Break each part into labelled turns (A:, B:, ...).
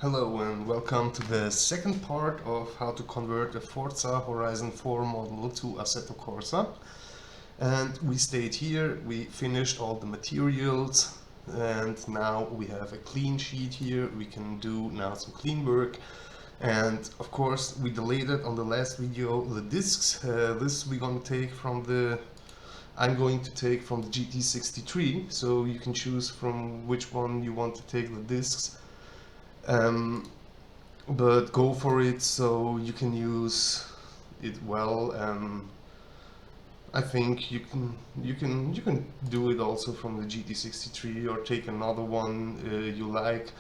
A: Hello and welcome to the second part of how to convert a Forza Horizon 4 model to Assetto Corsa. And we stayed here, we finished all the materials, and now we have a clean sheet here. We can do now some clean work. And of course we deleted on the last video the discs. This we're going to take from the I'm going to take from the GT63, so you can choose from which one you want to take the discs. But go for it so you can use it well. I think you can do it also from the GT63 or take another one you like.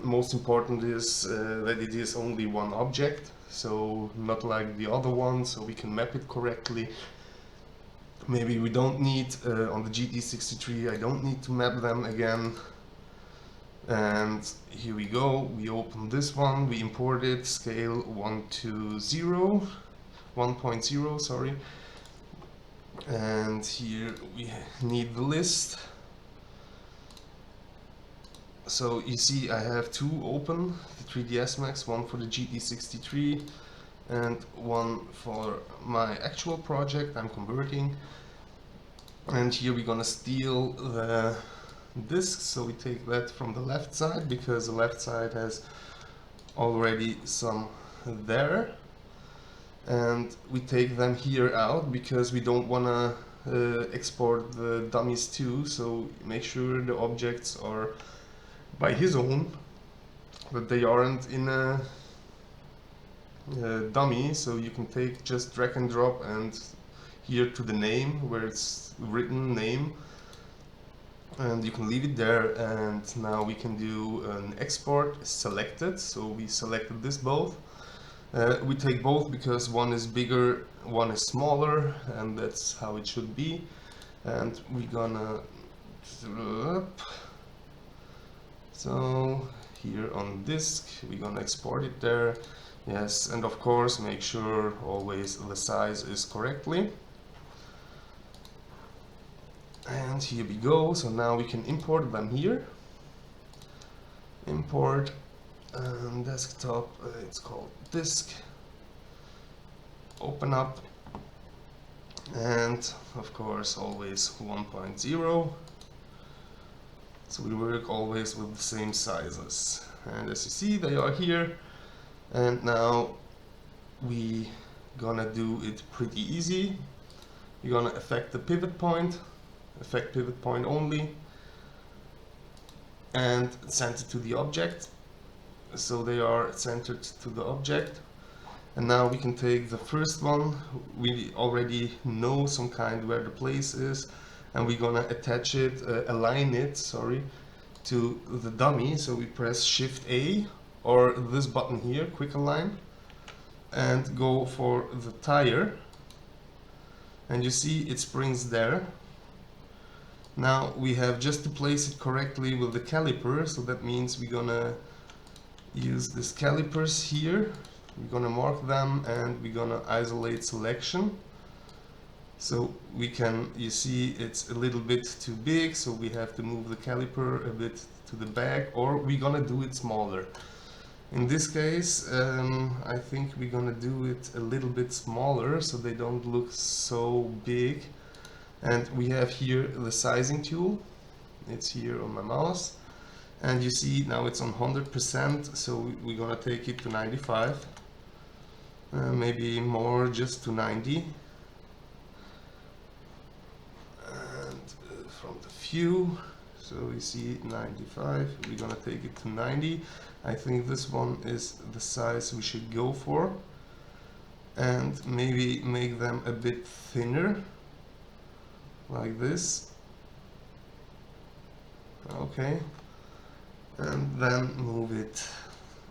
A: Most important is that it is only one object, so not like the other one, so we can map it correctly. Maybe we don't need on the GT63, I don't need to map them again. And here we go, we open this one, we import it, scale 1.0, sorry. And here we need the list. So you see I have two open, the 3ds Max, one for the GT63 and one for my actual project I'm converting. And here we're gonna steal the discs, so we take that from the left side because the left side has already some there, and we take them here out because we don't want to export the dummies too, so make sure the objects are by his own, but they aren't in a dummy, so you can take just drag and drop and here to the name where it's written name, and you can leave it there. And now we can do an export selected, so we selected this both. We take both because one is bigger, one is smaller, and that's how it should be. And we're gonna so here on disk we're gonna export it there. Yes, and of course make sure always the size is correctly. And here we go, so now we can import them here. Import desktop, it's called disk. Open up, and of course always 1.0. So we work always with the same sizes. And as you see, they are here. And now we gonna do it pretty easy. We're gonna affect the pivot point. Affect pivot point only, and center to the object, so they are centered to the object. And now we can take the first one, we already know some kind where the place is, and we're gonna attach it, align it, sorry, to the dummy. So we press Shift A or this button here, quick align, and go for the tire, and you see it springs there. Now we have just to place it correctly with the caliper, so that means we're gonna use these calipers here. We're gonna mark them and we're gonna isolate selection. So we can, you see it's a little bit too big, so we have to move the caliper a bit to the back, or we're gonna do it smaller. In this case, I think we're gonna do it a little bit smaller so they don't look so big. And we have here the sizing tool, it's here on my mouse, and you see now it's on 100%, so we're gonna take it to 95, maybe more, just to 90, and from the view, so you see 95, we're gonna take it to 90. I think this one is the size we should go for, and maybe make them a bit thinner, like this. Okay, and then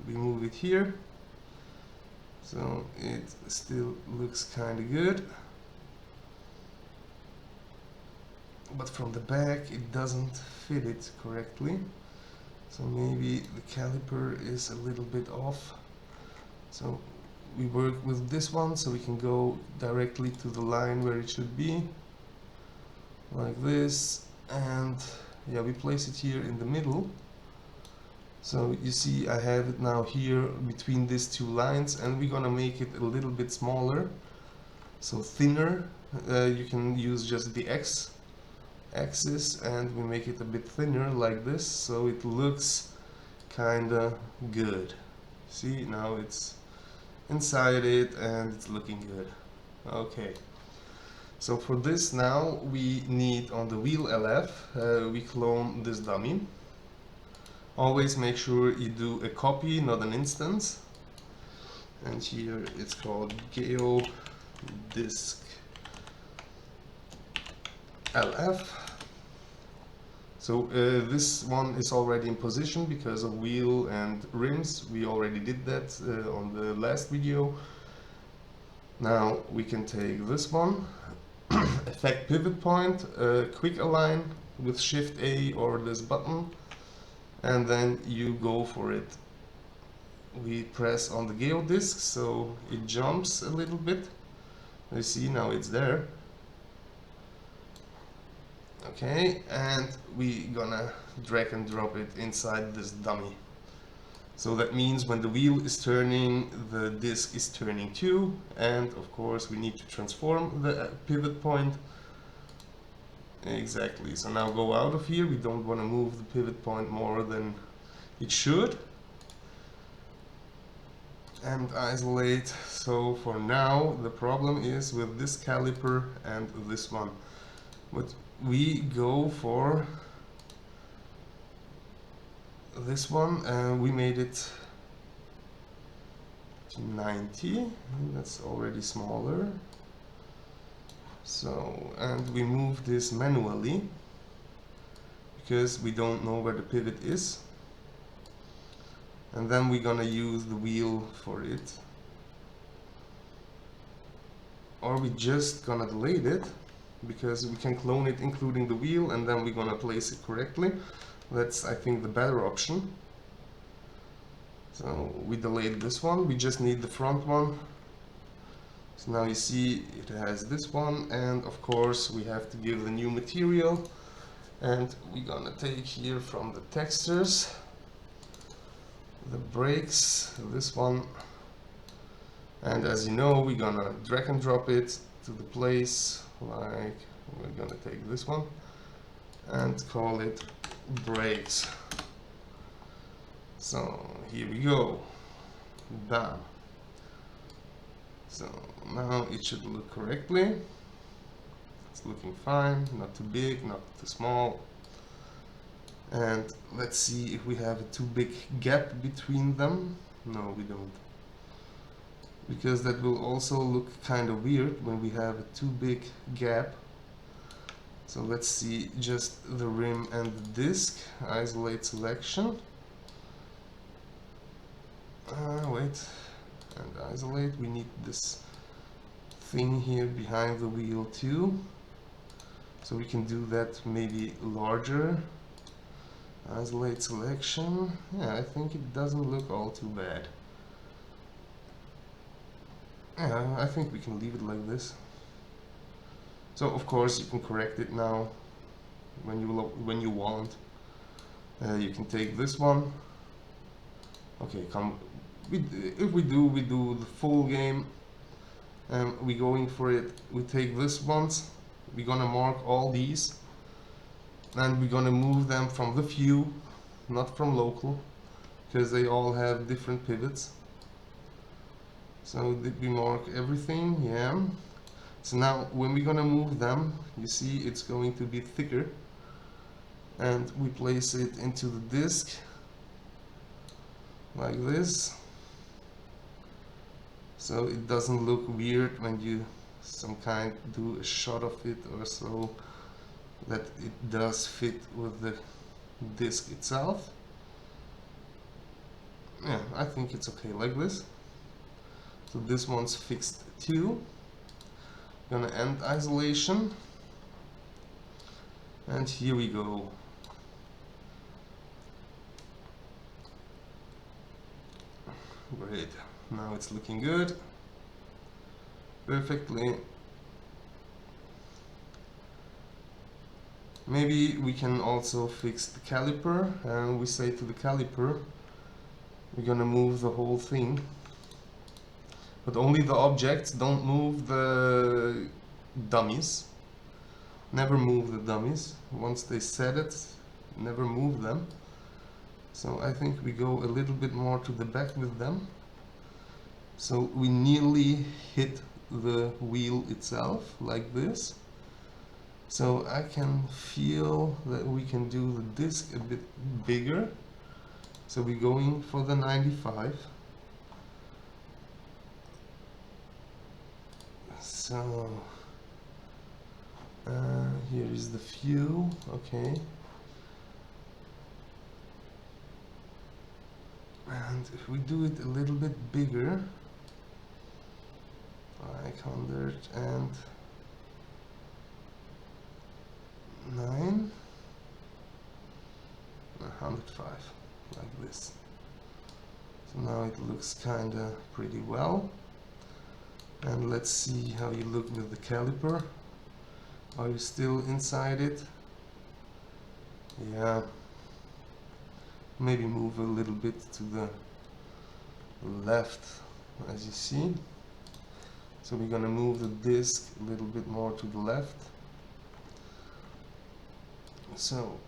A: we move it here, so it still looks kind of good, but from the back it doesn't fit it correctly, so maybe the caliper is a little bit off. So we work with this one so we can go directly to the line where it should be, like this. And yeah, we place it here in the middle, So you see I have it now here between these two lines, and we're gonna make it a little bit smaller, so thinner. You can use just the axis and we make it a bit thinner like this, so it looks kinda good. See, now it's inside it and it's looking good. Okay, so for this now we need on the wheel LF, we clone this dummy. Always make sure you do a copy, not an instance. And here it's called GeoDisk LF. So this one is already in position because of wheel and rims. We already did that on the last video. Now we can take this one, effect pivot point, quick align with Shift A or this button, and then you go for it. We press on the GeoDisk so it jumps a little bit. You see now it's there. Okay, and we gonna drag and drop it inside this dummy. So that means when the wheel is turning, the disc is turning too, and of course we need to transform the pivot point. Exactly, so now go out of here. We don't want to move the pivot point more than it should. And isolate. So for now the problem is with this caliper and this one. But we go for this one, and we made it to 90. That's already smaller. So, and we move this manually because we don't know where the pivot is. And then we're gonna use the wheel for it. Or we just gonna delete it because we can clone it including the wheel, and then we're gonna place it correctly. That's, I think, the better option. So we delete this one, we just need the front one. So now you see it has this one, and of course we have to give the new material. And we're gonna take here from the textures the brakes, this one. And as you know, we're gonna drag and drop it to the place, like we're gonna take this one and call it brakes. So here we go, done. So now it should look correctly. It's looking fine, not too big, not too small. And let's see if we have a too big gap between them. No, we don't. Because that will also look kind of weird when we have a too big gap. So let's see just the rim and the disc. Isolate selection. Wait, and isolate. We need this thing here behind the wheel too. So we can do that maybe larger. Isolate selection. Yeah, I think it doesn't look all too bad. Yeah, I think we can leave it like this. So of course you can correct it now when you want. You can take this one. Okay, come. If we do the full game. We're going for it. We take this ones. We're gonna mark all these, and we're gonna move them from the view, not from local, because they all have different pivots. So did we mark everything? Yeah. So now when we're gonna move them, you see it's going to be thicker, and we place it into the disc like this, so it doesn't look weird when you do a shot of it or so, that it does fit with the disc itself. Yeah, I think it's okay like this. So this one's fixed too. Gonna end isolation, and here we go. Great, now it's looking good, perfectly. Maybe we can also fix the caliper, and we say to the caliper we're gonna move the whole thing, but only the objects, don't move the dummies. Never move the dummies. Once they set it, never move them. So I think we go a little bit more to the back with them. So we nearly hit the wheel itself, like this. So I can feel that we can do the disc a bit bigger. So we're going for the 95. So here is the fuel, okay. And if we do it a little bit bigger, like 109, 105, like this. So now it looks kinda pretty well. And let's see how you look with the caliper. Are you still inside it? Yeah. Maybe move a little bit to the left, as you see. So we're gonna move the disc a little bit more to the left. So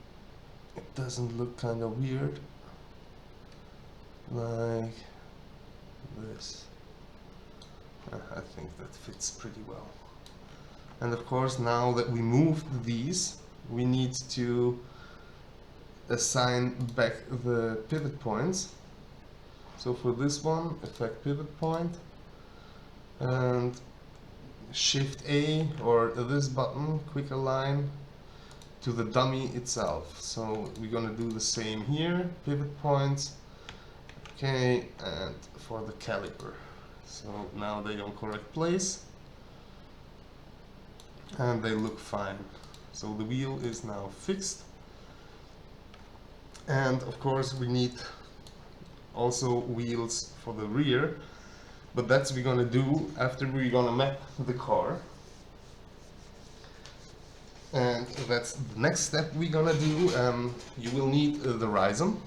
A: it doesn't look kind of weird, like this. I think that fits pretty well. And of course, now that we moved these, we need to assign back the pivot points. So for this one, effect pivot point, and Shift A or this button, quick align to the dummy itself. So we're gonna do the same here, pivot points, okay, and for the caliper. So now they're on correct place and they look fine. So the wheel is now fixed. And of course we need also wheels for the rear, but that's we're gonna do after we're gonna map the car. And that's the next step we're gonna do. You will need the Horizon.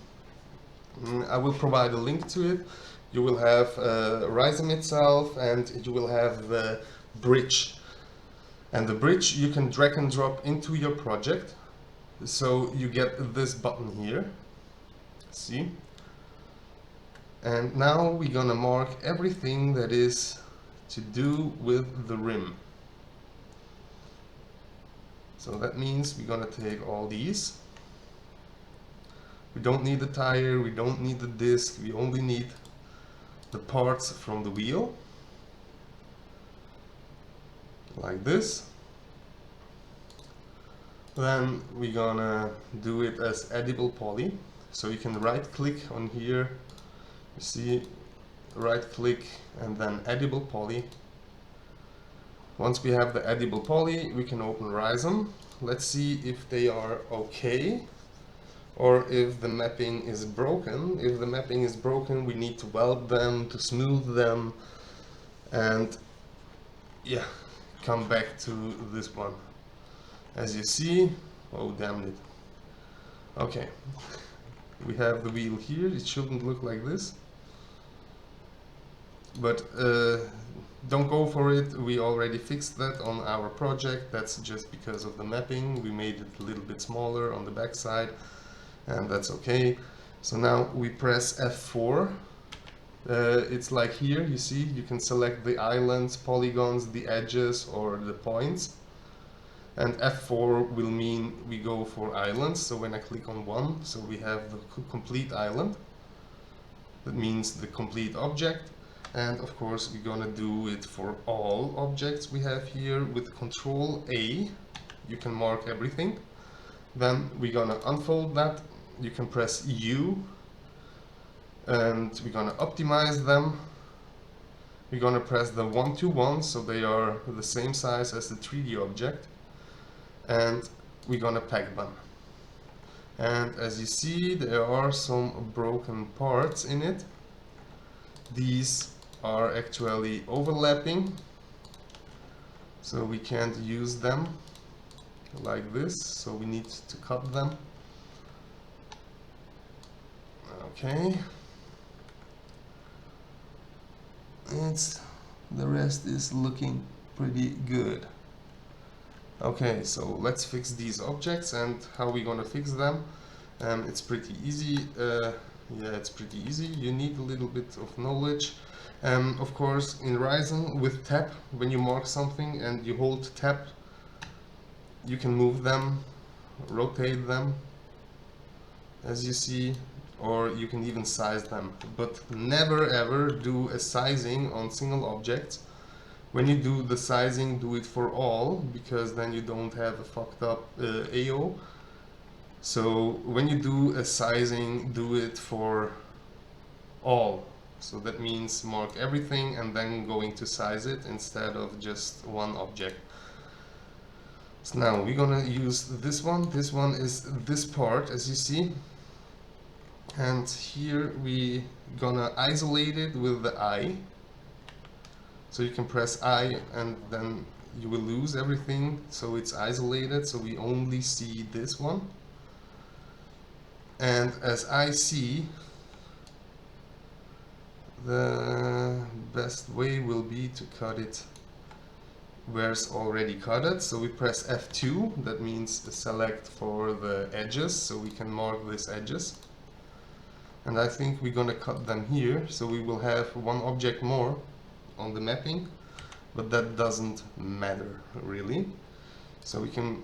A: I will provide a link to it. You will have Horizon itself, and you will have the bridge. And the bridge you can drag and drop into your project. So you get this button here. See? And now we're gonna mark everything that is to do with the rim. So that means we're gonna take all these. We don't need the tire, we don't need the disc, we only need the parts from the wheel. Like this. Then we're gonna do it as edible poly. So you can right click on here, you see, right click and then edible poly. Once we have the edible poly, we can open Horizon. Let's see if they are okay or if the mapping is broken. If the mapping is broken, we need to weld them, to smooth them, and yeah, come back to this one. As you see, oh damn it. Okay, we have the wheel here. It shouldn't look like this, but don't go for it. We already fixed that on our project. That's just because of the mapping. We made it a little bit smaller on the back side, and that's okay. So now we press F4. It's like here, you see, you can select the islands, polygons, the edges, or the points. And F4 will mean we go for islands. So when I click on one, so we have the complete island. That means the complete object. And of course we're gonna do it for all objects we have here with Control A. You can mark everything. Then we're gonna unfold that. You can press U and we're gonna optimize them. We're gonna press the 1 to 1 so they are the same size as the 3D object, and we're gonna pack them. And as you see, there are some broken parts in it. These are actually overlapping, so we can't use them. like this, so we need to cut them. Okay. The rest is looking pretty good. Okay, so let's fix these objects, and how we gonna fix them? It's pretty easy. Yeah, it's pretty easy. You need a little bit of knowledge. Of course, in Horizon with tab, when you mark something and you hold tab, you can move them, rotate them, as you see, or you can even size them. But never ever do a sizing on single objects. When you do the sizing, do it for all, because then you don't have a fucked up AO. So when you do a sizing, do it for all. So that means mark everything and then going to size it instead of just one object. So now we're gonna use this one. This one is this part, as you see. And here we gonna isolate it with the I. So you can press I and then you will lose everything. So it's isolated, so we only see this one. And as I see, the best way will be to cut it where it's already cut it. So we press F2, that means select for the edges, so we can mark these edges. And I think we're gonna cut them here, so we will have one object more on the mapping, but that doesn't matter really. So we can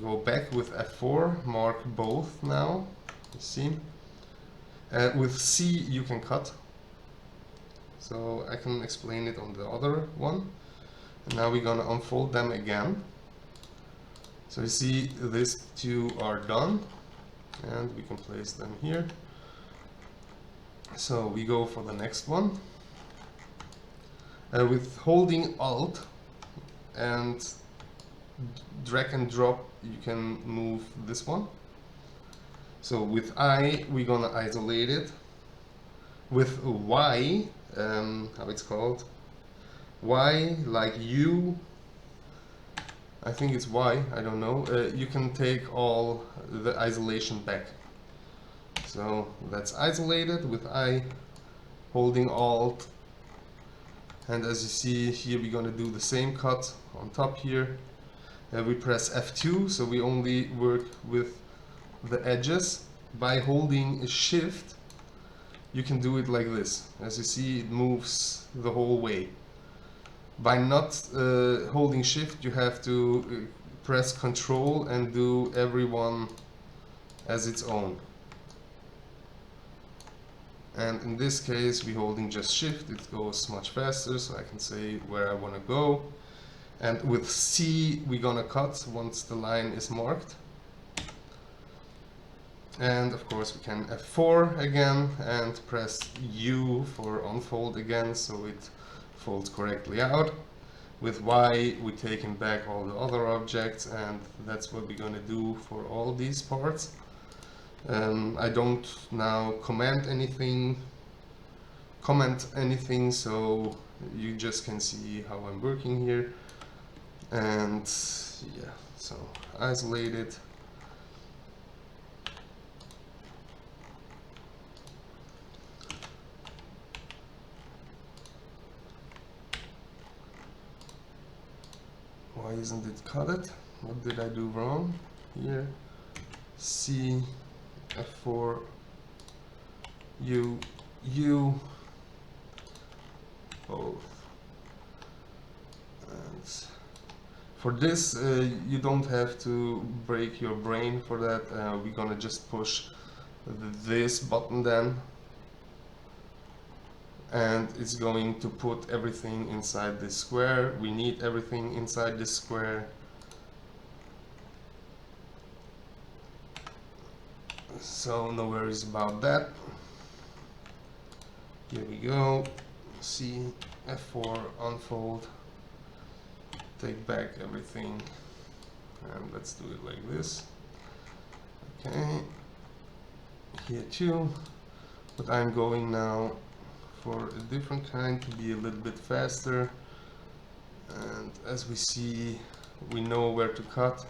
A: go back with F4, mark both now, you see. With C you can cut, so I can explain it on the other one. And now we're gonna unfold them again. So you see these two are done, and we can place them here. So we go for the next one. With holding Alt and drag and drop, you can move this one. So with I, we're gonna isolate it. With Y, how it's called? Y, like U, I think it's Y, I don't know. You can take all the isolation back. So that's isolated with I, holding Alt. And as you see here, we're gonna do the same cut on top here. We press F2, so we only work with the edges. By holding Shift, you can do it like this. As you see, it moves the whole way. By not holding Shift, you have to press Control and do every one as its own. And in this case, we're holding just Shift, it goes much faster, so I can say where I want to go. And with C, we're gonna cut once the line is marked. And of course, we can F4 again and press U for unfold again, so it folds correctly out. With Y, we're taking back all the other objects, and that's what we're gonna do for all these parts. I don't now comment anything, so you just can see how I'm working here. And yeah, so isolate it. Why isn't it cut? What did I do wrong here? C, F4, U, both. And for this, you don't have to break your brain for that. We're gonna just push this button then, and it's going to put everything inside this square. We need everything inside this square. So no worries about that. Here we go. C, F4, unfold, take back everything, and let's do it like this. Okay, here too, but I'm going now for a different kind to be a little bit faster. And as we see, we know where to cut.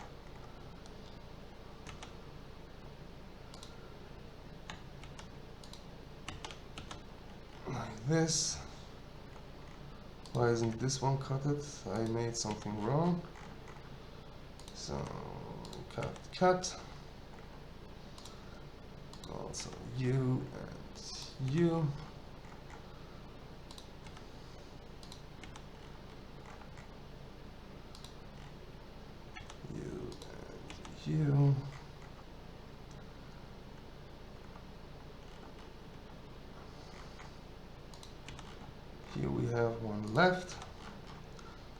A: like this. Why isn't this one cut? I made something wrong. So cut. Also you and you. You. Here we have one left.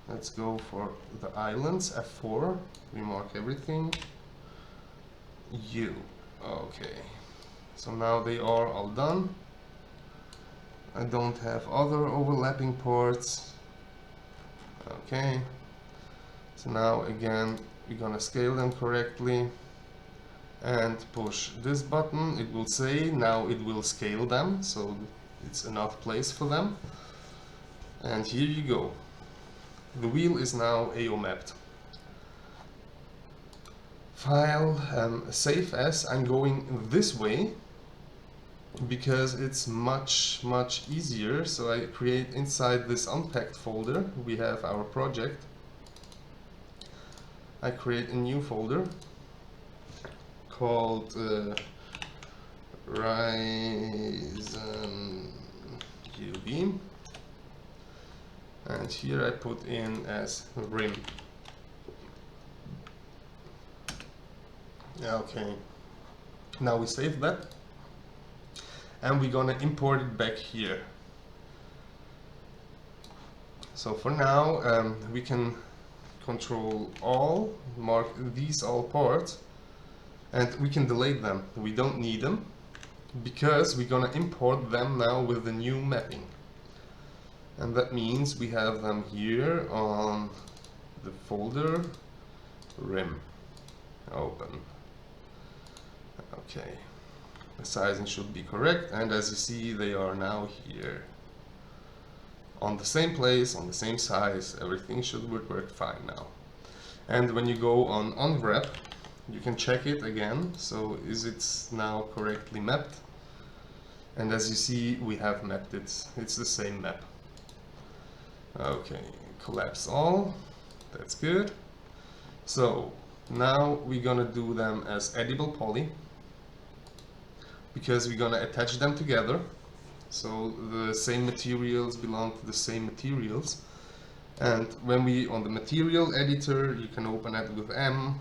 A: Let's go for the islands, F4. We mark everything. U. Okay. So now they are all done. I don't have other overlapping parts. Okay. So now again, we're gonna scale them correctly and push this button. It will say now it will scale them, so it's enough place for them. And here you go. The wheel is now AO mapped. File, save as. I'm going this way because it's much easier. So I create inside this unpacked folder, we have our project. I create a new folder called Horizon UV, and here I put in as rim. Okay, now we save that and we're gonna import it back here. So for now we can control all, mark these all parts, and we can delete them. We don't need them because we're gonna import them now with the new mapping. And that means we have them here on the folder rim. Open. Okay. The sizing should be correct, and as you see they are now here. On the same place, on the same size, everything should work fine now. And when you go on unwrap, you can check it again. So is it now correctly mapped? And as you see, we have mapped it. It's the same map. Okay, collapse all. That's good. So now we're gonna do them as edible poly because we're gonna attach them together. So the same materials belong to the same materials. And when we on the material editor, you can open it with M.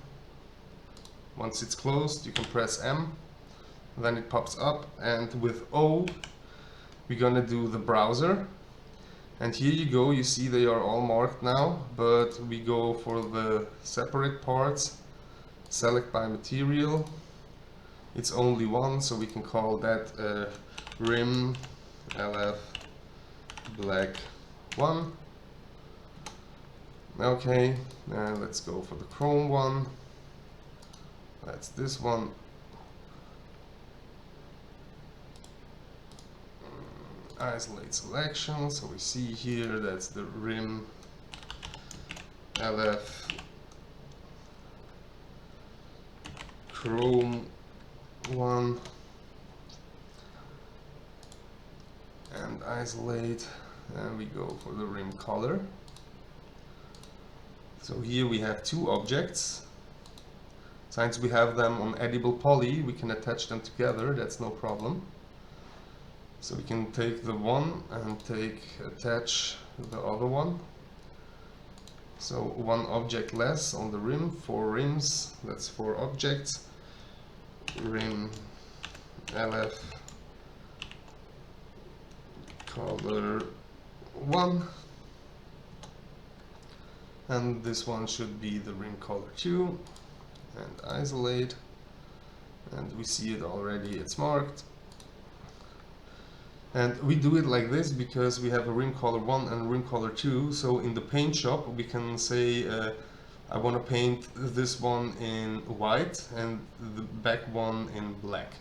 A: Once it's closed, you can press M, then it pops up, and with O, we're gonna do the browser. And here you go, you see they are all marked now, but we go for the separate parts, select by material. It's only one, so we can call that rim LF black 1. Okay, let's go for the chrome one. That's this one. Isolate selection, so we see here that's the rim LF chrome 1, and isolate, and we go for the rim color. So here we have two objects. Since we have them on edible poly, we can attach them together, that's no problem. So we can take the one and attach the other one. So one object less on the rim, 4 rims, that's 4 objects. Rim LF color 1. And this one should be the rim color 2. And isolate. And we see it already, it's marked. And we do it like this because we have a rim color 1 and rim color 2. So in the paint shop we can say I want to paint this one in white and the back one in black.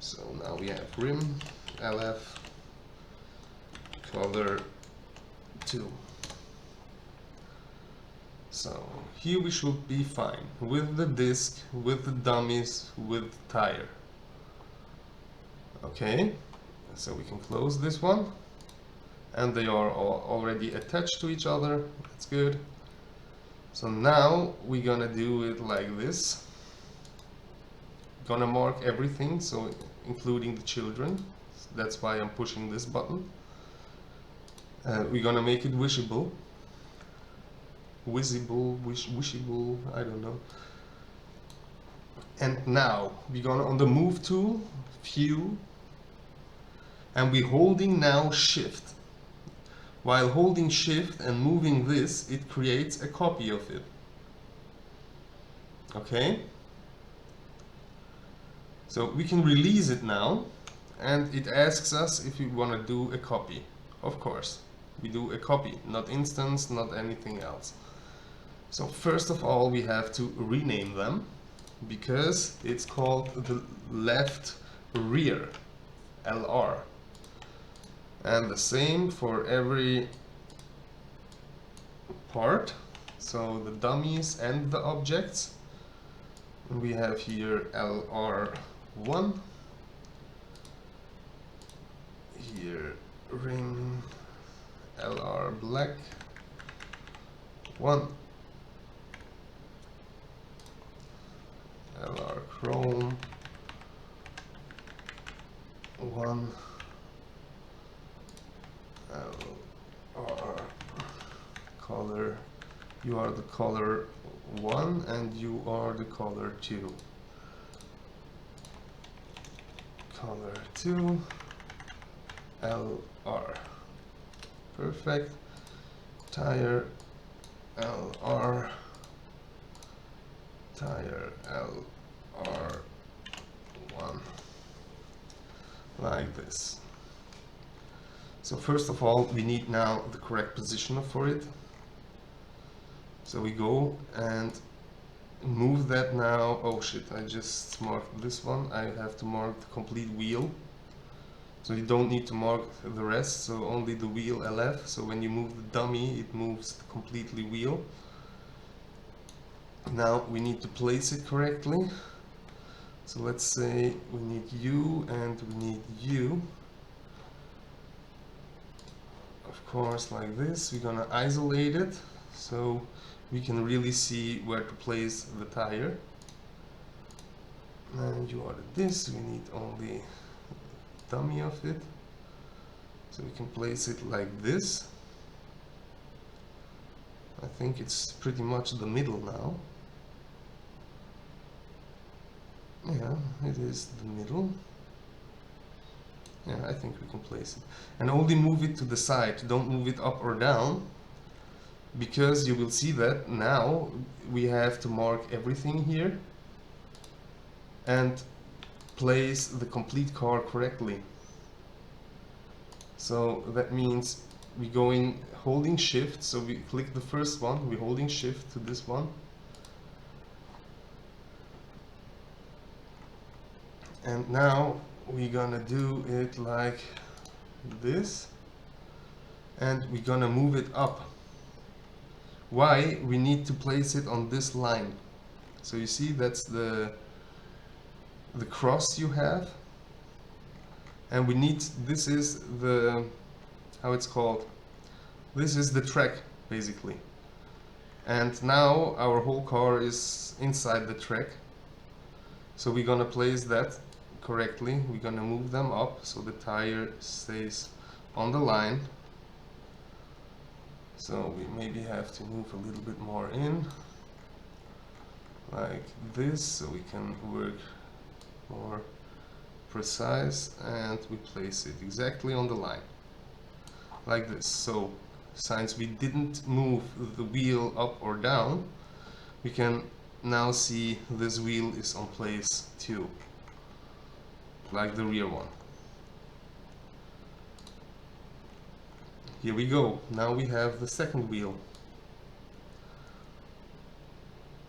A: So now we have rim LF color 2. So here we should be fine with the disc, with the dummies, with the tire. Okay, So we can close this one, and they are all already attached to each other. That's good. So now we're gonna do it like this. Gonna mark everything, so including the children. That's why I'm pushing this button. We're gonna make it wishable. Wishable, I don't know. And now we're gonna on the move tool, view, and we're holding now shift. While holding shift and moving this, it creates a copy of it. Okay? So we can release it now, and it asks us if we want to do a copy. Of course, we do a copy, not instance, not anything else. So first of all, we have to rename them, because it's called the left rear, LR. And the same for every part, so the dummies and the objects. We have here LR1, here ring, LR black 1, LR chrome 1, LR color, you are the color 1 and you are the color 2. Color 2, LR. Perfect. Tire LR. Tire LR1. Like this. So first of all, we need now the correct position for it. So we go and move that now. Oh shit, I just marked this one. I have to mark the complete wheel. So you don't need to mark the rest, so only the wheel LF. So when you move the dummy, it moves the completely wheel. Now we need to place it correctly. So let's say we need you and we need you. Of course, like this. We're gonna isolate it so we can really see where to place the tire. And you ordered this, we need only dummy of it. So we can place it like this. I think it's pretty much the middle now. Yeah, it is the middle. Yeah, I think we can place it. And only move it to the side, don't move it up or down. Because you will see that now we have to mark everything here and place the complete car correctly. So that means we going holding shift, so we click the first one, we're holding shift to this one. And now we're gonna do it like this, and we're gonna move it up. Why? We need to place it on this line. So you see, that's the cross you have, and we need, this is the, how it's called, this is the track basically. And now our whole car is inside the track, so we're gonna place that correctly. We're gonna move them up so the tire stays on the line. So we maybe have to move a little bit more in, like this, so we can work more precise, and we place it exactly on the line, like this. So since we didn't move the wheel up or down, we can now see this wheel is on place too, like the rear one. Here we go. Now we have the second wheel.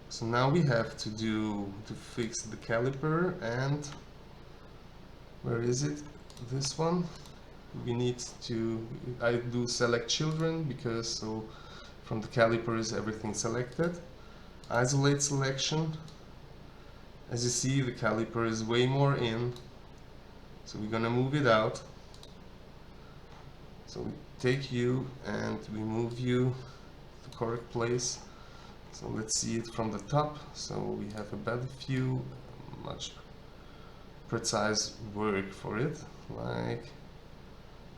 A: So now we have to fix the caliper, and where is it? This one. We need to, I do select children because so from the caliper is everything selected. Isolate selection. As you see, the caliper is way more in, so we're gonna move it out. So we take you and we move you to the correct place. So let's see it from the top. So we have a better view, much precise work for it. Like,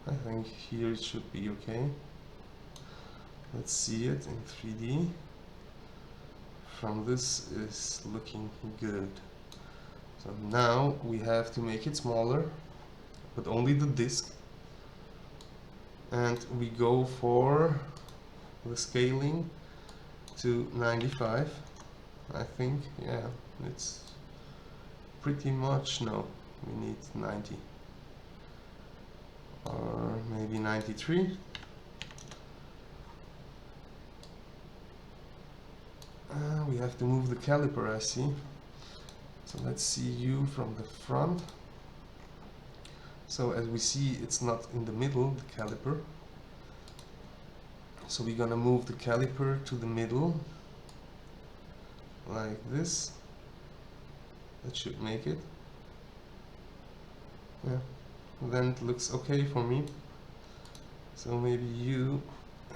A: I think here it should be okay. Let's see it in 3D. From this is looking good. So now we have to make it smaller, but only the disc. And we go for the scaling to 95. I think, yeah, it's pretty much, no, we need 90. Or maybe 93. We have to move the caliper, I see. So let's see you from the front. So as we see, it's not in the middle, the caliper. So we're gonna move the caliper to the middle, like this. That should make it. Yeah, then it looks okay for me. So maybe you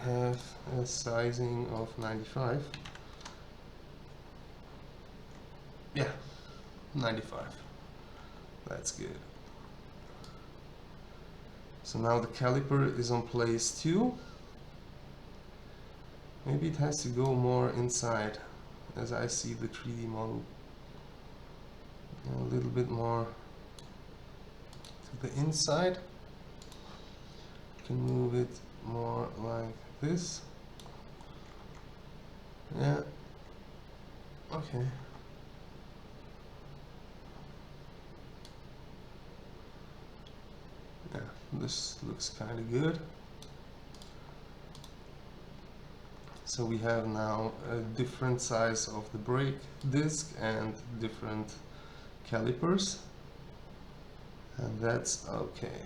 A: have a sizing of 95. Yeah, 95. That's good. So now the caliper is on place too. Maybe it has to go more inside, as I see the 3D model. A little bit more to the inside. You can move it more like this. Yeah. Okay. Yeah, this looks kind of good. So we have now a different size of the brake disc and different calipers, and that's okay.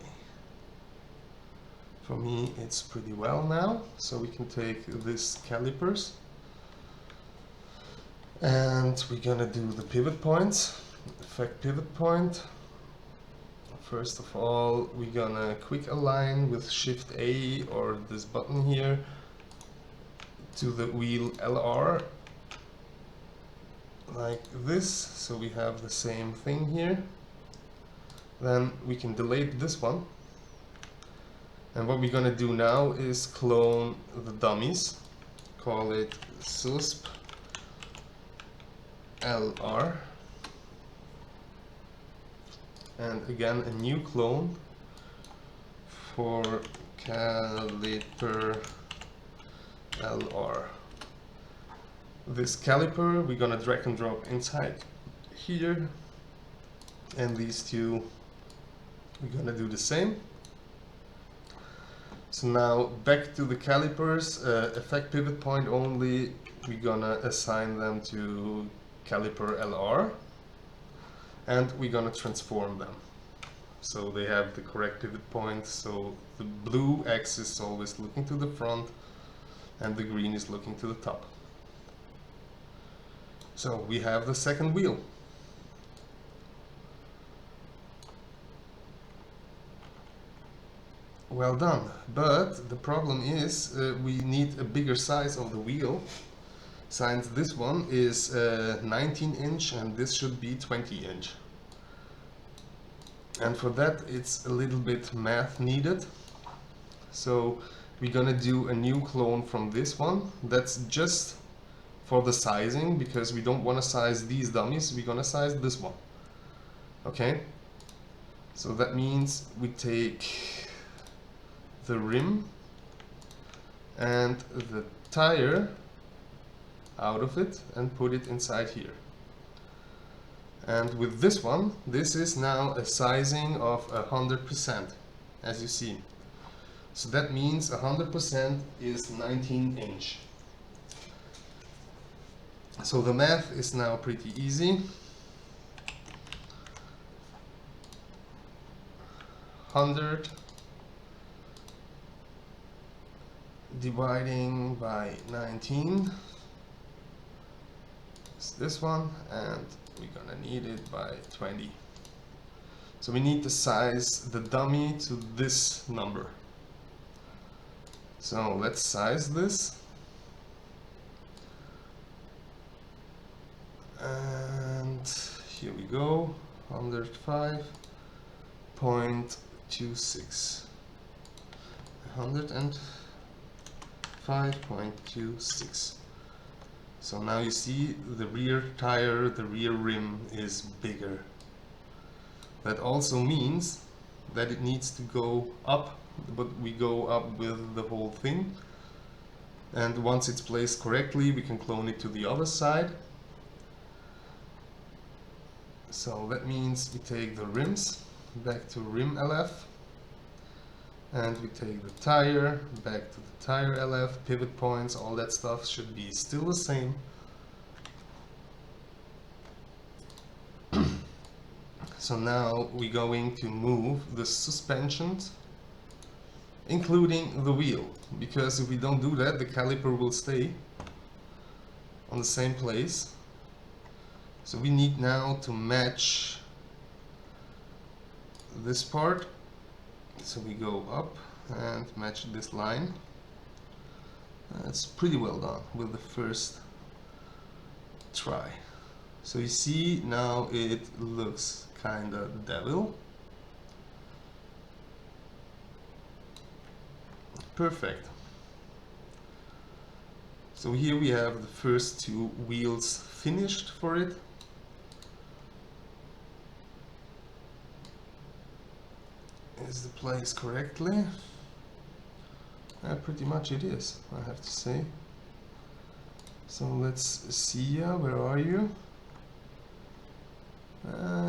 A: For me it's pretty well now. So we can take this calipers and we're gonna do the pivot points, effect pivot point. First of all, we're gonna quick align with Shift A or this button here to the wheel LR, like this, so we have the same thing here. Then we can delete this one, and what we're gonna do now is clone the dummies, call it susp LR, and again a new clone for caliper LR. This caliper we're gonna drag and drop inside here, and these two we're gonna do the same. So now back to the calipers, effect pivot point only, we're gonna assign them to caliper LR, and we're gonna transform them so they have the correct pivot point. So the blue axis is always looking to the front and the green is looking to the top. So we have the second wheel. Well done, but the problem is we need a bigger size of the wheel, since this one is 19 inch and this should be 20 inch. And for that it's a little bit math needed. So we're gonna do a new clone from this one. That's just for the sizing, because we don't want to size these dummies, we're gonna size this one. Okay, so that means we take the rim and the tire out of it and put it inside here. And with this one, this is now a sizing of 100%, as you see. So that means 100% is 19 inch. So the math is now pretty easy. 100 dividing by 19 is this one, and we're gonna need it by 20. So we need to size the dummy to this number. So let's size this. And here we go, 105.26. 105.26. So now you see the rear tire, the rear rim is bigger. That also means that it needs to go up, but we go up with the whole thing. And once it's placed correctly, we can clone it to the other side. So that means we take the rims back to rim LF, and we take the tire back to the tire LF, pivot points, all that stuff should be still the same. So now we're going to move the suspensions, including the wheel, because if we don't do that, the caliper will stay on the same place. So we need now to match this part. So we go up and match this line. That's pretty well done with the first try. So you see now it looks kinda devil. Perfect. So here we have the first two wheels finished for it. Is the place correctly? Pretty much it is, I have to say. So let's see, where are you?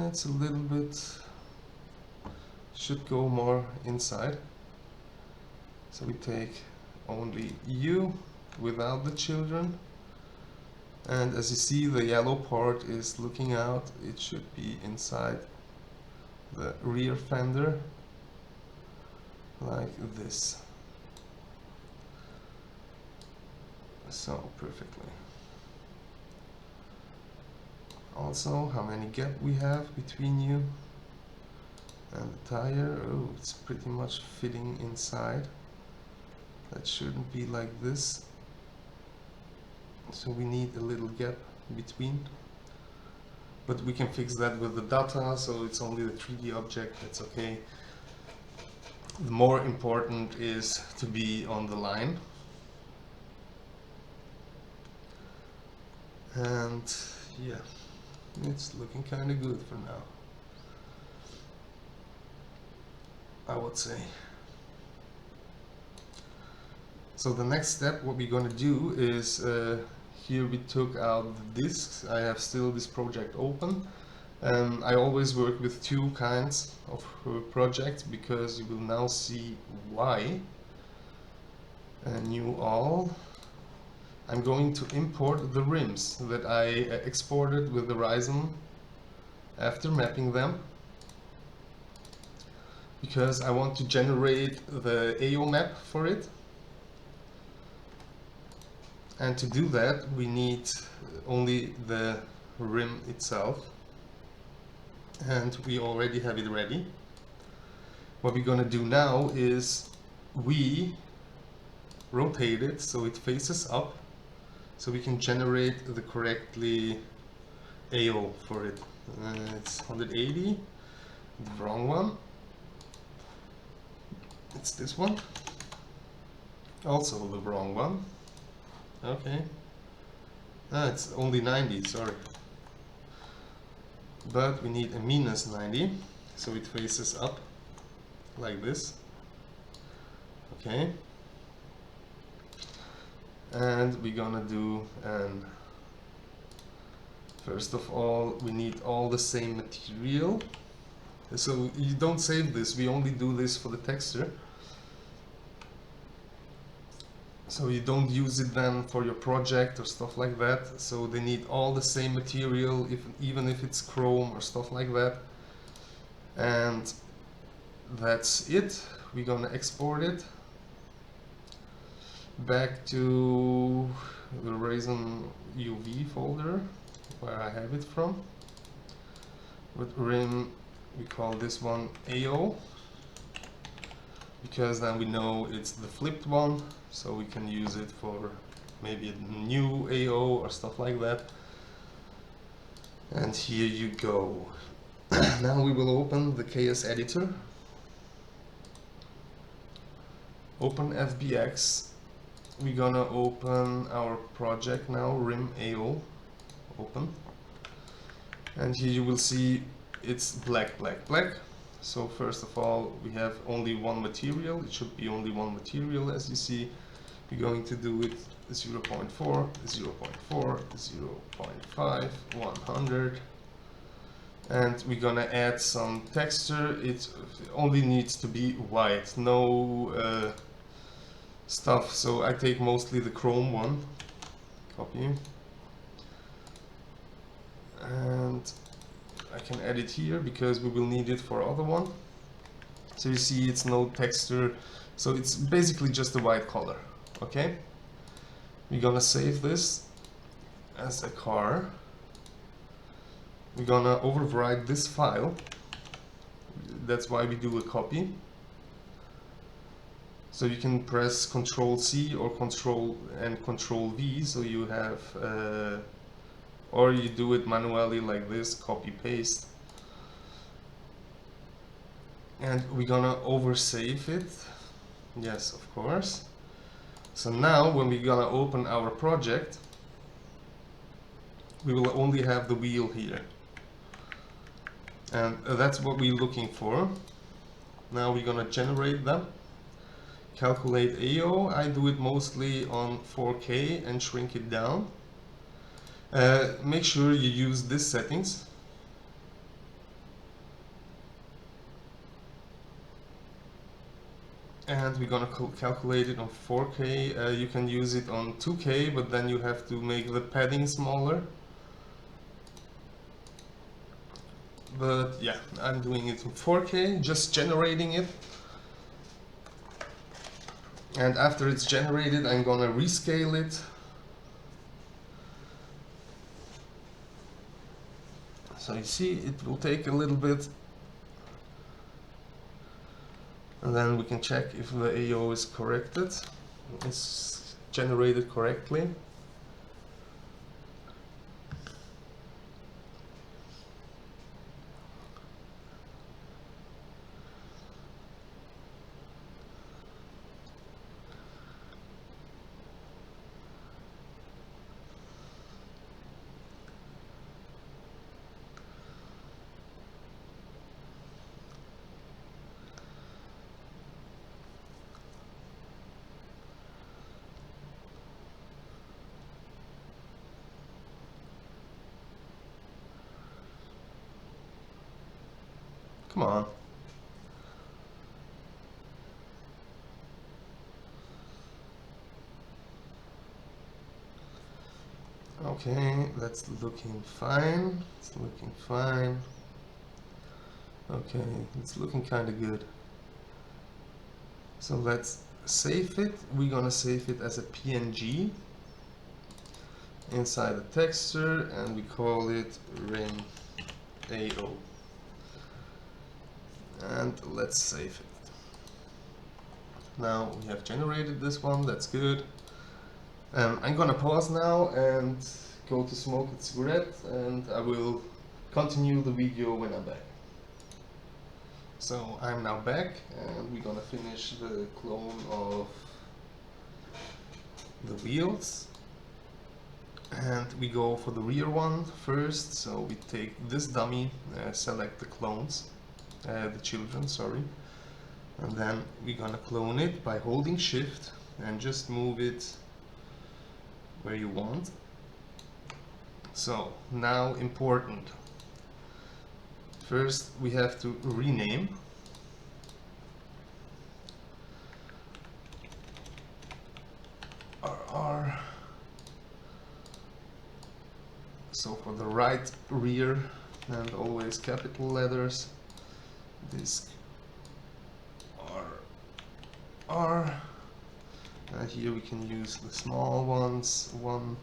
A: It's a little bit, should go more inside. So we take only you without the children. And as you see, the yellow part is looking out. It should be inside the rear fender, like this. So perfectly. Also, how many gap we have between you and the tire. Oh, it's pretty much fitting inside. That shouldn't be like this. So we need a little gap between. But we can fix that with the data, so it's only the 3D object, that's okay. The more important is to be on the line. And yeah, it's looking kind of good for now, I would say. So the next step, what we're going to do is, here we took out the discs. I have still this project open. I always work with two kinds of projects, because you will now see why. New all. I'm going to import the rims that I exported with the Horizon after mapping them, because I want to generate the AO map for it. And to do that, we need only the rim itself, and we already have it ready. What we're gonna do now is we rotate it so it faces up, so we can generate the correctly AO for it. It's 180, the wrong one. It's this one. Also the wrong one. Okay. It's only 90, sorry. But we need a minus 90, so it faces up like this. Okay. And we're gonna do first of all, we need all the same material. So you don't save this, we only do this for the texture. So you don't use it then for your project or stuff like that. So they need all the same material, even if it's chrome or stuff like that. And that's it. We're gonna export it back to the Horizon UV folder where I have it from. With rim, we call this one AO. because then we know it's the flipped one, so we can use it for maybe a new AO or stuff like that. And here you go. Now we will open the KSeditor, open FBX. We're gonna open our project now, RIM AO, open. And here you will see it's black, black, black. So first of all, we have only one material. It should be only one material, as you see. We're going to do it 0.4, 0.4, 0.5, 100. And we're gonna add some texture. It only needs to be white, no stuff. So I take mostly the chrome one, copy. And I can add it here because we will need it for other one. So you see it's no texture, so it's basically just a white color. Okay, we're gonna save this as a car. We're gonna overwrite this file. That's why we do a copy. So you can press Ctrl C or Ctrl V, so you have or you do it manually like this, copy paste. And we're gonna oversave it. Yes, of course. So now when we're gonna open our project, we will only have the wheel here. And that's what we're looking for. Now we're gonna generate them. Calculate AO. I do it mostly on 4K and shrink it down. Make sure you use these settings. And we're gonna calculate it on 4K. You can use it on 2K, but then you have to make the padding smaller. But yeah, I'm doing it in 4K, just generating it. And after it's generated, I'm gonna rescale it. So you see, it will take a little bit. And then we can check if the AO is corrected. It's generated correctly. Come on. Okay, that's looking fine. It's looking fine. Okay, it's looking kind of good. So let's save it. We're gonna save it as a PNG inside the texture, and we call it rim AO. And let's save it. Now we have generated this one, that's good. I'm gonna pause now and go to smoke a cigarette, and I will continue the video when I'm back. So I'm now back, and we're gonna finish the clone of the wheels. And we go for the rear one first, so we take this dummy, select the clones. The children, sorry, and then we're gonna clone it by holding shift and just move it where you want. So now important, first we have to rename. RR. So for the right rear, and always capital letters, disc R. Here we can use the small ones. One.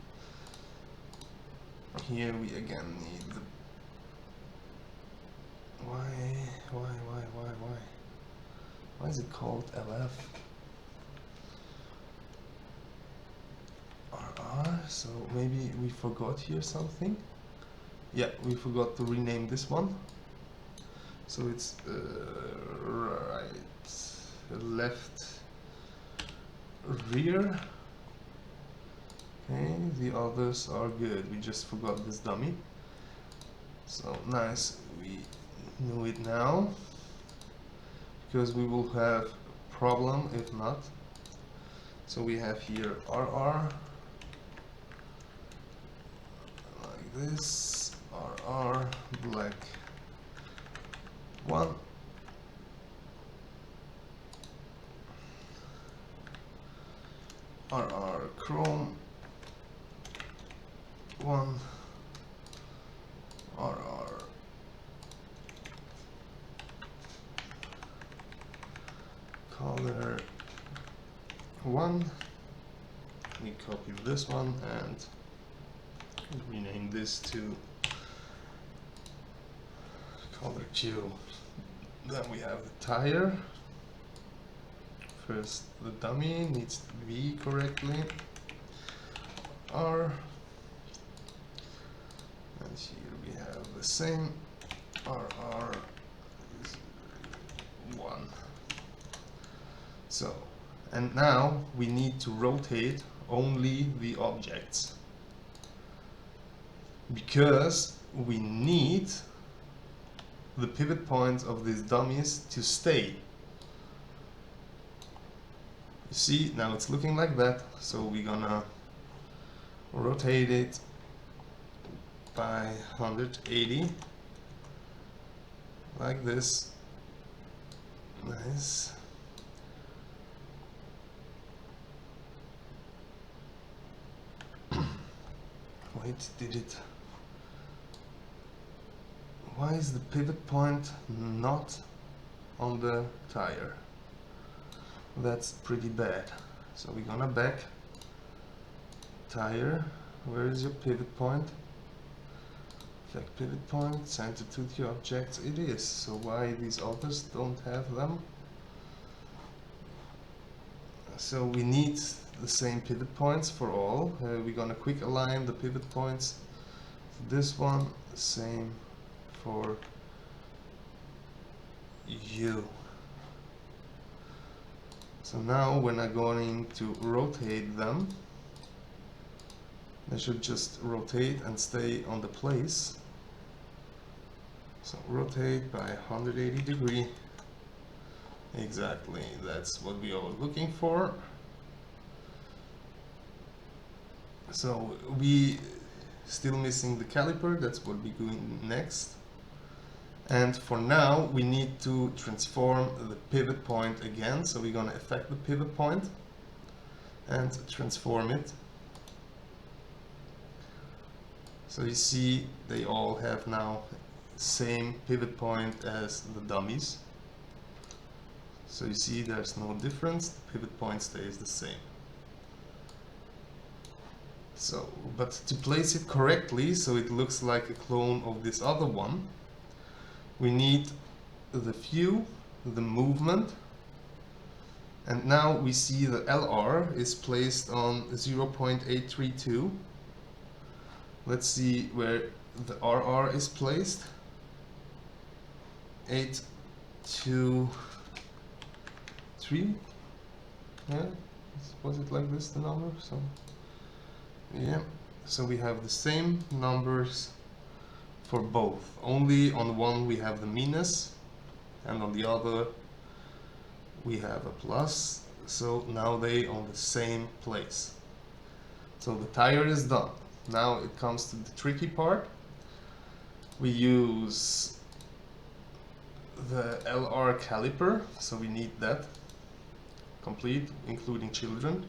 A: Here we again need the why Why is it called LF? RR, so maybe we forgot here something. Yeah, we forgot to rename this one. So it's right, left, rear. Okay, the others are good. We just forgot this dummy. So nice, we know it now, because we will have problem if not. So we have here RR, like this, RR, black 1, RR, chrome 1, RR, color 1. We copy this one and rename this to color 2. Then we have the tire. First, the dummy needs to be correctly R, and here we have the same RR is 1. So, and now we need to rotate only the objects, because we need the pivot points of these dummies to stay. You see, now it's looking like that, so we're gonna rotate it by 180, like this. Nice. Wait, did it? Why is the pivot point not on the tire? That's pretty bad. So we're gonna back tire. Where is your pivot point? Effect pivot point, center to the objects. It is. So why these others don't have them? So we need the same pivot points for all. We're gonna quick align the pivot points. This one, the same for you. So now when I'm going to rotate them, they should just rotate and stay on the place. So rotate by 180 degree. Exactly, that's what we are looking for. So we still missing the caliper, that's what we're doing next. And for now we need to transform the pivot point again, so we're gonna affect the pivot point and transform it. So you see they all have now same pivot point as the dummies. So you see there's no difference, the pivot point stays the same. So, but to place it correctly so it looks like a clone of this other one, we need the view, the movement, and now we see the LR is placed on 0.832. Let's see where the RR is placed. 823. Yeah, was it like this, the number? So yeah, so we have the same numbers for both. Only on one we have the minus and on the other we have a plus. So now they on the same place. So the tire is done. Now it comes to the tricky part. We use the LR caliper, so we need that complete, including children.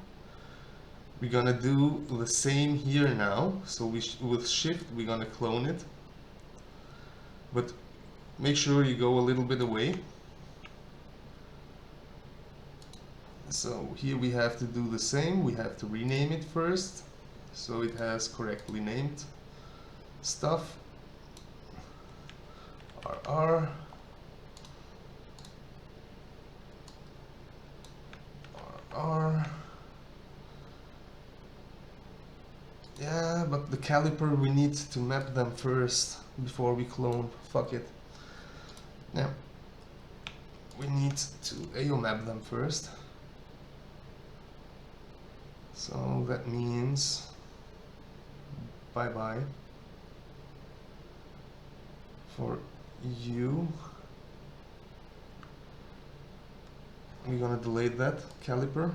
A: We're gonna do the same here now. So with shift we're gonna clone it, but make sure you go a little bit away. So here we have to do the same. We have to rename it first so it has correctly named stuff. RR, But the caliper, we need to map them first before we clone. Fuck it. Yeah. We need to AO map them first. So that means bye bye for you. We're gonna delete that caliper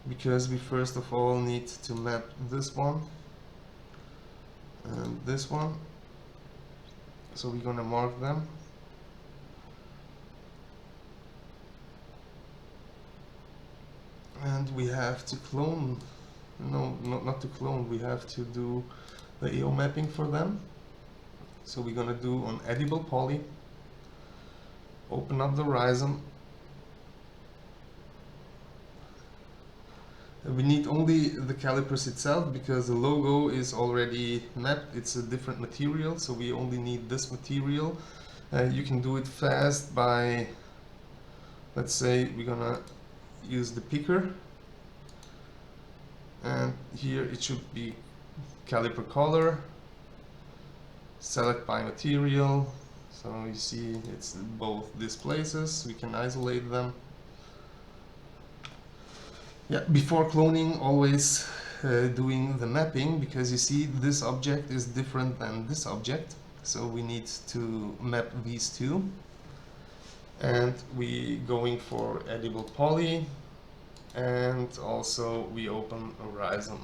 A: because we first of all need to map this one and this one. So we're gonna mark them. And we have to clone, no, not to clone, we have to do the AO mapping for them. So we're gonna do on edible poly, open up the Horizon. We need only the calipers itself because the logo is already mapped, it's a different material, so we only need this material. You can do it fast by, let's say we're gonna use the picker, and here it should be caliper color, select by material, so you see it's both these places, we can isolate them. Yeah, before cloning, always doing the mapping, because you see this object is different than this object, so we need to map these two. And we going for edible poly, and also we open Horizon.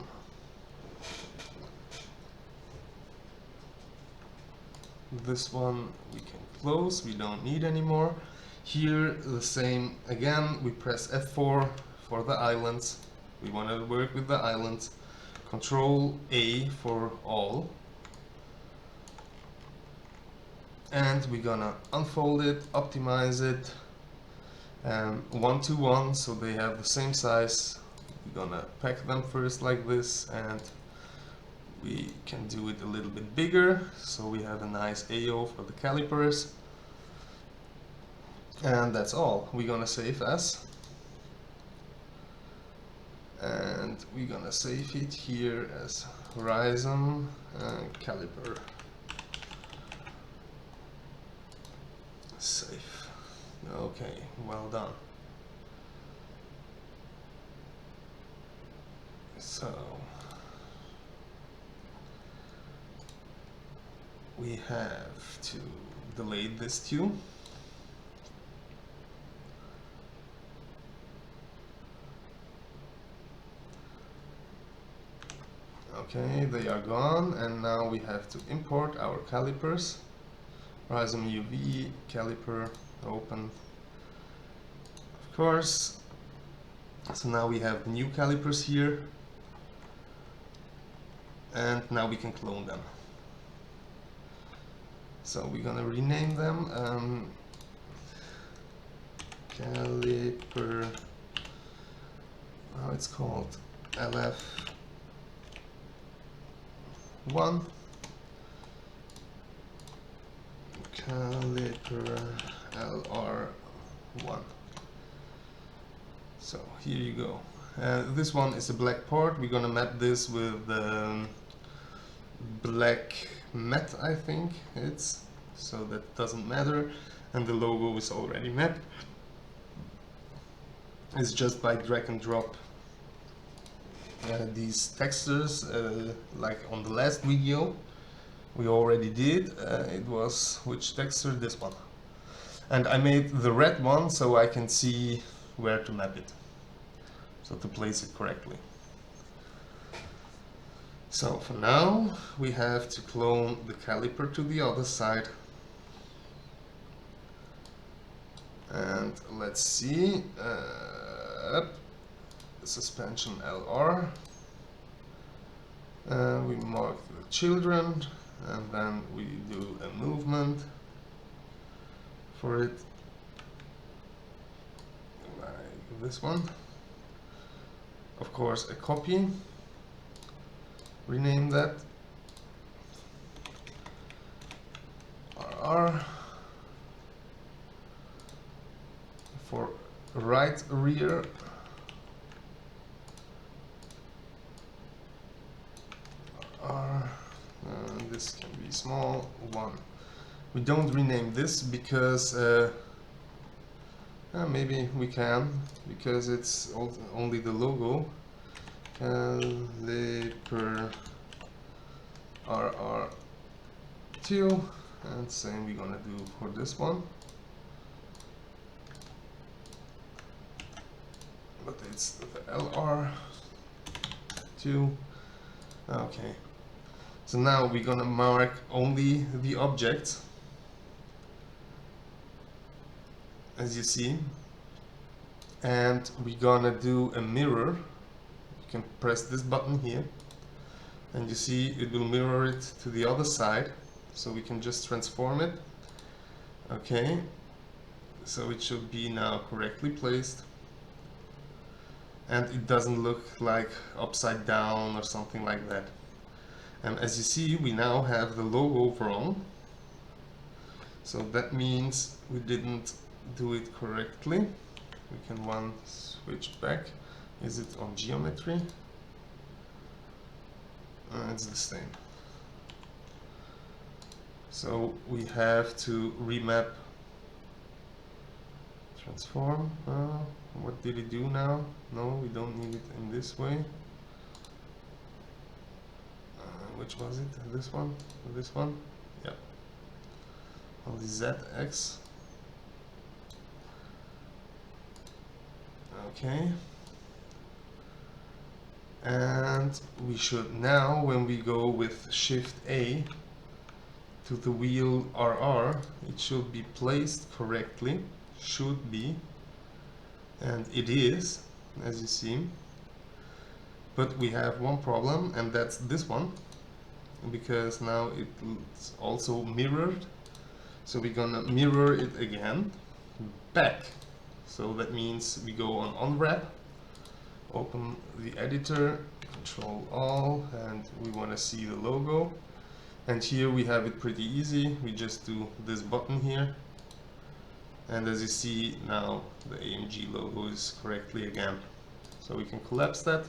A: This one we can close, we don't need anymore. Here the same again, we press F4 for the islands. We want to work with the islands. Control A for all. And we're gonna unfold it, optimize it, 1 to 1 so they have the same size. We're gonna pack them first like this, and we can do it a little bit bigger so we have a nice AO for the calipers. And that's all. We're gonna save as, and we're gonna save it here as Horizon caliper. Save. Okay, well done. So we have to delete this too. Okay, they are gone, and now we have to import our calipers. Horizon UV caliper, open, of course. So now we have new calipers here, and now we can clone them. So we're gonna rename them caliper, how it's called, LF1 caliper LR1. So here you go. This one is a black part. We're gonna map this with black matte, I think it's, so that doesn't matter, and the logo is already mapped. It's just by drag and drop these textures, like on the last video we already did. It was which texture? This one. And I made the red one so I can see where to map it, so to place it correctly. So for now we have to clone the caliper to the other side. And let's see, suspension LR. We mark the children, and then we do a movement for it, like this one. Of course, a copy. Rename that RR. For right rear, this can be small 1. We don't rename this because maybe we can, because it's only the logo. Caliper RR2, and same we're gonna do for this one, but it's the LR2. Okay, so now we're gonna mark only the objects, as you see, and we're gonna do a mirror. You can press this button here, and you see it will mirror it to the other side, so we can just transform it. Okay, so it should be now correctly placed, and it doesn't look like upside down or something like that. And as you see, we now have the logo wrong, so that means we didn't do it correctly. We can switch back. Is it on geometry? It's the same. So we have to remap, transform. What did it do now? No, we don't need it in this way. Which was it? This one? This one? Yeah. On the ZX. Okay. And we should now, when we go with Shift A to the wheel RR, it should be placed correctly. Should be. And it is, as you see. But we have one problem, and that's this one, because now it's also mirrored. So we're gonna mirror it again back. So that means we go on unwrap, open the editor, Control All, and we want to see the logo. And here we have it pretty easy. We just do this button here, and as you see now the AMG logo is correctly again. So we can collapse that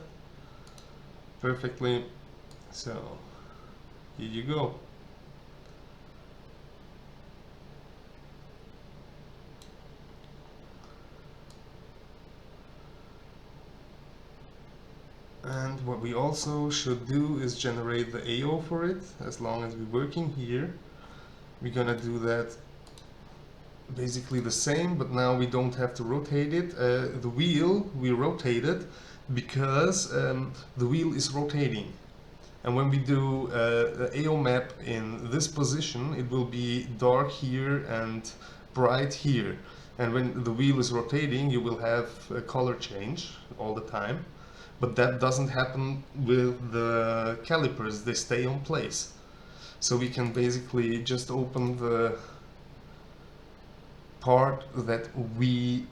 A: perfectly. So here you go. And what we also should do is generate the AO for it. As long as we're working here, we're gonna do that basically the same, but now we don't have to rotate it. The wheel, we rotate it because the wheel is rotating. And when we do the AO map in this position, it will be dark here and bright here. And when the wheel is rotating, you will have a color change all the time. But that doesn't happen with the calipers, they stay on place. So we can basically just open the part that we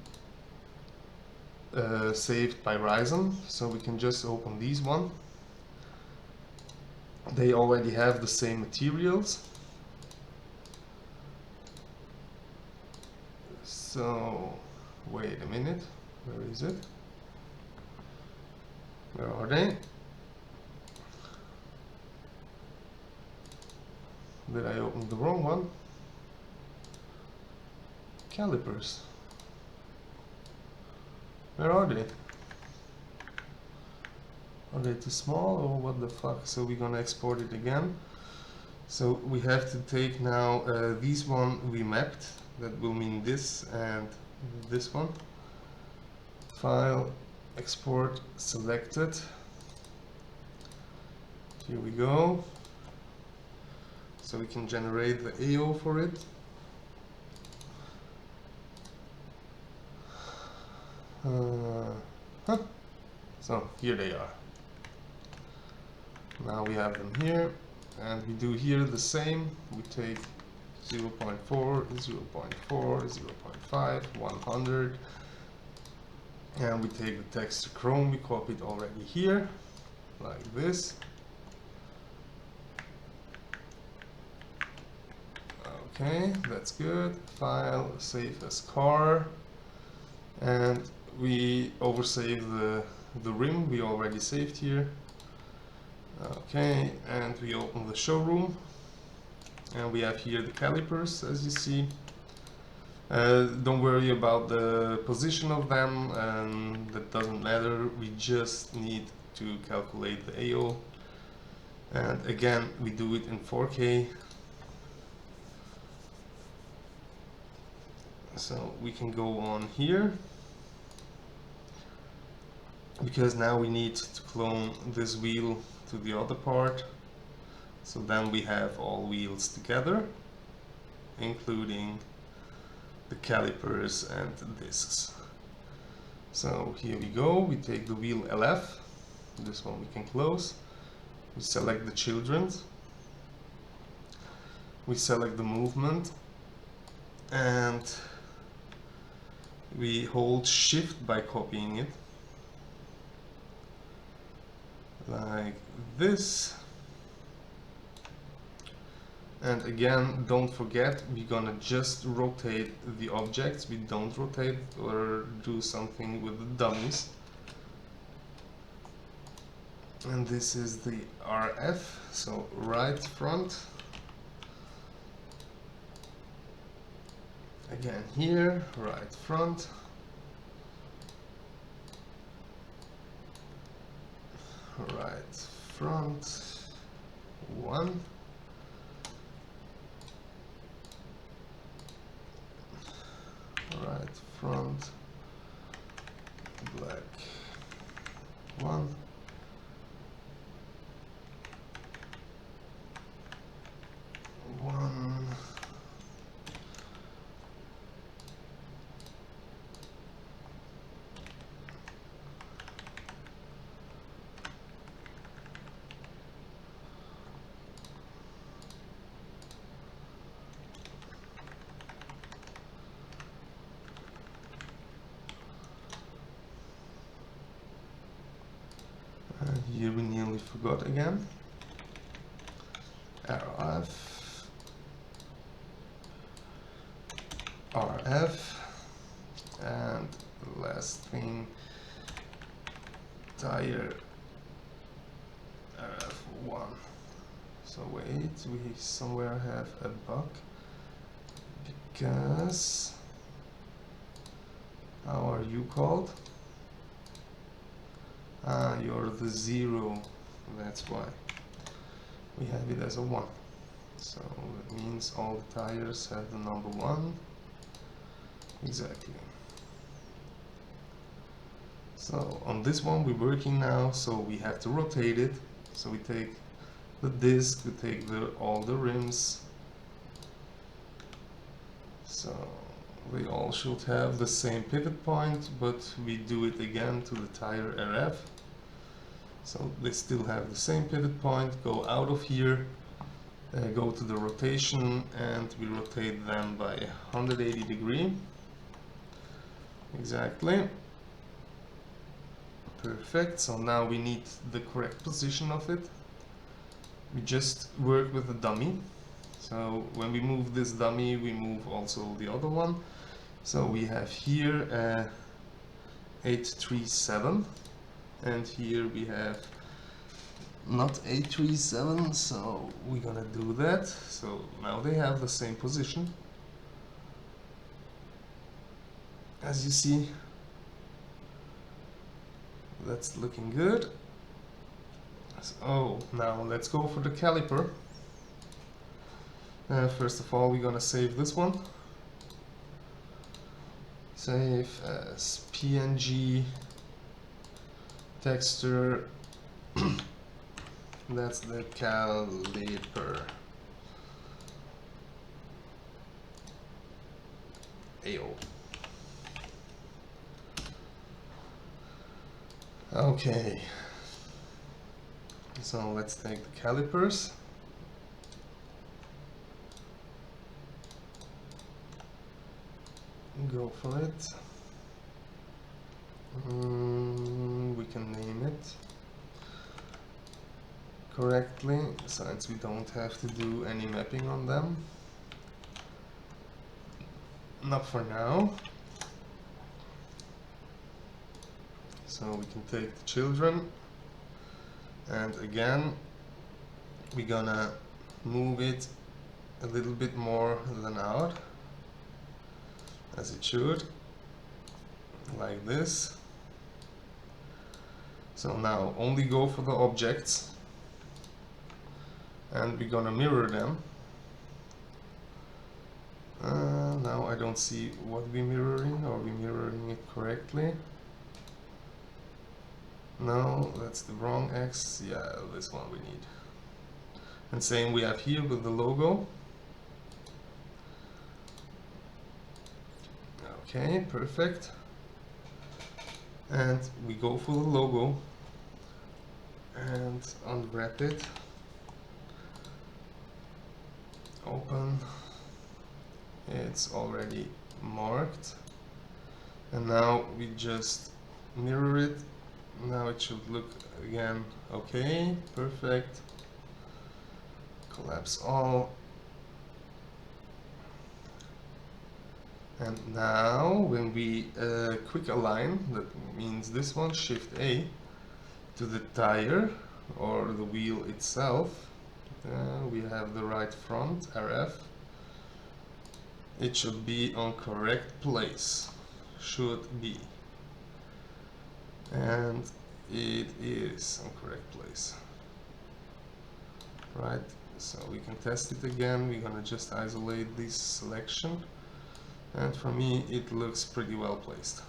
A: saved by Horizon. So we can just open these one. They already have the same materials. So, wait a minute, where is it? Where are they? Did I open the wrong one? Calipers. Where are they? Are they too small or what the fuck? So we're gonna export it again. So we have to take now these one we mapped. That will mean this and this one. File, export, selected. Here we go. So we can generate the AO for it. So here they are. Now we have them here, and we do here the same. We take 0.4, 0.4, 0.5, 100, and we take the texture chrome. We copy it already here, like this. Okay, that's good. File, save as car, and we oversave the rim we already saved here. Okay, and we open the showroom. And we have here the calipers, as you see. Don't worry about the position of them, that doesn't matter. We just need to calculate the AO. And again, we do it in 4K. So we can go on here, because now we need to clone this wheel to the other part. So then we have all wheels together, including the calipers and the discs. So here we go, we take the wheel LF, this one we can close, we select the children, we select the movement, and we hold shift by copying it, like this. And again, don't forget, we're gonna just rotate the objects. We don't rotate or do something with the dummies. And this is the RF, so right front. Again here, right front. Right front, 1. Right front, black, 1. Here we nearly forgot again. RF, and the last thing, tire RF1. So wait, we somewhere have a bug, because how are you called? Ah, you're the 0, that's why we have it as a 1. So that means all the tires have the number 1. Exactly. So on this one we're working now, so we have to rotate it. So we take the disc, we take all the rims. So they all should have the same pivot point, but we do it again to the tire RF. So they still have the same pivot point, go out of here, go to the rotation, and we rotate them by 180 degrees. Exactly. Perfect. So now we need the correct position of it. We just work with the dummy. So when we move this dummy, we move also the other one. So we have here 837, and here we have not 837, so we're gonna do that. So now they have the same position. As you see, that's looking good. So now let's go for the caliper. First of all, we're gonna save this one. Save as PNG texture. That's the caliper. AO. Okay. So let's take the calipers. Go for it. We can name it correctly, since we don't have to do any mapping on them. Not for now. So we can take the children, and again we're gonna move it a little bit more than out, as it should, like this. So now only go for the objects, and we're gonna mirror them. Now I don't see what we're mirroring. Are we mirroring it correctly? No, that's the wrong X. Yeah, this one we need. And same we have here with the logo. Okay, perfect. And we go for the logo and unwrap it. Open. It's already marked. And now we just mirror it. Now it should look again okay, perfect. Collapse all. And now when we quick align, that means this one, Shift A, to the tire or the wheel itself, we have the right front, RF. It should be on correct place, should be. And it is on correct place. Right, so we can test it again. We're gonna just isolate this selection. And for me, it looks pretty well placed.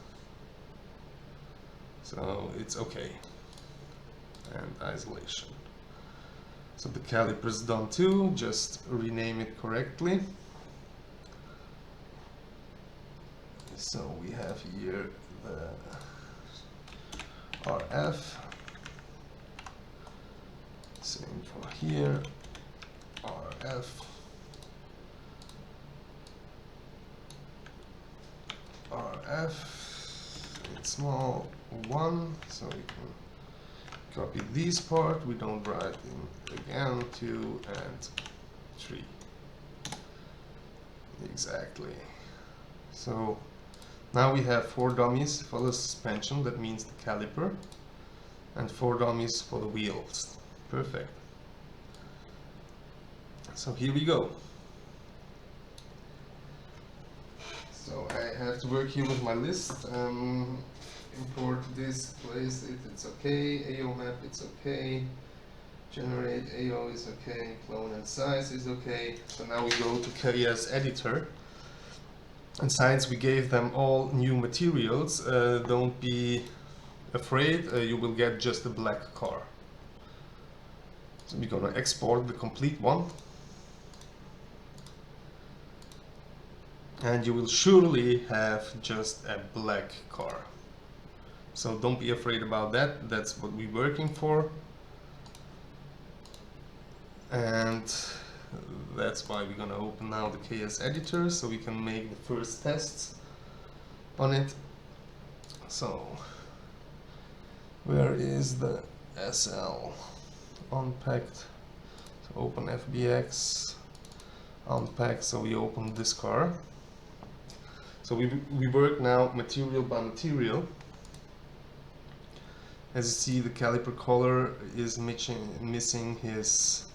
A: So it's okay. And isolation. So the caliper's done too, just rename it correctly. So we have here the RF. Same for here, RF. RF, it's small 1, so we can copy this part. We don't write in again 2 and 3. Exactly. So now we have 4 dummies for the suspension, that means the caliper, and 4 dummies for the wheels. Perfect. So here we go. So I have to work here with my list. Import this, place it, it's okay. AO map, it's okay. Generate AO is okay. Clone and size is okay. So now we go to KSeditor. And since we gave them all new materials, don't be afraid, you will get just a black car. So we're gonna export the complete one. And you will surely have just a black car. So don't be afraid about that, that's what we're working for. And that's why we're gonna open now the KSeditor, so we can make the first tests on it. So, where is the SL? Unpacked. So open FBX, unpack, so we open this car. So we work now material by material. As you see, the caliper color is missing his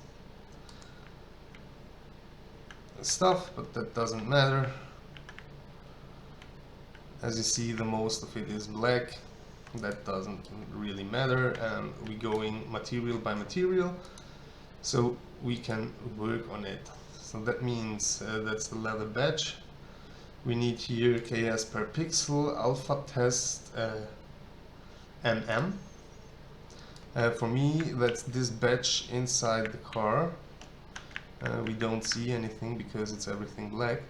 A: stuff, but that doesn't matter. As you see, the most of it is black. That doesn't really matter, and we're going material by material, so we can work on it. So that means that's the leather badge. We need here KS per pixel, alpha test MM. For me, that's this badge inside the car. We don't see anything because it's everything black.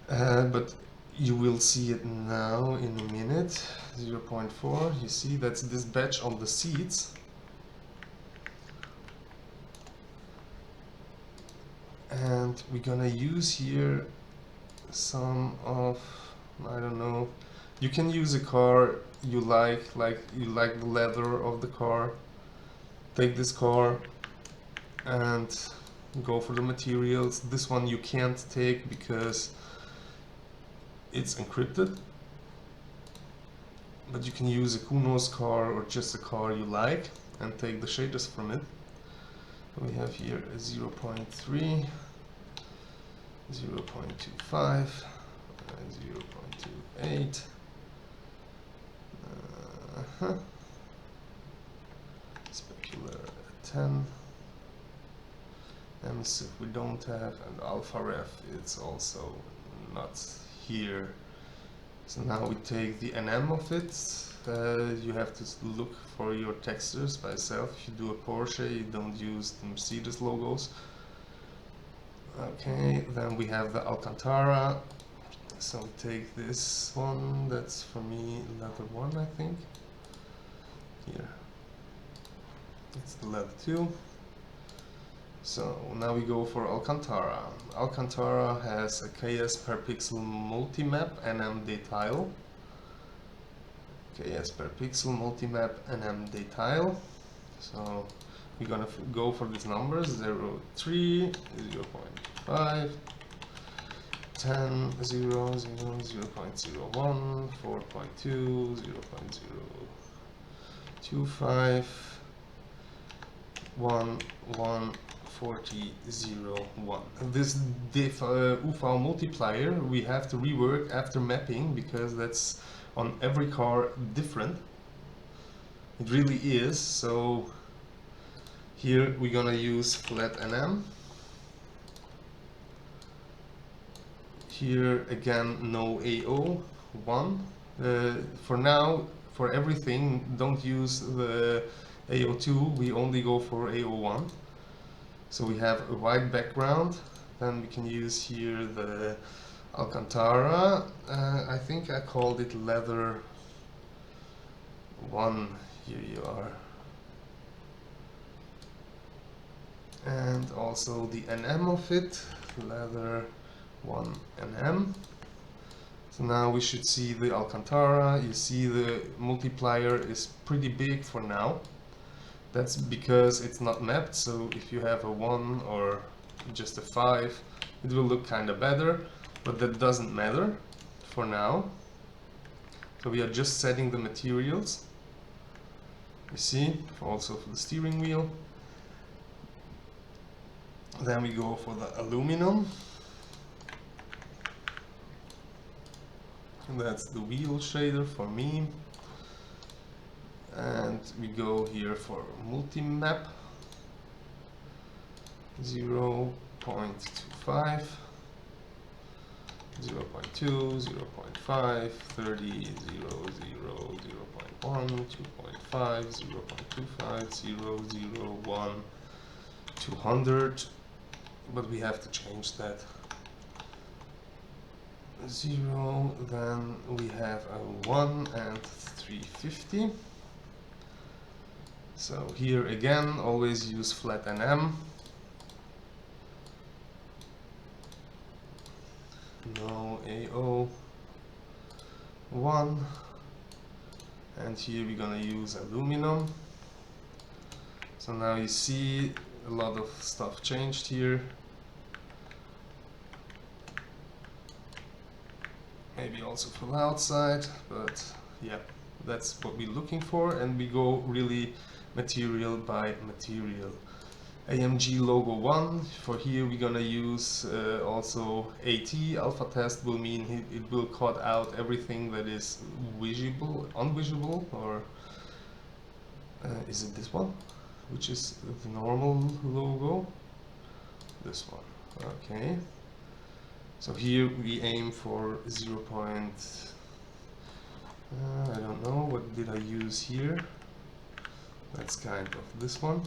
A: But you will see it now in a minute. 0.4, you see that's this badge on the seats. And we're gonna use here some of, I don't know, you can use a car you like you like the leather of the car. Take this car and go for the materials. This one you can't take because it's encrypted, but you can use a Kuno's car or just a car you like and take the shaders from it. We have here a 0.3, 0.25, 0.28, specular at 10, and if we don't have an alpha ref, it's also not here. So now we take the NM of it. You have to look for your textures by yourself. If you do a Porsche, you don't use the Mercedes logos. Okay, then we have the Alcantara. So we take this one, that's for me leather 1, I think. Here, it's the leather 2. So now we go for Alcantara. Alcantara has a KS per pixel multimap NM detail. KS per pixel multimap NM detail. So we're gonna go for these numbers: 0, 3, 0.5, 10, 0, 0, 0.01, 4.2, 0.025, 1, 1, 40, 0, 1. This diff UV multiplier we have to rework after mapping, because that's on every car different. It really is. So here we're gonna use flat NM. Here again, no AO 1. For now, for everything, don't use the AO2, we only go for AO1. So we have a white background, then we can use here the Alcantara. I think I called it leather 1, here you are. And also the NM of it, leather 1 NM. So now we should see the Alcantara. You see the multiplier is pretty big for now. That's because it's not mapped, so if you have a 1 or just a 5, it will look kind of better, but that doesn't matter for now. So we are just setting the materials. You see, also for the steering wheel. Then we go for the aluminum. And that's the wheel shader for me. And we go here for multi-map. 0.25, 0.2, 0.5, 30, 0, 0, 0.1, 2.5, 0.25, 0, 0, 1, 200, but we have to change that. 0, then we have a 1 and 350. So here again, always use flat NM. No AO 1. And here we're gonna use aluminum. So now you see a lot of stuff changed here. Maybe also for the outside, but yeah, that's what we're looking for, and we go really material by material. AMG logo 1, for here we're gonna use also AT. Alpha test will mean it will cut out everything that is visible, unvisible, or is it this one? Which is the normal logo? This one, okay. So here we aim for 0. I don't know, what did I use here? That's kind of this one,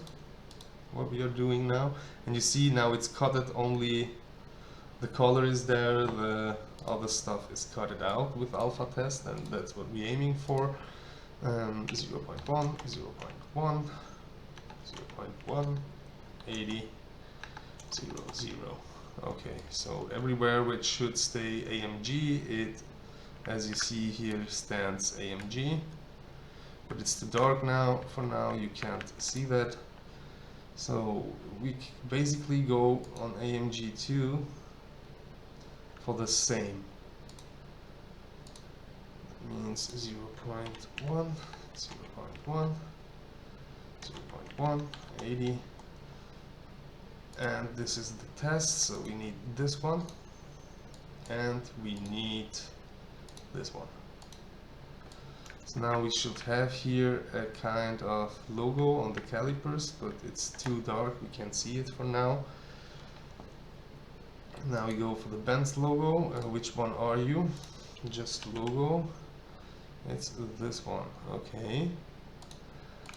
A: what we are doing now. And you see now it's cutted, only the color is there, the other stuff is cutted out with alpha test, and that's what we're aiming for. 0.1, 0.1, 0.1, 80, 0, 0. Okay, so everywhere which should stay AMG, it, as you see here, stands AMG. But it's too dark now, for now you can't see that. So we basically go on AMG2 for the same. That means 0.1, 0.1, 0.1, 80, And this is the test, so we need this one, and we need this one. So now we should have here a kind of logo on the calipers, but it's too dark, we can't see it for now. Now we go for the Benz logo. Which one are you? Just logo. It's this one. Okay.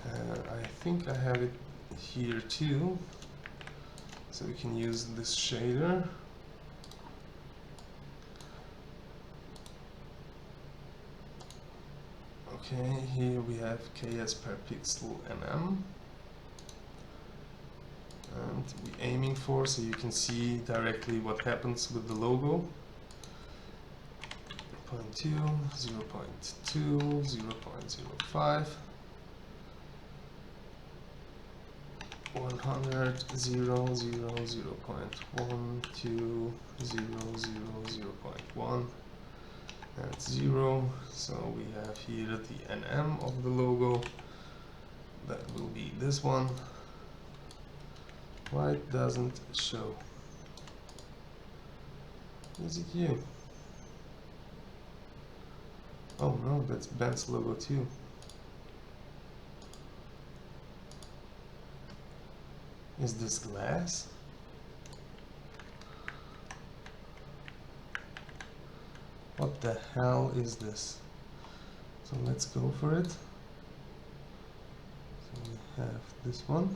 A: I think I have it here too. So we can use this shader. Okay, here we have KS per pixel mm. And we're aiming for, so you can see directly what happens with the logo. 0.2, 0.2, 0.05, 100, 0, 0, 0.1, 2, 0, 0, 0.1, that's 0. So we have here the NM of the logo. That will be this one. Why it doesn't show? Is it you? Oh no, that's Ben's logo too. Is this glass? What the hell is this? So let's go for it. So we have this one.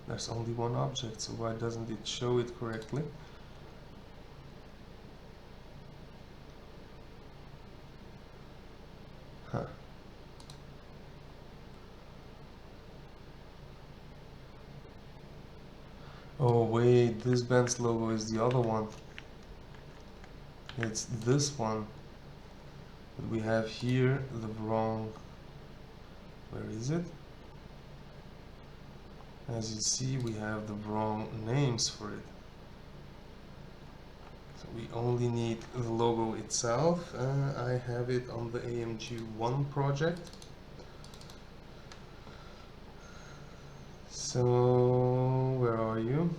A: There's only one object, so why doesn't it show it correctly? Huh. Oh wait, this Ben's logo is the other one. It's this one. But we have here the wrong... Where is it? As you see, we have the wrong names for it. So we only need the logo itself. I have it on the AMG1 project. So, where are you?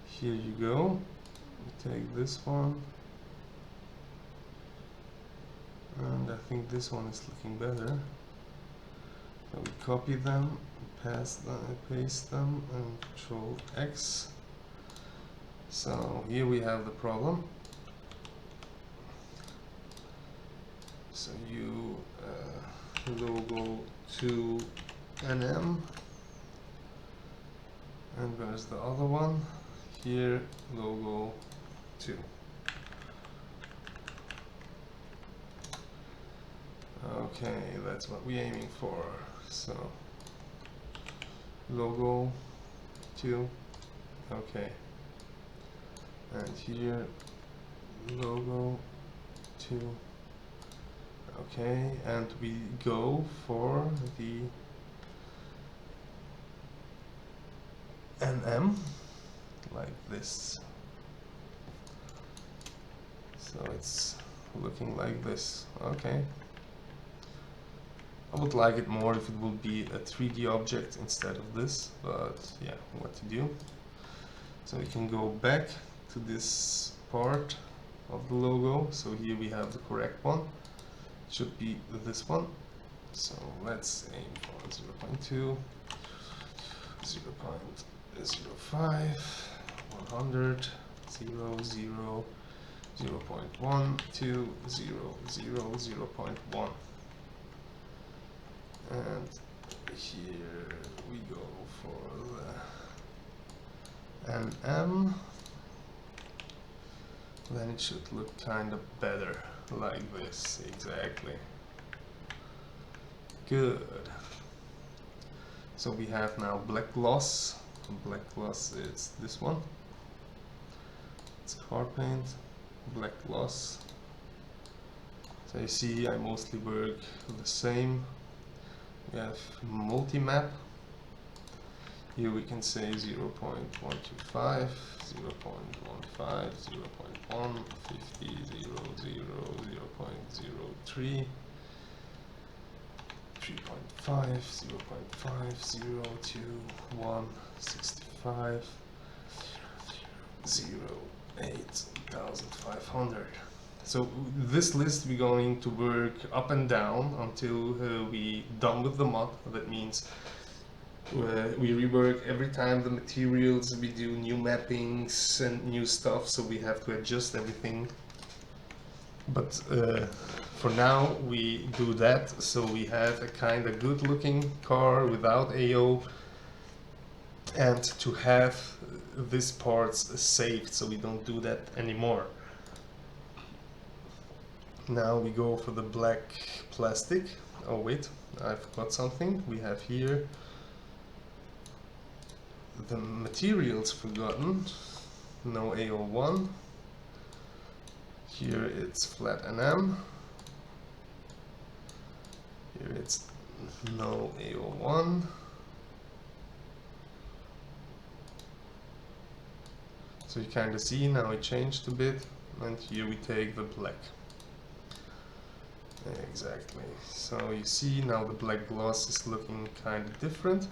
A: Here you go. We take this one. And I think this one is looking better. So we copy them, paste them, and Control X. So here we have the problem. So you logo to NM, and where's the other one? Here logo 2. Okay, that's what we're aiming for. So logo 2, okay, and here logo 2, okay, and we go for the NM like this. So it's looking like this. Okay. I would like it more if it would be a 3D object instead of this, but yeah, what to do. So we can go back to this part of the logo. So here we have the correct one. It should be this one. So let's aim for 0.2, 0.05, 100, 0, 0, 0.1, 2, 0, 0, 0.1. And here we go for the NM. Then it should look kind of better, like this, exactly. Good. So we have now black gloss. Black gloss is this one. It's car paint, black gloss. So you see I mostly work the same. We have multi-map. Here we can say 0.125, 0.15, 0.1, 50, 0, 0.03, 3.5, 0.5, 0, 2, 1, 65, 0, 8,500. So this list we're going to work up and down until we done with the mod. That means we rework every time the materials, we do new mappings and new stuff, so we have to adjust everything. But for now we do that, so we have a kind of good looking car without AO, and to have these parts saved, so we don't do that anymore. Now we go for the black plastic. Oh wait, I forgot something. We have here the materials forgotten. No AO1. Here it's flat NM. Here it's no AO1. So you kind of see now it changed a bit, and here we take the black. Exactly. So you see now the black gloss is looking kind of different.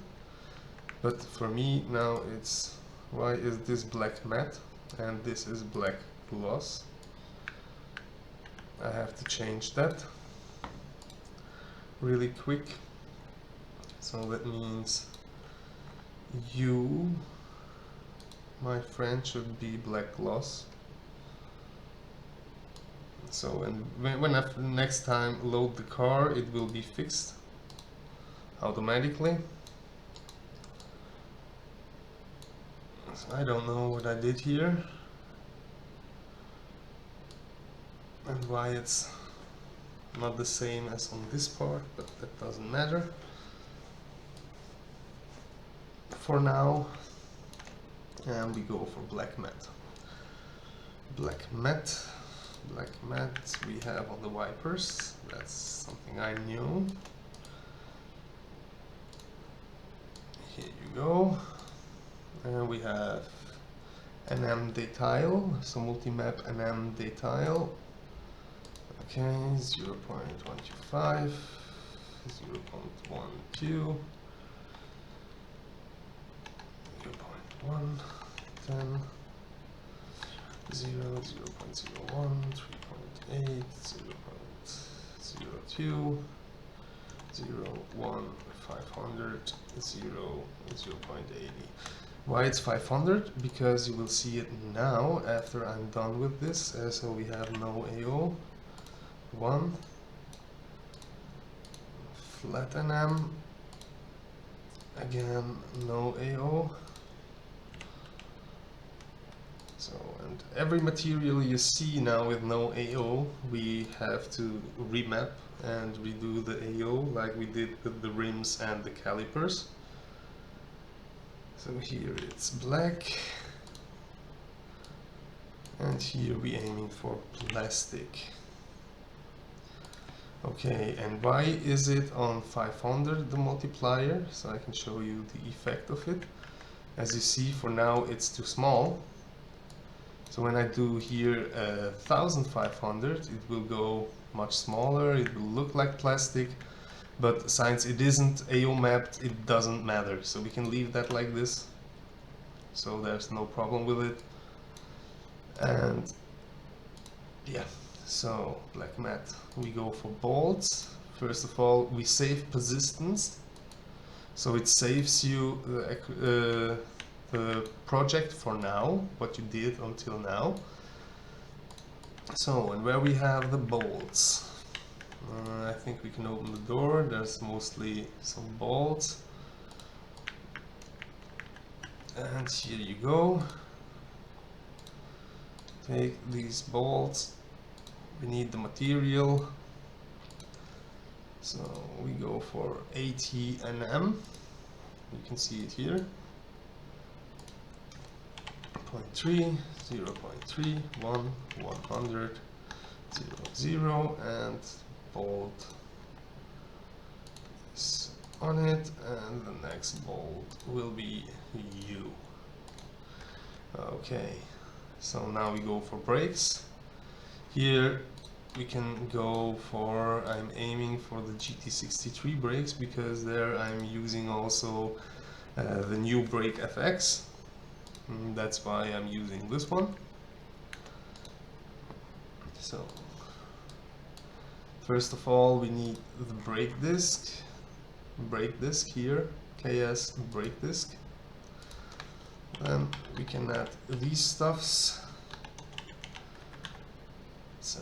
A: But for me now it's, why is this black matte and this is black gloss? I have to change that really quick. So that means you, my friend, should be black gloss. So and when I next time load the car, it will be fixed automatically. So I don't know what I did here and why it's not the same as on this part, but that doesn't matter for now. And we go for black matte. Black matte we have on the wipers. That's something I knew. Here you go. And we have NM detail, so multi-map NM detail. Okay, 0.125, 0.12, 0.1, 10, 0, 0.01, 3.8, 0.02, 0, 1, 500, 0, 0.80. Why it's 500? Because you will see it now after I'm done with this. So we have no AO, 1, flat NM, again no AO. So, and every material you see now with no AO, we have to remap and redo the AO like we did with the rims and the calipers. So here it's black, and here we're aiming for plastic. Okay, and why is it on 500 the multiplier? So I can show you the effect of it. As you see, for now it's too small. So when I do here 1500, it will go much smaller, it will look like plastic, but since it isn't AO mapped, it doesn't matter. So we can leave that like this. So there's no problem with it. And yeah, so black matte, we go for bolts. First of all, we save persistence. So it saves you the project for now, what you did until now. So, and where we have the bolts, I think we can open the door. There's mostly some bolts, and here you go. Take these bolts. We need the material, so we go for 80 NM. You can see it here. 0.3, 0.3, 1, 100, 0, 0, and bolt is on it, and the next bolt will be U. Okay, so now we go for brakes. Here we can go for, I'm aiming for the GT63 brakes because there I'm using also the new brake FX. That's why I'm using this one. So first of all we need the brake disc here, KS brake disc. Then we can add these stuffs. So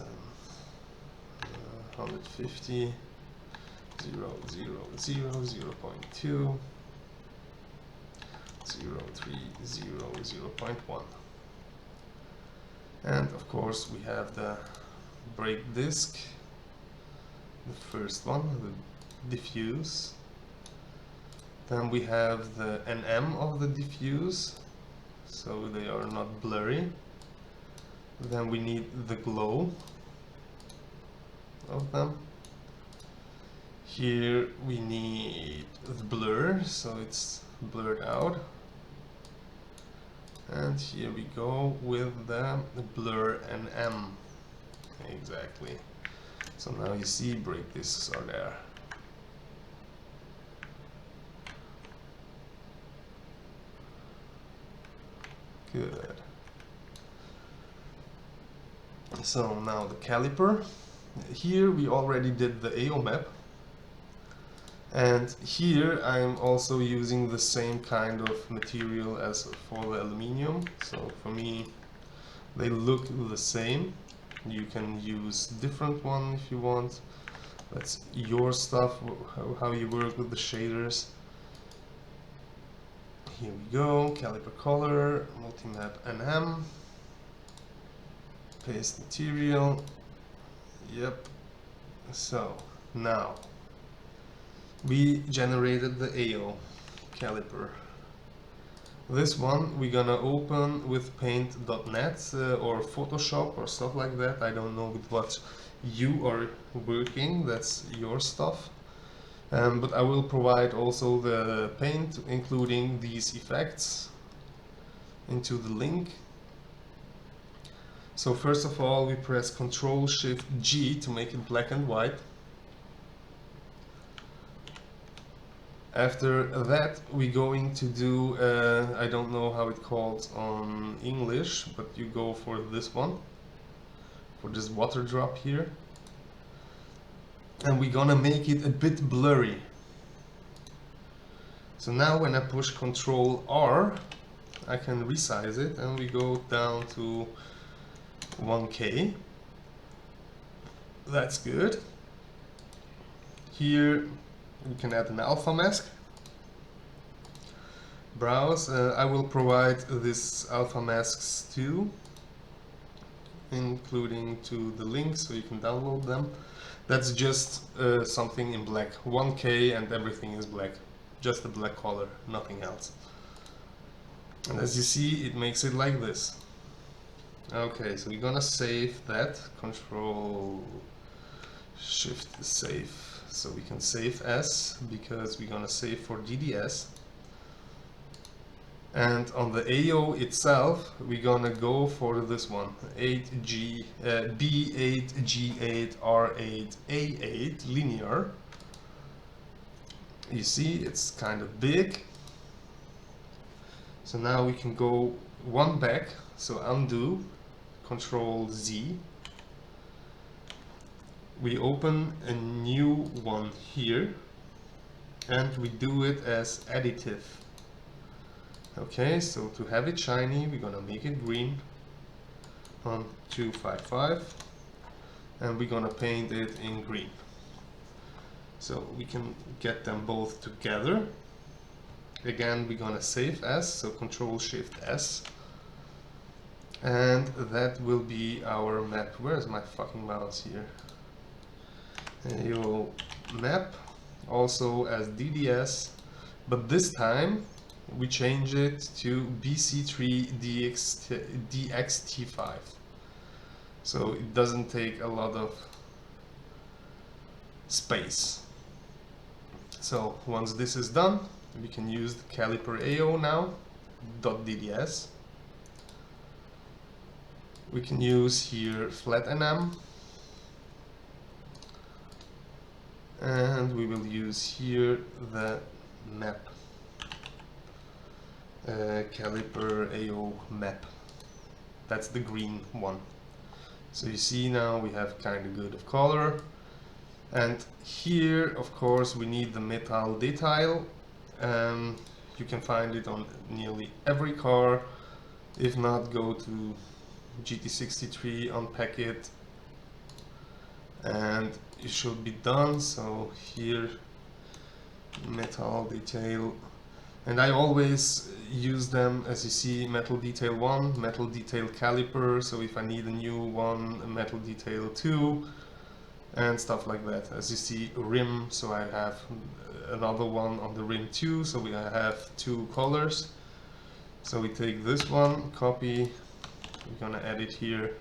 A: 150, 0, 0, 0, 0.2, 0, 3, 0, 0.1. And of course we have the brake disc, the first one, the diffuse. Then we have the NM of the diffuse, so they are not blurry. Then we need the glow of them. Here we need the blur, so it's blurred out. And here we go with the blur NM. Exactly. So now you see brake discs are there. Good. So now the caliper. Here we already did the AO map. And here I'm also using the same kind of material as for the aluminium. So for me they look the same. You can use different one if you want. That's your stuff, how you work with the shaders. Here we go, caliper color, multimap NM, paste material. Yep. So now we generated the AO caliper. This one we're gonna open with paint.net or Photoshop or stuff like that. I don't know with what you are working, that's your stuff. But I will provide also the paint, including these effects, into the link. So first of all we press Ctrl-Shift-G to make it black and white. After that we're going to do, I don't know how it calls on English, but you go for this one, for this water drop here. And we're gonna make it a bit blurry. So now when I push Ctrl-R, I can resize it and we go down to 1K. That's good. Here we can add an alpha mask. Browse. I will provide this alpha masks too, including to the link so you can download them. That's just something in black. 1K and everything is black. Just a black color, nothing else. And as you see, it makes it like this. Okay, so we're gonna save that. Control-Shift save. So we can save as, because we're gonna save for DDS. And on the AO itself, we're gonna go for this one, B8G8R8A8 linear. You see, it's kind of big. So now we can go one back, so undo, Control-Z. We open a new one here, and we do it as additive. Okay, so to have it shiny, we're gonna make it green on 255, and we're gonna paint it in green. So we can get them both together. Again, we're gonna save as, so Control-Shift-S, and that will be our map. Where's my fucking mouse here? AO map, also as DDS, but this time we change it to BC3DXT5, so it doesn't take a lot of space. So once this is done, we can use the caliper AO now, .dds. We can use here flat enam, and we will use here the map, caliper AO map. That's the green one. So you see now we have kind of good of color. And here, of course, we need the metal detail. You can find it on nearly every car. If not, go to GT63, unpack it, and it should be done. So here, metal detail. And I always use them, as you see, metal detail 1, metal detail caliper. So if I need a new one, a metal detail 2, and stuff like that. As you see, rim, so I have another one on the rim 2, so I have 2 colors. So we take this one, copy, we're gonna add it here,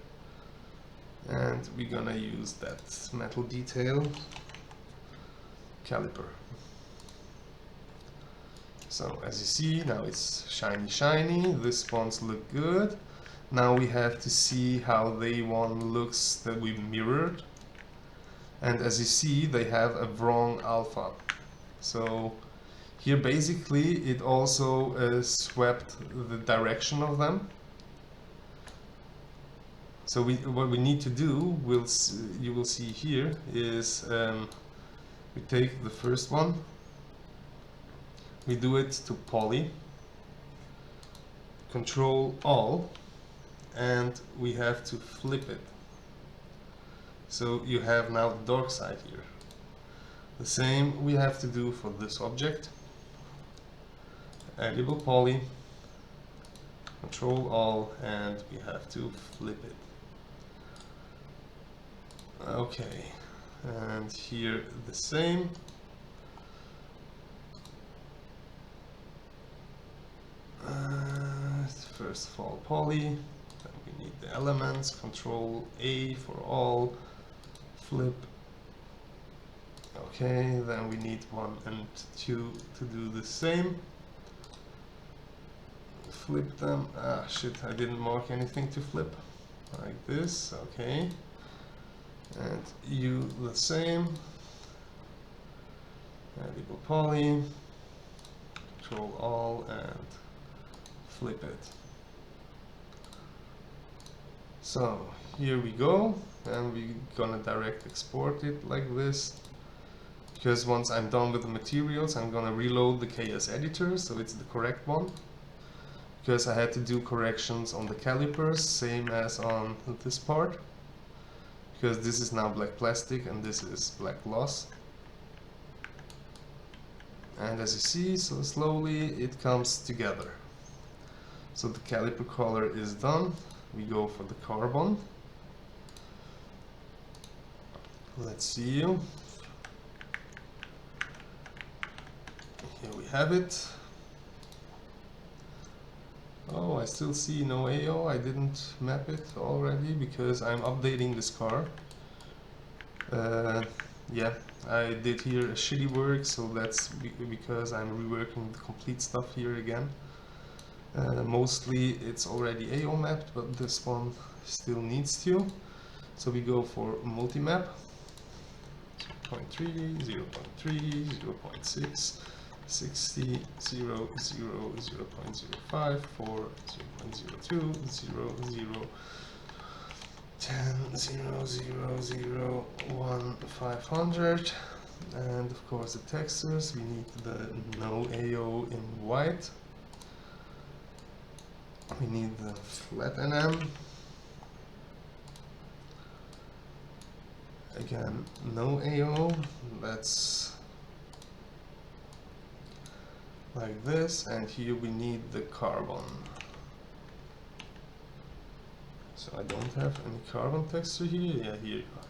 A: and we're gonna use that metal detail caliper. So as you see, now it's shiny, this ones look good. Now we have to see how they one looks that we mirrored. And as you see, they have a wrong alpha. So here basically it also swept the direction of them. So what we need to do, you will see here, is we take the first one, we do it to poly, control all, and we have to flip it. So you have now the dark side here. The same we have to do for this object. Editable poly, control all, and we have to flip it. Okay, and here the same. First of all poly, then we need the elements, control A for all, flip. Okay, then we need 1 and 2 to do the same. Flip them. Ah shit, I didn't mark anything to flip. Like this, okay. And you the same. Editable poly, control all, and flip it. So here we go, and we're gonna direct export it like this. Because once I'm done with the materials, I'm gonna reload the KSeditor, so it's the correct one. Because I had to do corrections on the calipers, same as on this part. Because this is now black plastic and this is black gloss. And as you see, so slowly it comes together. So the caliper color is done. We go for the carbon. Let's see you. Here we have it. Oh, I still see no AO. I didn't map it already because I'm updating this car. Yeah, I did here a shitty work, so that's because I'm reworking the complete stuff here again. Mostly it's already AO mapped, but this one still needs to. So we go for multi-map. 0.3, 0.3, 0.6, 60, 0, 0, 0.05, 4, 0.02, 0, 0, 10, 0, 0, 0, 1, 500. And of course the textures, we need the no AO in white. We need the flat NM. Again, no AO, that's like this, and here we need the carbon. So I don't have any carbon texture here, yeah, here you go.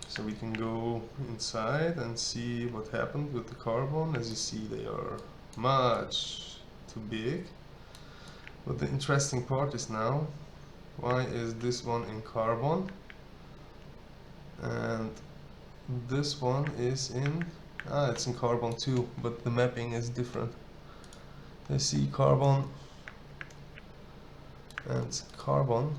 A: So we can go inside and see what happened with the carbon. As you see, they are much too big. But the interesting part is now, why is this one in carbon and this one is in, it's in carbon too, but the mapping is different. I see carbon and carbon,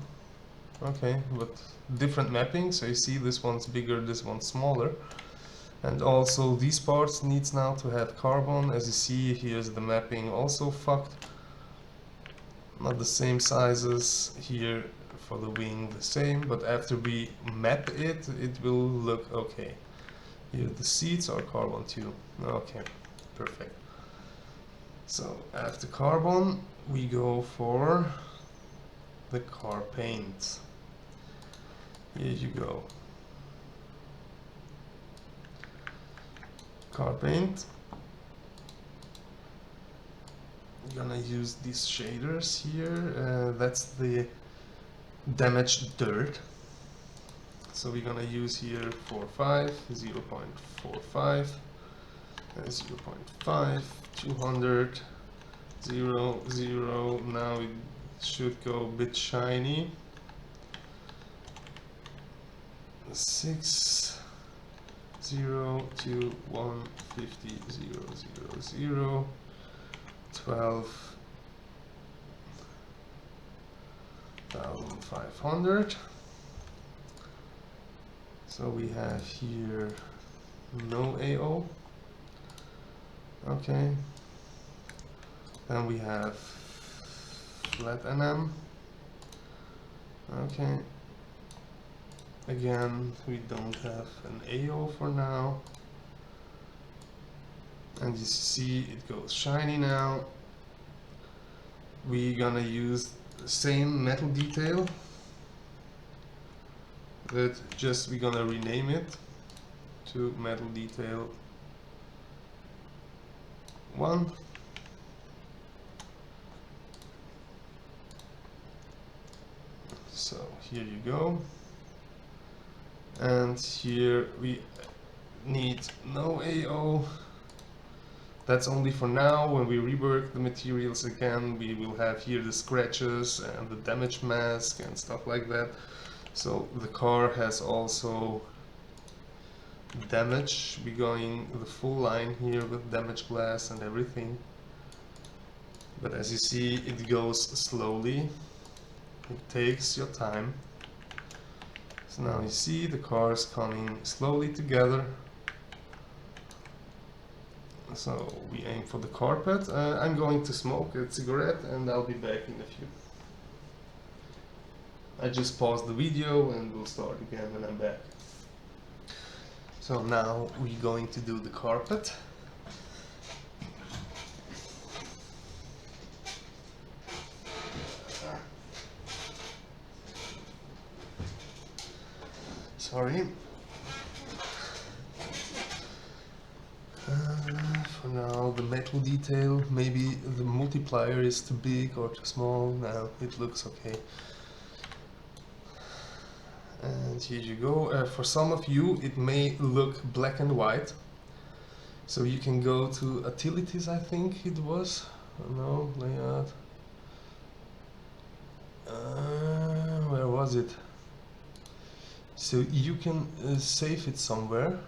A: okay, but different mapping, so you see this one's bigger, this one's smaller. And also these parts needs now to have carbon. As you see, here's the mapping also fucked. Not the same sizes here for the wing, the same, but after we map it, it will look okay. Here the seats are carbon too. Okay, perfect. So after carbon, we go for the car paint. Here you go. Car paint. I'm gonna use these shaders here. That's the damaged dirt. So we're gonna use here 0.45, 0.45, 0.5, 200, 0, 0. Now it should go a bit shiny. 6, 0 to 150, 0, 0, 0, 12,500. So we have here no AO. Okay. Then we have flat NM. Okay. Again, we don't have an AO for now. And you see it goes shiny now. We're gonna use the same metal detail, but just we're gonna rename it to metal detail 1. So here you go. And here we need no AO. That's only for now. When we rework the materials again, we will have here the scratches and the damage mask and stuff like that. So the car has also damage. We're going the full line here with damage glass and everything. But as you see, it goes slowly. It takes your time. So now you see the cars coming slowly together. So we aim for the carpet. I'm going to smoke a cigarette and I'll be back in a few. I just paused the video and we'll start again when I'm back. So now we're going to do the carpet. Sorry. For now, the metal detail, maybe the multiplier is too big or too small. Now it looks okay. And here you go. For some of you, it may look black and white. So you can go to utilities, I think it was. No, layout. Where was it? So you can save it somewhere.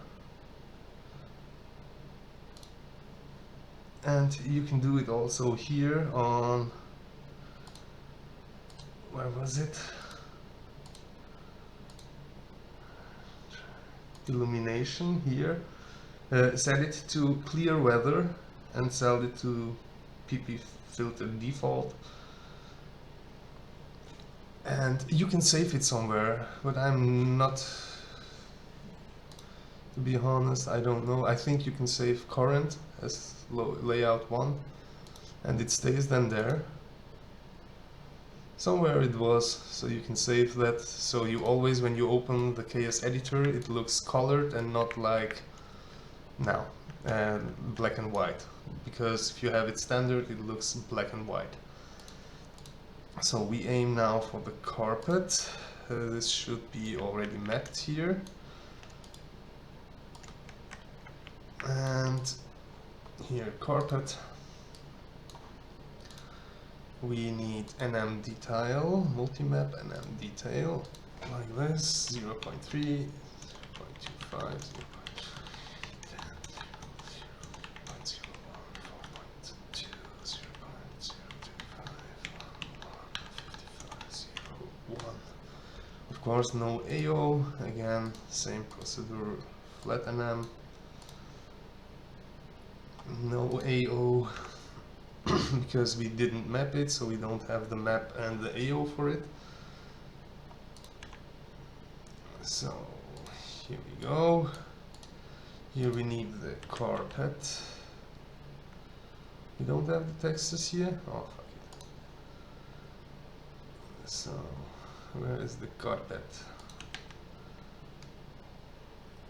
A: And you can do it also here on, where was it? Illumination here. Set it to clear weather and set it to PP filter default. And you can save it somewhere, but I'm not, to be honest, I don't know. I think you can save current as layout 1 and it stays then there. Somewhere it was, so you can save that. So you always, when you open the KSeditor, it looks colored and not like now, black and white. Because if you have it standard, it looks black and white. So we aim now for the carpet. This should be already mapped here. And here, carpet. We need NM detail, multimap NM detail, like this, 0.3, 0.25, Of course, no AO, again, same procedure, flat NM, no AO, because we didn't map it, so we don't have the map and the AO for it. So, here we go. Here we need the carpet. We don't have the textures here? Oh, fuck it. So, where is the carpet?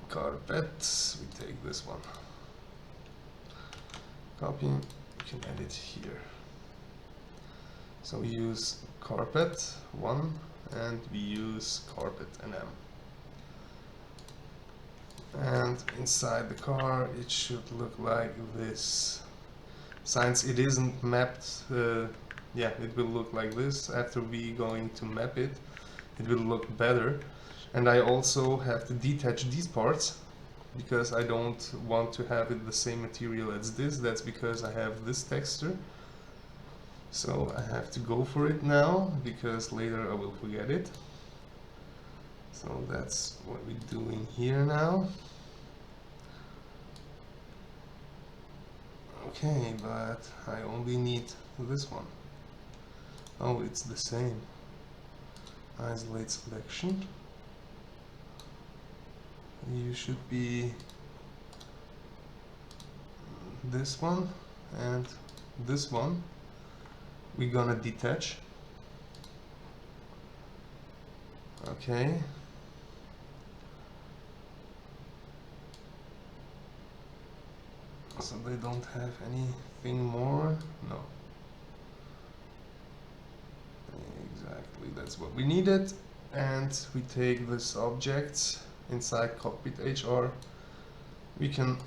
A: Carpet, we take this one. Copy, we can edit here. So we use carpet 1 and we use carpet NM. And inside the car it should look like this. Since it isn't mapped, yeah, it will look like this. After we going to map it, it will look better. And I also have to detach these parts because I don't want to have it the same material as this. That's because I have this texture. So I have to go for it now because later I will forget it. So that's what we're doing here now. Okay, but I only need this one. Oh, it's the same. Isolate selection. You should be this one and this one. We're gonna detach. Okay. So they don't have anything more? No. Exactly, that's what we needed. And we take this object inside cockpit HR. We can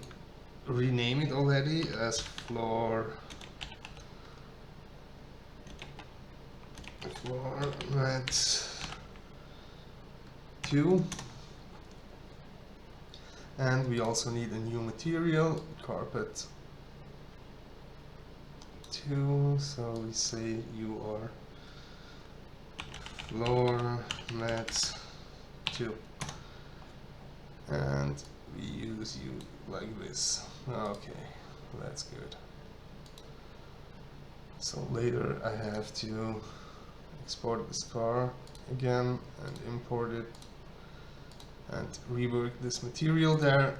A: rename it already as floor mat 2. And we also need a new material, carpet 2, so we say you are floor mat 2. And we use you like this. Okay, that's good. So later I have to export this car again and import it and rework this material there.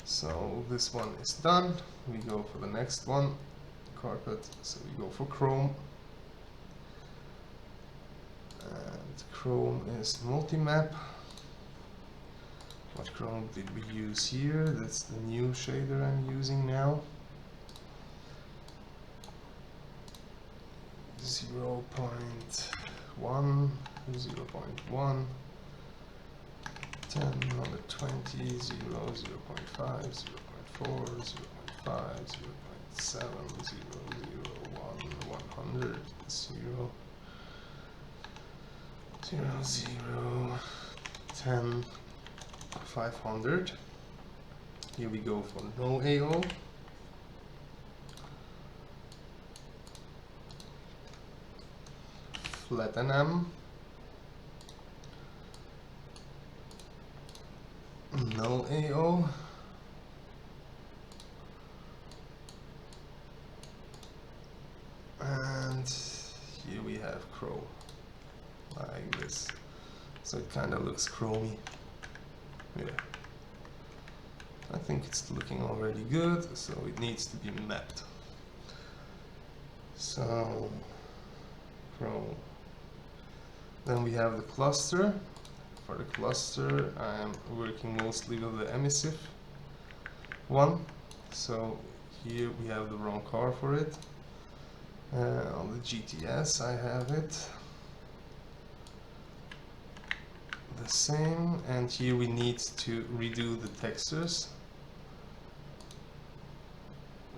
A: So this one is done. We go for the next one, carpet. So we go for chrome. And chrome is multi-map. What chrome did we use here? That's the new shader I'm using now. 0.1, 0.1, 10, 120, 0, 0.5, 0.4, 0.5, 0.7, 0, 0, 1, 100, 0, 0, 0, 10, 500. Here we go for no AO. Flat NM. No AO. And here we have chrome, like this. So it kind of looks chromy. Yeah. I think it's looking already good, so it needs to be mapped. So, chrome. Then we have the cluster. For the cluster, I am working mostly with the emissive one. So here we have the wrong car for it. On the GTS I have it the same, and here we need to redo the textures.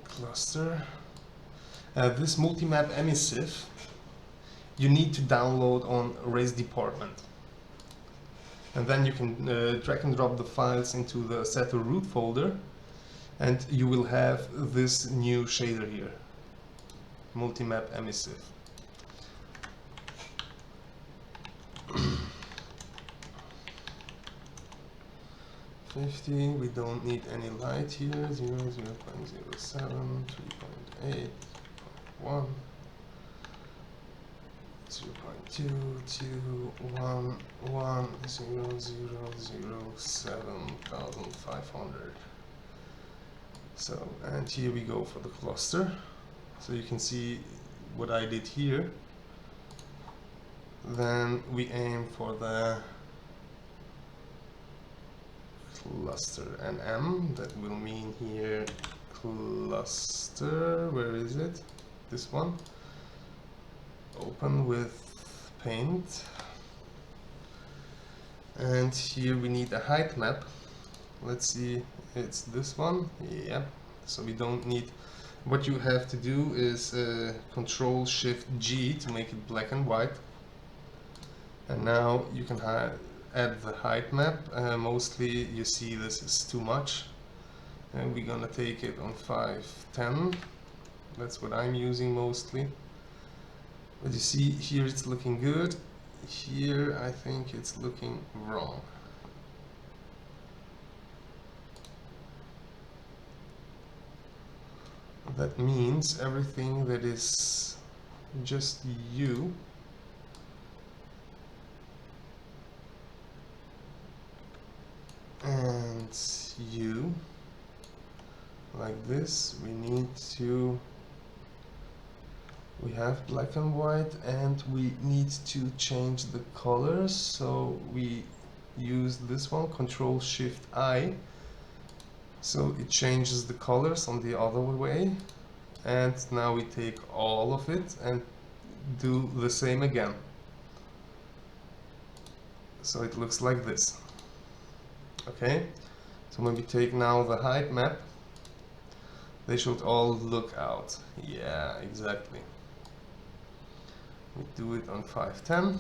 A: Cluster. This multi-map emissive you need to download on race department. And then you can drag and drop the files into the Assetto root folder, and you will have this new shader here, multi-map emissive. We don't need any light here. 0, 0.07, 3.8, 1, 0.2, 2, 1, 1, 0, 0, 0, 7,500. So, and here we go for the cluster. So you can see what I did here. Then we aim for the cluster NM. That will mean here cluster, where is it? This one. Open with paint. And here we need a height map. Let's see, it's this one. Yeah. So we don't need, what you have to do is Control Shift G to make it black and white. And now you can add the height map. Mostly you see this is too much, and we're gonna take it on 510. That's what I'm using mostly. But you see here it's looking good. Here I think it's looking wrong. That means everything that is just you and you, like this, we have black and white, and we need to change the colors, so we use this one, Control Shift I, so it changes the colors on the other way. And now we take all of it and do the same again, so it looks like this. Okay, so when we take now the height map, they should all look out. Yeah, exactly. We do it on 510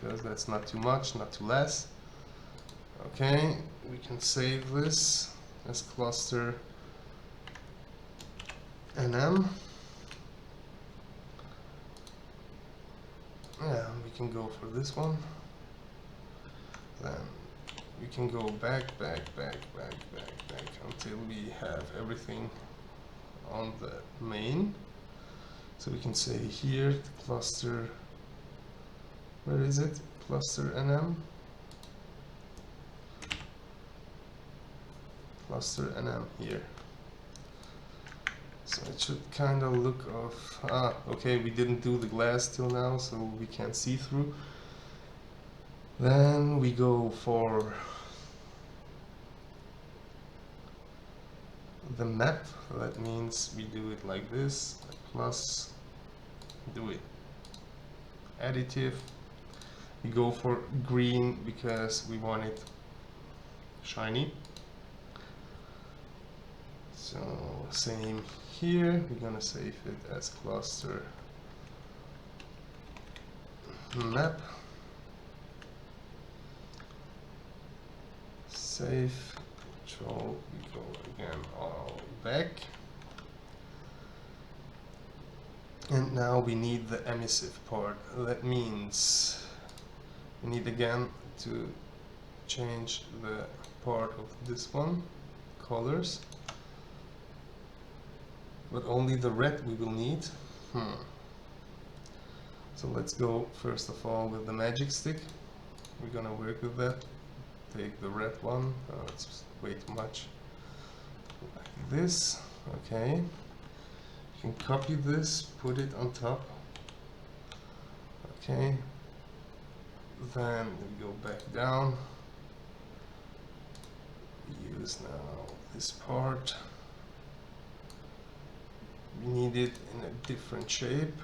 A: because that's not too much, not too less. Okay, we can save this as cluster NM. Yeah, we can go for this one. Then we can go back until we have everything on the main. So we can say here cluster, where is it? Cluster NM. Cluster NM here. So it should kind of look of, okay, we didn't do the glass till now, so we can't see through. Then we go for the map. That means we do it like this, plus do it additive. We go for green because we want it shiny. So same here, we're gonna save it as cluster map. Save, control, we go again all back. And now we need the emissive part. That means we need again to change the part of this one, colors. But only the red we will need. So let's go first of all with the magic stick. We're gonna work with that. Take the red one. Oh, it's way too much. Like this. Okay. You can copy this, put it on top. Okay. Then we go back down. We use now this part. We need it in a different shape,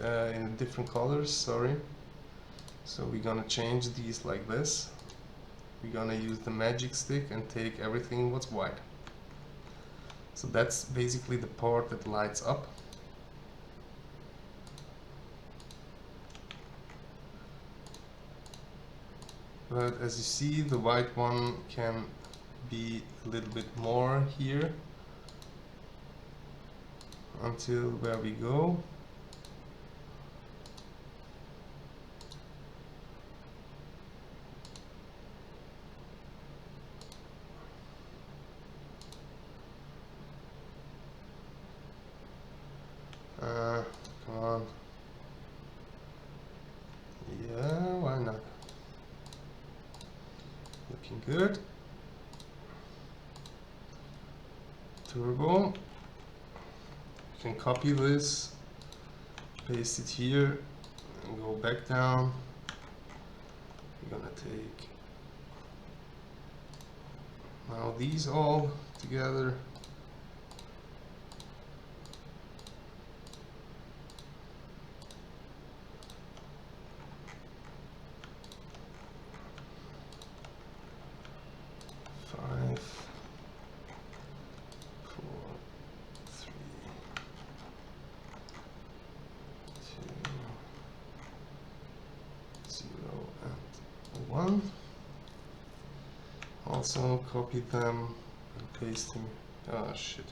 A: in different colors, sorry. So we're gonna change these like this. We're gonna use the magic stick and take everything what's white. So that's basically the part that lights up. but as you see, the white one can be a little bit more here until where we go. Come on. Yeah, why not? Looking good. Turbo. You can copy this, paste it here, and go back down. We're gonna take now these all together. Five, 4, 3, 2, 0, and 1. Also copy them and paste them. Oh shit.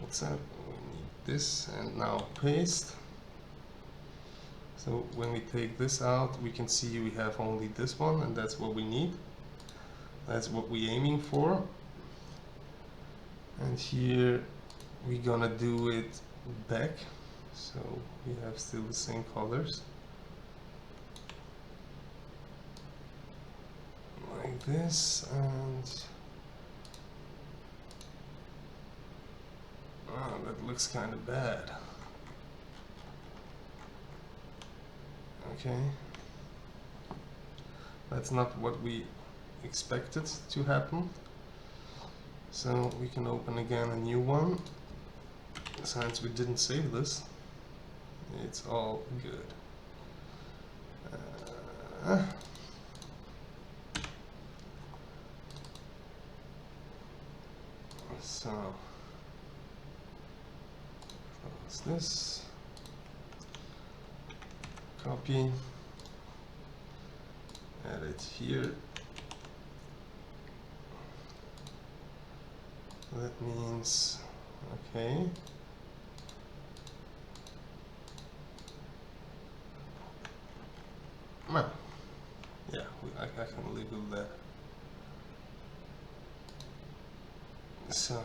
A: What's that? We need this, and now paste. So when we take this out, we can see we have only this one, and that's what we need. That's what we're aiming for. And here we're gonna do it back, so we have still the same colors. Like this, and oh, that looks kind of bad. Okay, that's not what we expected to happen. So we can open again a new one. Since we didn't save this, it's all good. So close this, copy, add it here. That means, okay. Well, yeah, I can live with that. So,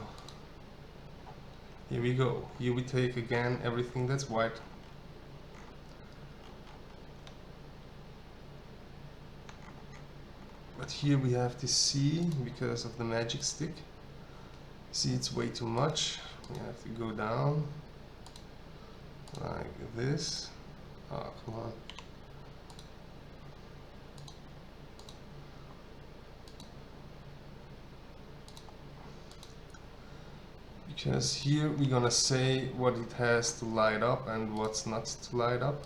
A: here we go. Here we take again everything that's white. But here we have to see, because of the magic stick. See, it's way too much. We have to go down like this. Oh, come on. Because here we're gonna say what it has to light up and what's not to light up.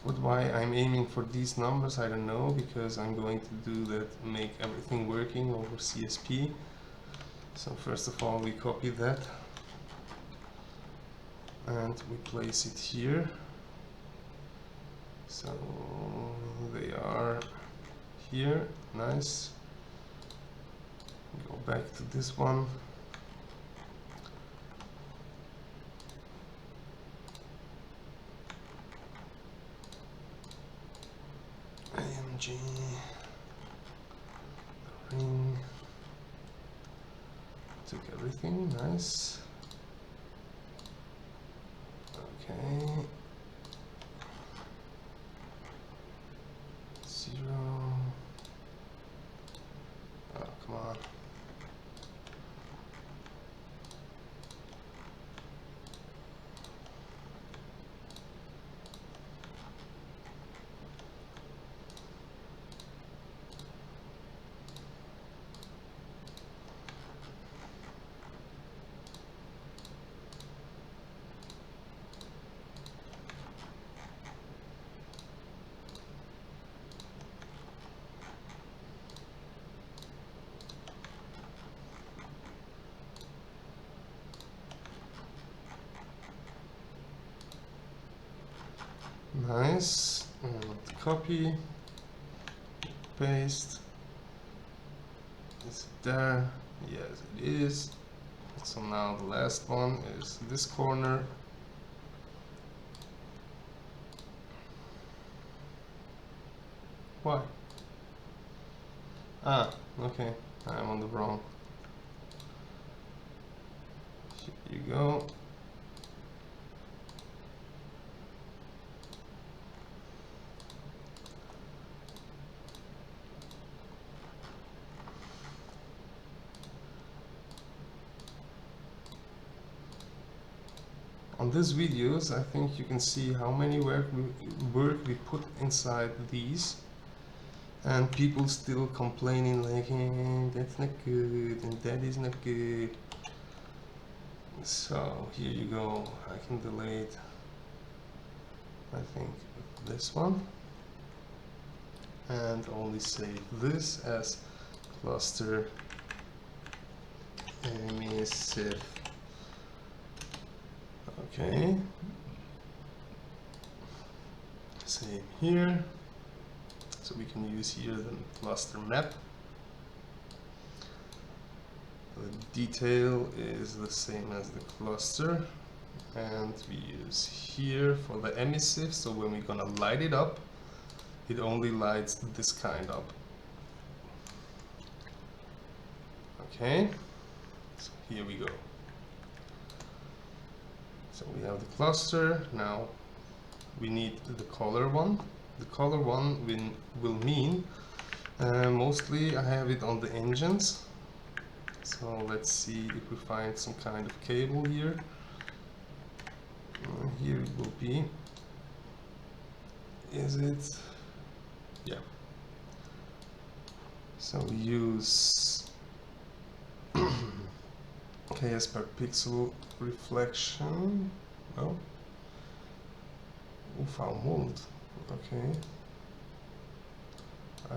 A: But why I'm aiming for these numbers, I don't know, because I'm going to do that, make everything working over CSP. So first of all we copy that and we place it here. So they are here, nice. Go back to this one. AMG ring. Took everything, nice. Okay. 0. Oh, come on. Nice. And copy, paste. Is it there? Yes, it is. So now the last one is this corner. Why? Ah, okay. I'm on the wrong. Here you go. On these videos, I think you can see how many work we put inside these, and people still complaining like, that's not good and that is not good. So here you go. I can delete, I think, this one, and only save this as cluster emissive. Okay, same here, so we can use here the cluster map. The detail is the same as the cluster, and we use here for the emissive, so when we're gonna light it up, it only lights this kind up. Okay, so here we go. So we have the cluster. Now we need the color one. The color one will mean mostly I have it on the engines. So let's see if we find some kind of cable here. Here it will be. Is it? Yeah. So we use KS per pixel reflection. No. UV-mold. Okay. I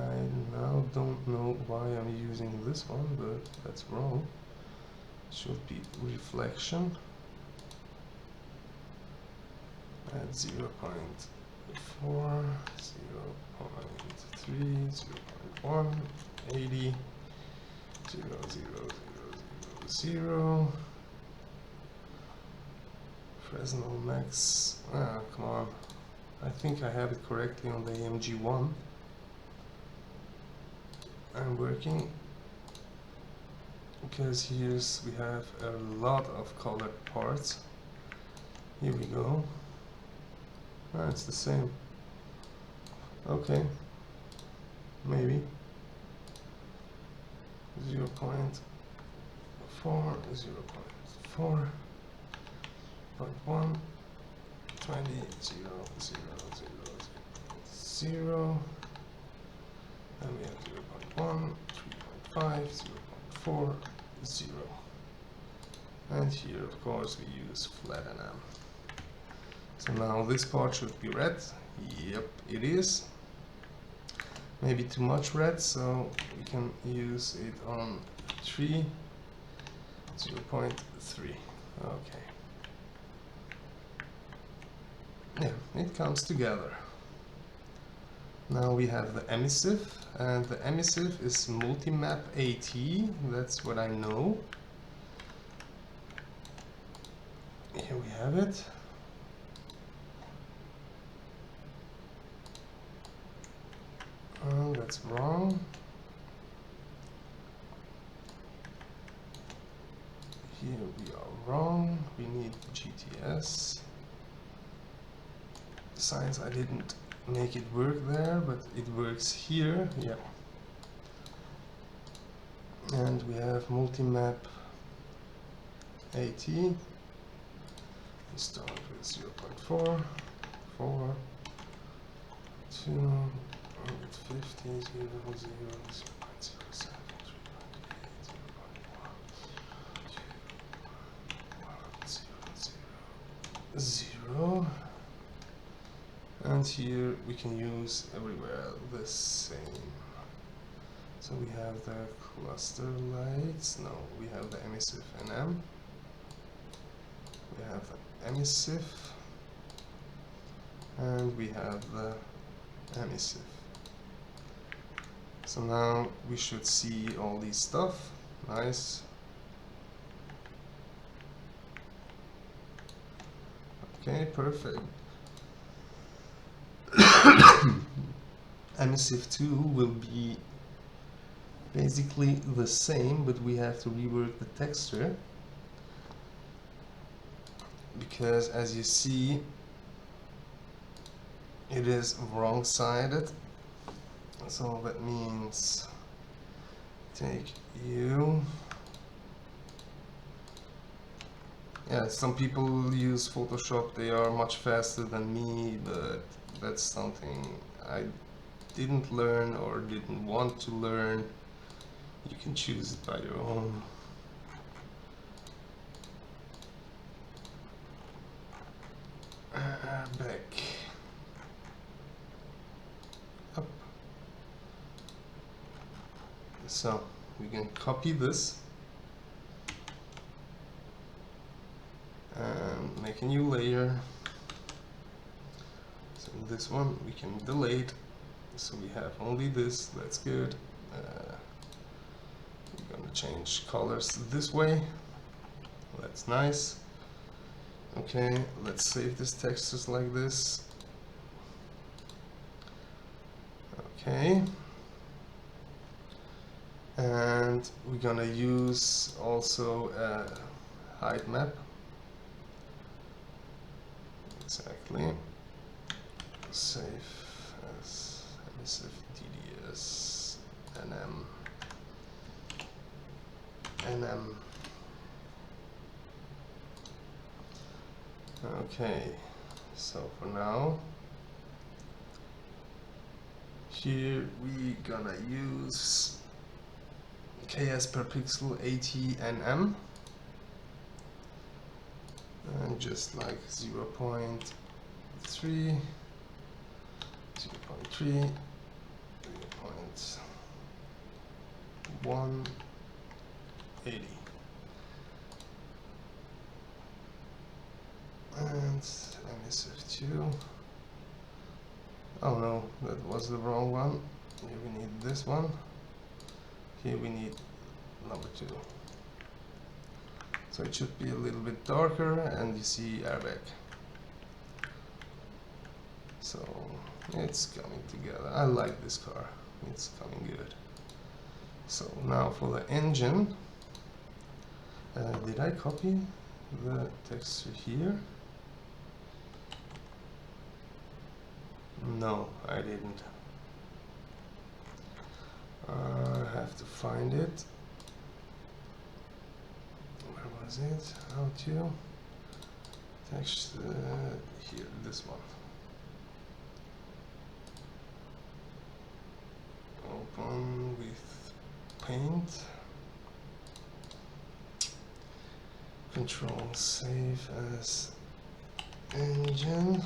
A: now don't know why I'm using this one, but that's wrong. Should be reflection at 0.4, 0.3, 0.1, 80, 0.000. Fresnel max. Ah, come on. I think I have it correctly on the AMG one. I'm working because here's we have a lot of colored parts. Here we go. Ah, it's the same. Okay, maybe 0.4, 0.4, 0.1, 20, 0, 0, 0, 0, and we have 0.1, 3.5, 0.4, 0. And here, of course, we use flat NM. So now this part should be red. Yep, it is. Maybe too much red, so we can use it on 3, 0.3. Okay. Yeah, it comes together. Now we have the emissive, and the emissive is multimap AT. That's what I know. Here we have it. Oh, that's wrong. Here we are wrong. We need GTS. Since I didn't make it work there, but it works here. Yeah. And we have multimap AT. We start with 0.4, 4, 2, 150, 0, 0, 0.07, 0. And here we can use everywhere the same. So we have the cluster lights. No, we have the emissive NM. We have the emissive, and we have the emissive. So now we should see all these stuff. Nice. Okay, perfect. Emissive 2 will be basically the same, but we have to rework the texture, because as you see it is wrong-sided. So that means take you. Yeah, some people use Photoshop, they are much faster than me, but that's something I didn't learn or didn't want to learn. You can choose it by your own. Back. Up. So we can copy this and make a new layer. So this one we can delete, so we have only this. That's good. We're gonna change colors this way. That's nice. Okay, let's save this text just like this. Okay. And we're gonna use also a height map. Exactly. Save as emissive DDS NM. Okay, so for now, here we gonna use KS per pixel 80 NM, and just like 0.3, 0.3, 0.180. And emissive 2. Oh no, that was the wrong one. Here we need this one. Here we need number 2. So it should be a little bit darker, and you see airbag. So it's coming together. I like this car. It's coming good. So now for the engine. Did I copy the texture here? No, I didn't. I have to find it. Where was it? How to? Text here, this one. Open with paint. Control save as engine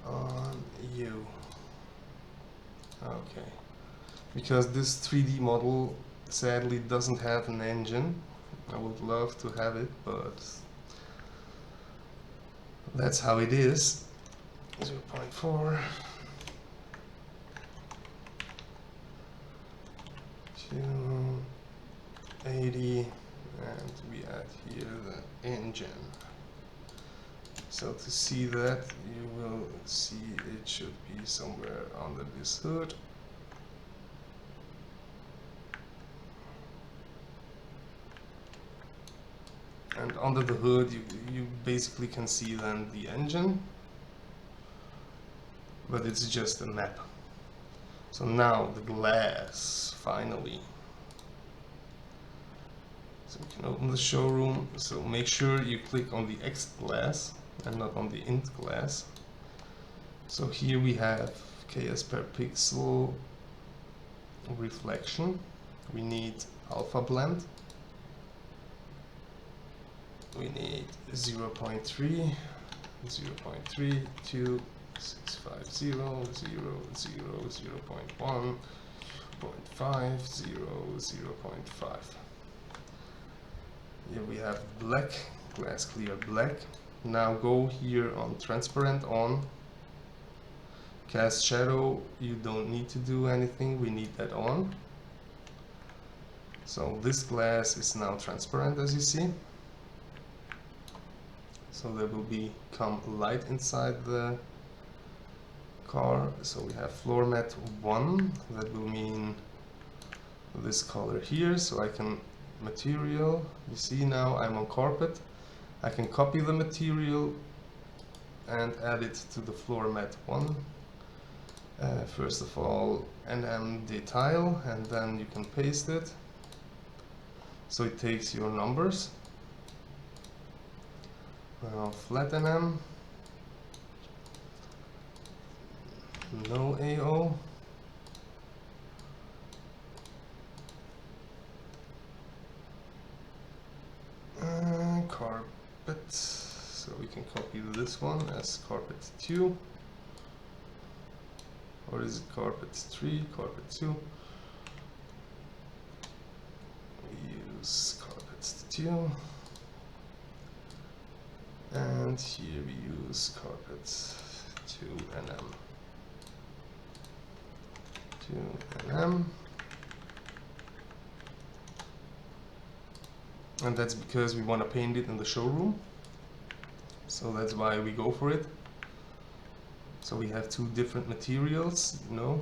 A: on you. Okay, because this 3D model sadly doesn't have an engine. I would love to have it, but that's how it is. 0.4 to 80, and we add here the engine. So to see that, you will see it should be somewhere under this hood. And under the hood you basically can see then the engine, but it's just a map. So now the glass, finally. So we can open the showroom, so make sure you click on the exit glass and not on the int glass. So here we have KS per pixel reflection. We need alpha blend. We need 0.3 to 650, 0.1, 0.5, 0.5. Here we have black, glass clear black. Now go here on transparent on. Cast shadow, you don't need to do anything, we need that on. So this glass is now transparent, as you see. So there will become light inside the car. So we have floor mat 1, that will mean this color here. So I can material, you see now I'm on carpet. I can copy the material and add it to the floor mat 1. First of all, NM detail, and then you can paste it. So it takes your numbers. Now flat NM, no AO. Carpet, so we can copy this one as carpet 2. Or is it carpet 3, carpet 2? We use carpet 2. And here we use carpet 2 NM. 2 NM. And that's because we want to paint it in the showroom. So that's why we go for it. So we have two different materials, you know.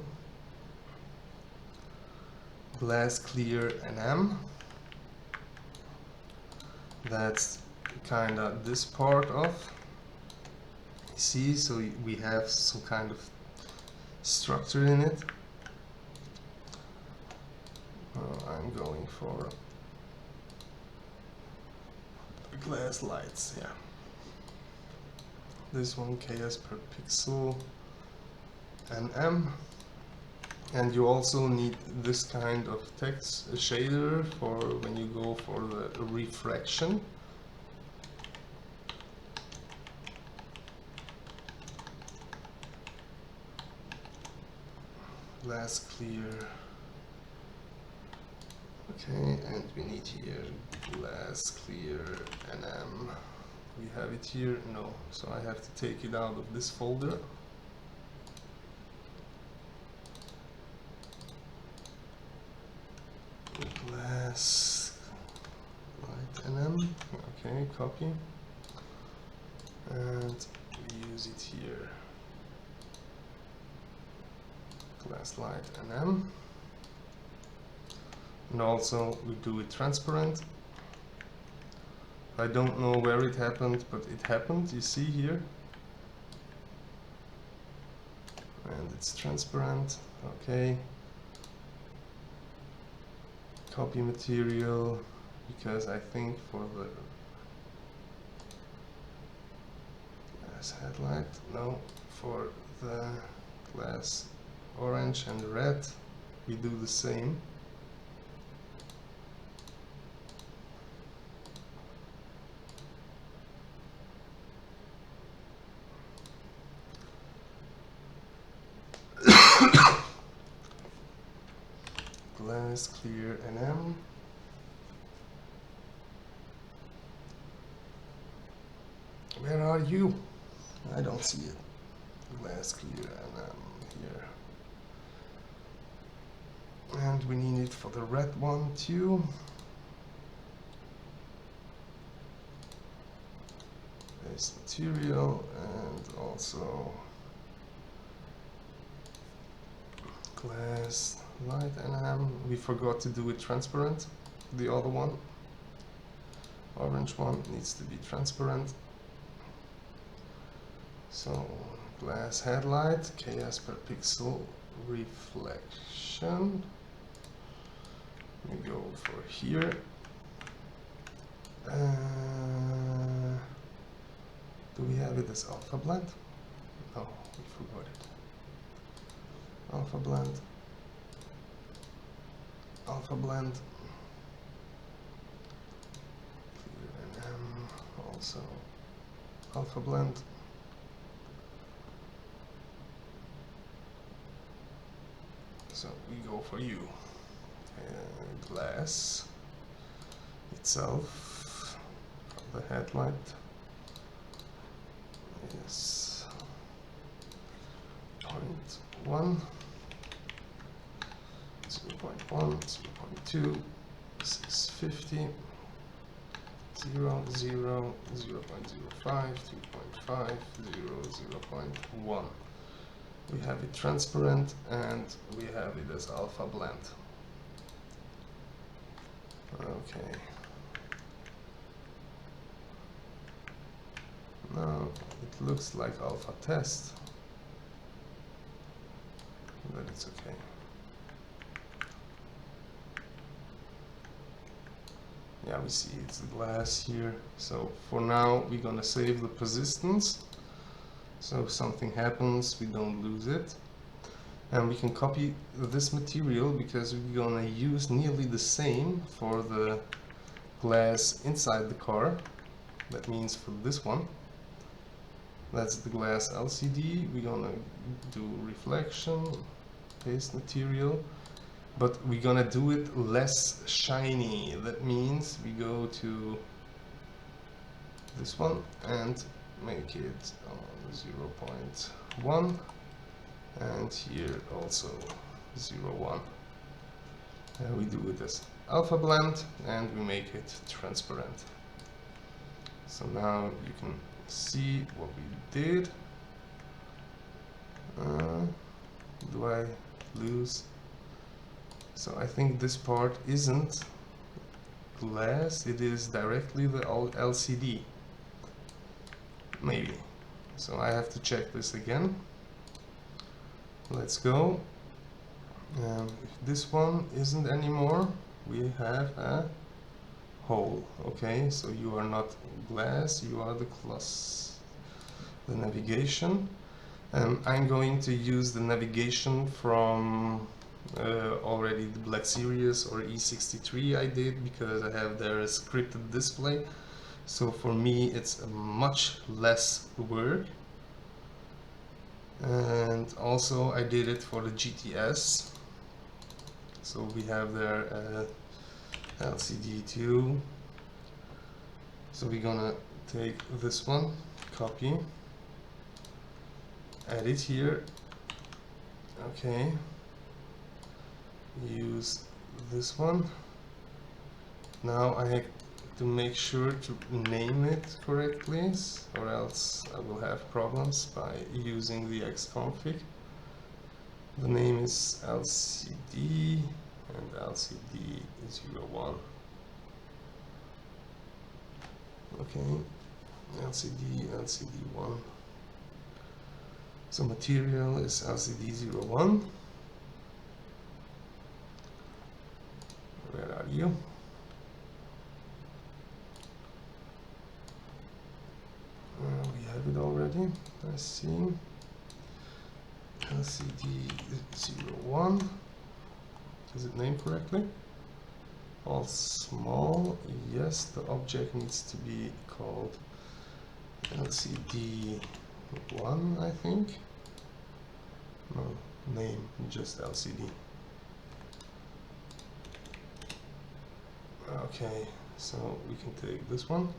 A: Glass clear NM. That's kinda this part of. See, so we have some kind of structure in it. I'm going for glass lights, yeah. This one KS per pixel NM. And you also need this kind of text shader for when you go for the refraction. Glass clear. Okay, and we need here glass clear NM. We have it here? No. So I have to take it out of this folder. Glass light NM. Okay, copy. And we use it here. Glass light NM. And also we do it transparent. I don't know where it happened, but it happened, you see here. And it's transparent, okay. Copy material, because I think for the glass headlight, no, for the glass orange and red, we do the same. Glass clear NM. Where are you? I don't see it. Glass clear NM here. And we need it for the red one too. Base material and also glass light NM. We forgot to do it transparent. The other one, orange one, needs to be transparent. So glass headlight, KS per pixel reflection. We go for here. Do we have it as alpha blend? No, we forgot it. Alpha blend. Alpha blend. Clear NM, also alpha blend. So we go for you. Glass itself, the headlight. is 0.1, 0.1, 0.2, 650, 0, 0, 0.05, 2.5, 0, 0.1. We have it transparent and we have it as alpha blend. Okay. Now it looks like alpha test, but it's okay. Yeah, we see it's the glass here. So for now we're gonna save the persistence, so if something happens we don't lose it. And we can copy this material because we're gonna use nearly the same for the glass inside the car. That means for this one, that's the glass LCD, we're gonna do reflection, paste material, but we're gonna do it less shiny. That means we go to this one and make it 0.1, and here also 0.1. And we do it as alpha blend and we make it transparent. So now you can see what we did. Do I lose? So I think this part isn't glass, it is directly the LCD. Maybe. So I have to check this again. Let's go. If this one isn't anymore, we have a hole. Okay, so you are not glass, you are the navigation. I'm going to use the navigation from already the Black Series or E63 I did, because I have their scripted display. So for me it's much less work. And also I did it for the GTS. So we have their LCD too. So we're gonna take this one, copy, add it here. Okay. Use this one. Now I have to make sure to name it correctly, or else I will have problems by using the xconfig. The name is LCD and LCD 01. Okay, LCD 1. So material is LCD 01. Where are you? We have it already. I see. LCD 01. Is it named correctly? All small. Yes, the object needs to be called LCD 1, I think. No, name, just LCD. Okay, so we can take this one.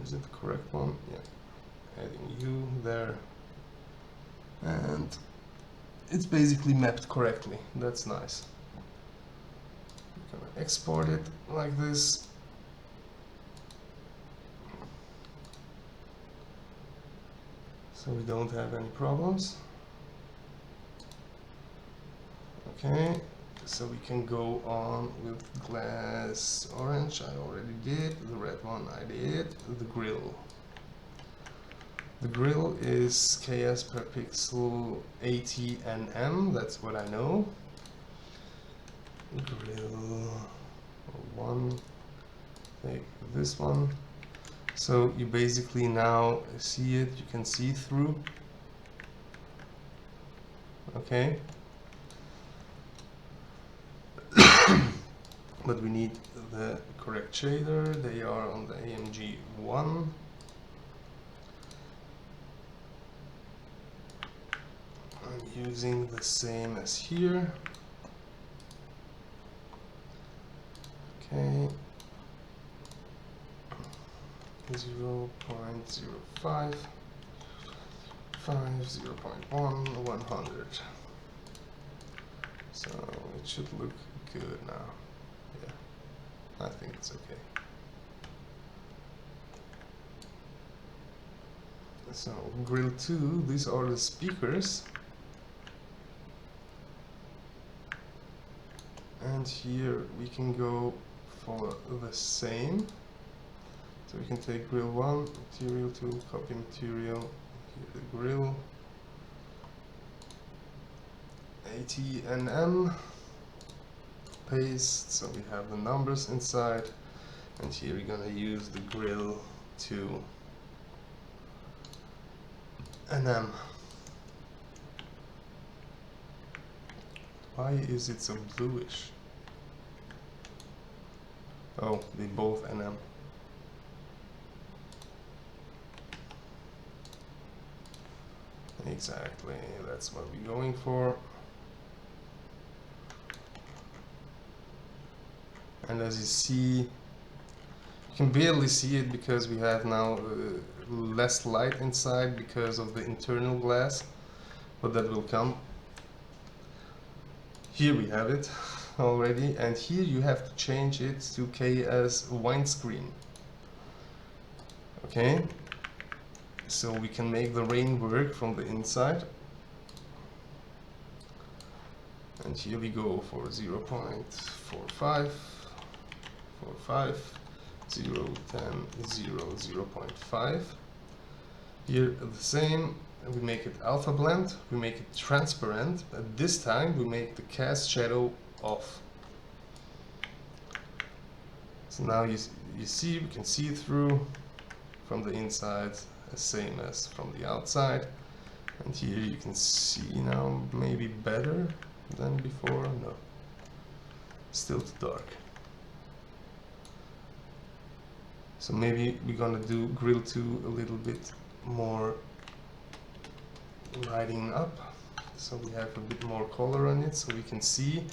A: Is it the correct one? Yeah. Adding U there. And it's basically mapped correctly. That's nice. We're gonna export it like this. So we don't have any problems. Okay. So we can go on with glass orange, I already did, the red one I did, the grill. The grill is KS per pixel 80 nm, that's what I know. Grill 1, take this one. So you basically now see it, you can see through. Okay. But we need the correct shader. They are on the AMG 1. I'm using the same as here. Okay. 0.05, 0.1, 100. So it should look good now. Yeah, I think it's okay. So grill 2, these are the speakers. And here we can go for the same. So we can take grill 1, material 2, copy material, here the grill, ATNM, paste, so we have the numbers inside, and here we're gonna use the grill 2 NM. Why is it so bluish? Oh, they both NM. Exactly, that's what we're going for. And as you see, you can barely see it because we have now less light inside because of the internal glass, but that will come. Here we have it already, and here you have to change it to KS windscreen. Okay, so we can make the rain work from the inside. And here we go for 0.45, 0, 10, 0, 0.5. Here the same, we make it alpha blend, we make it transparent, but this time we make the cast shadow off. So now you see, we can see through from the inside, the same as from the outside. And here you can see now maybe better than before. No, still too dark. So maybe we're gonna do grill 2 a little bit more lighting up, so we have a bit more color on it, so we can see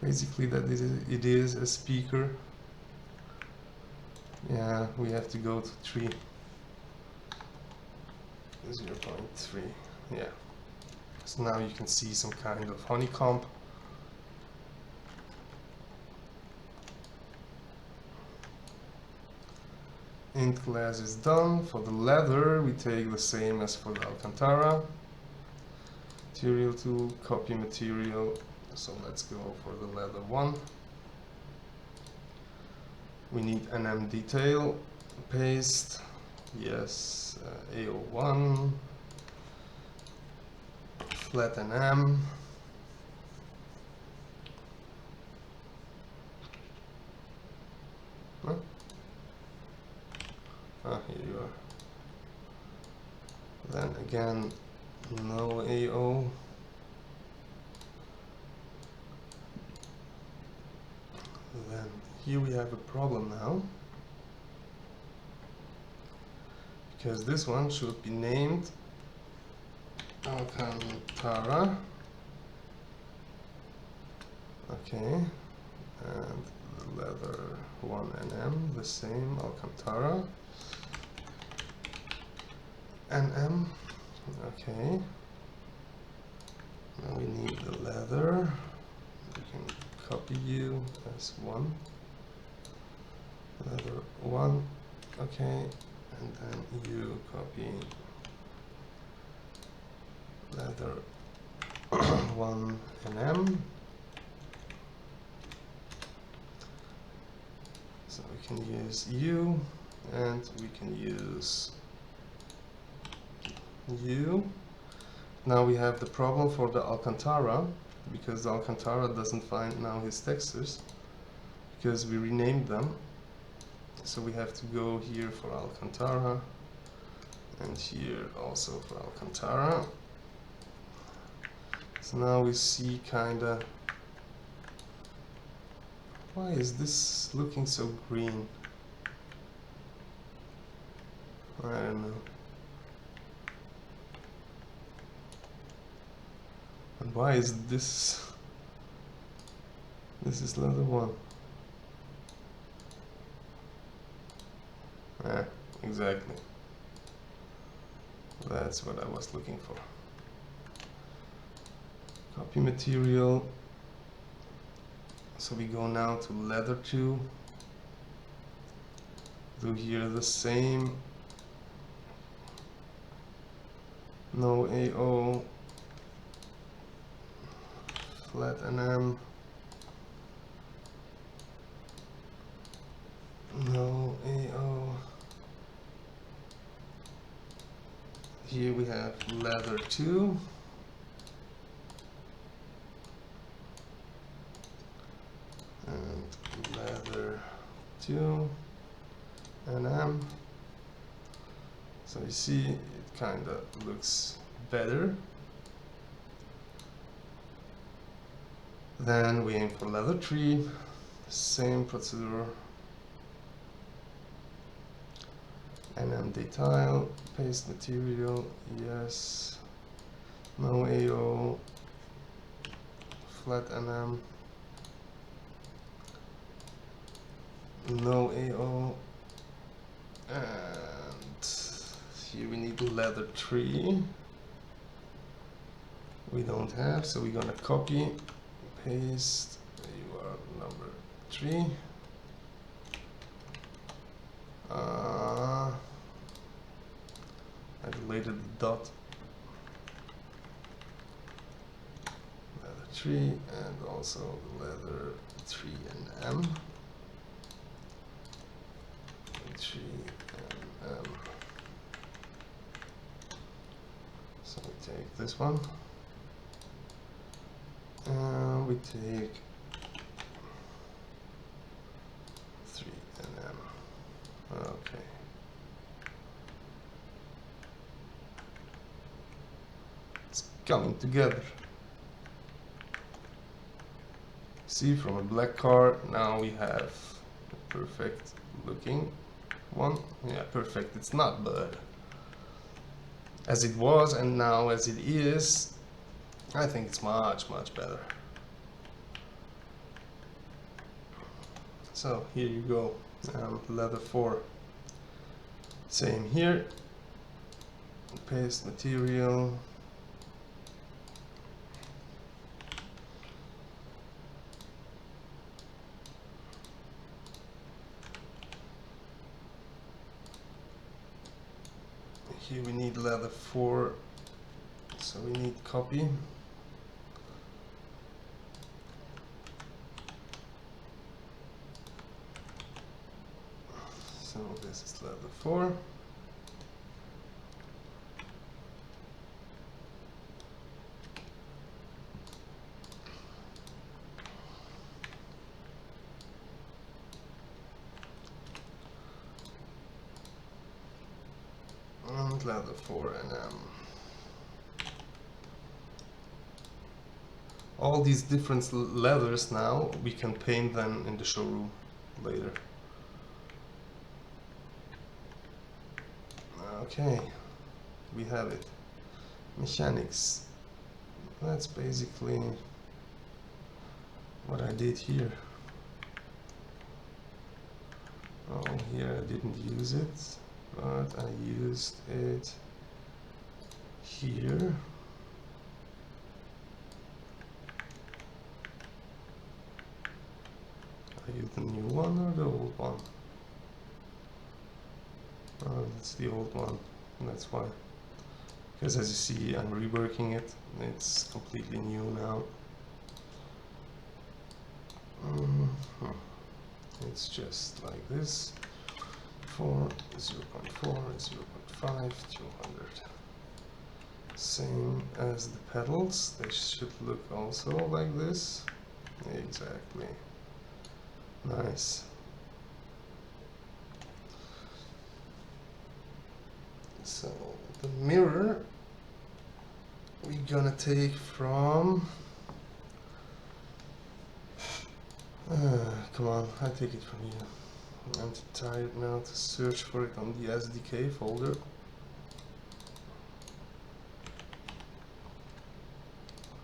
A: basically that it is a speaker. Yeah, we have to go to 3. 0.3, yeah. So now you can see some kind of honeycomb. Int glass is done. For the leather, we take the same as for the Alcantara. Material tool, copy material. So let's go for the leather 1. We need NM detail, paste, yes, AO1, flat NM. Huh? Ah, here you are. Then again, no AO. Then here we have a problem now, because this one should be named Alcantara. Okay, and the leather 1 NM, the same, Alcantara. NM, okay. Now we need the leather. We can copy you as 1. Leather 1, okay. And then you copy leather 1 NM. So we can use U, and we can use U. Now we have the problem for the Alcantara, because the Alcantara doesn't find now his textures, because we renamed them. So we have to go here for Alcantara, and here also for Alcantara. So now we see kinda, why is this looking so green? I don't know. And why is this is leather 1? exactly. That's what I was looking for. Copy material. So we go now to leather 2. Do here the same. No AO. Flat NM. No AO. Here we have leather 2. And leather 2 NM. So you see it kind of looks better. Then we aim for leather 3. Same procedure. NM detail, paste material, yes. No AO, flat NM, no AO, and here we need leather 3. We don't have, so we're gonna copy, paste, URL number 3. I deleted the dot. Leather 3 and also leather 3 and M. 3 and M. So we take this one. And we take 3 and M. Okay. Coming together. See, from a black car now we have a perfect looking one. Yeah, perfect it's not, but as it was and now as it is, I think it's much better. So here you go, leather 4. Same here, paste material. Here we need leather 4, so we need copy. So this is leather 4. And leather 4 and all these different leathers now, we can paint them in the showroom later. Okay, we have it. Mechanics. That's basically what I did here. Oh, here I didn't use it, but I used it here. I used the new one or the old one? Oh, that's the old one, that's why. Because as you see, I'm reworking it. It's completely new now. It's just like this. 4, 0.4, 0.5, 200. Same as the pedals. They should look also like this. Exactly. Nice. So the mirror we're gonna take from come on, I take it from you. I'm too tired now to search for it on the SDK folder.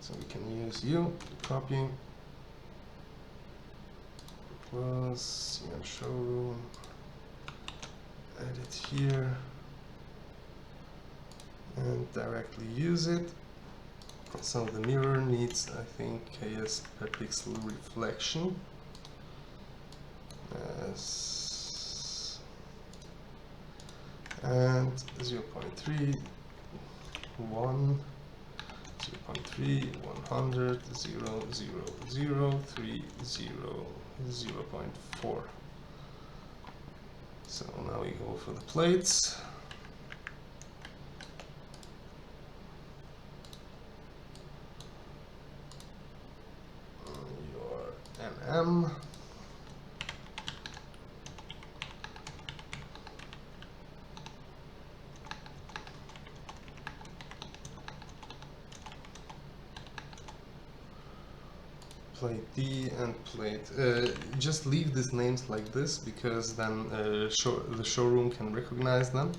A: So we can use you, copy, plus CM showroom, add it here and directly use it. So the mirror needs, I think, KS per pixel reflection and 0.3, 1, 0.3, 100, 0, 0, 0, 3, 0, 0.4. So now we go for the plates. Your NM. Plate D and plate. Just leave these names like this because then the showroom can recognize them.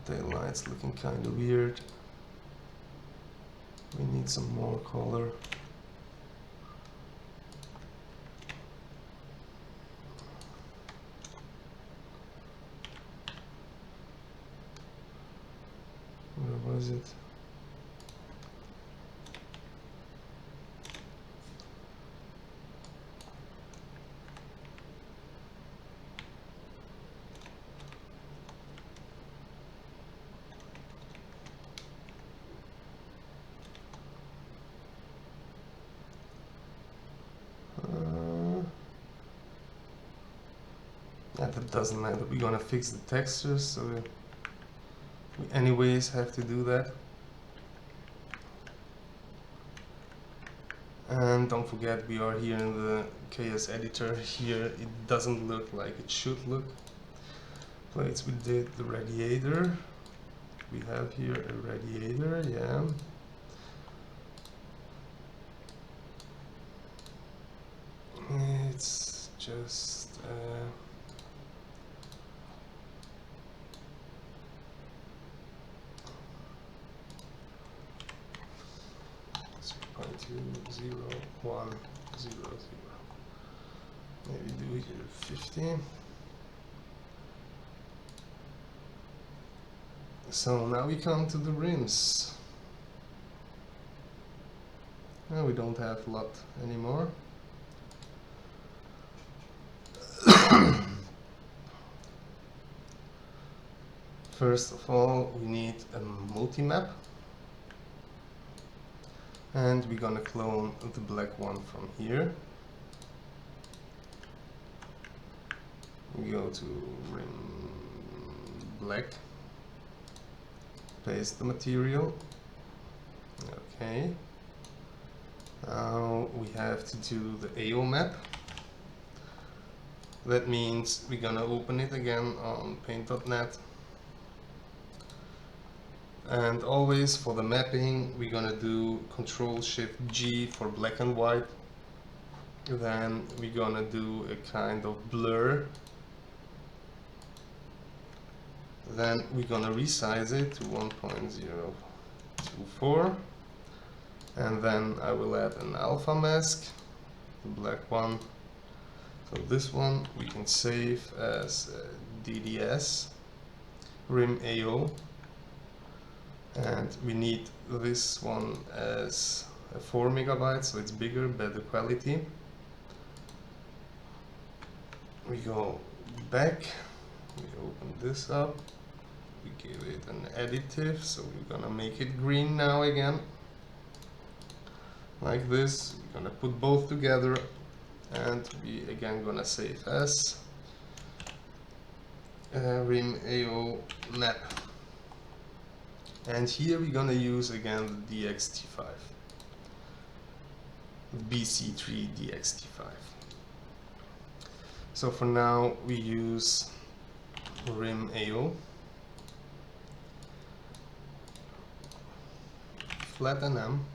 A: Tail light's looking kind of weird. We need some more color. Where was it? Yeah, that doesn't matter. We're gonna fix the textures, so we anyways have to do that. And don't forget, we are here in the KSeditor. Here it doesn't look like it should look. Plates, we did the radiator. We have here a radiator, yeah. It's just 0.20100. Maybe do here 50. So now we come to the rims. Now we don't have a lot anymore. First of all, we need a multi-map. And we're gonna clone the black one from here. We go to rim black, paste the material. Okay. Now we have to do the AO map. That means we're gonna open it again on paint.net. And always for the mapping, we're gonna do Ctrl-Shift-G for black and white. Then we're gonna do a kind of blur. Then we're gonna resize it to 1.024. And then I will add an alpha mask, the black one. So this one we can save as DDS, rim AO. And we need this one as a 4 MB, so it's bigger, better quality. We go back, we open this up, we give it an additive, so we're gonna make it green now again. Like this, we're gonna put both together, and we again gonna save as rim AO map. And here we're gonna use again the DXT5, the BC3 DXT5. So for now we use rim AO, flat NM,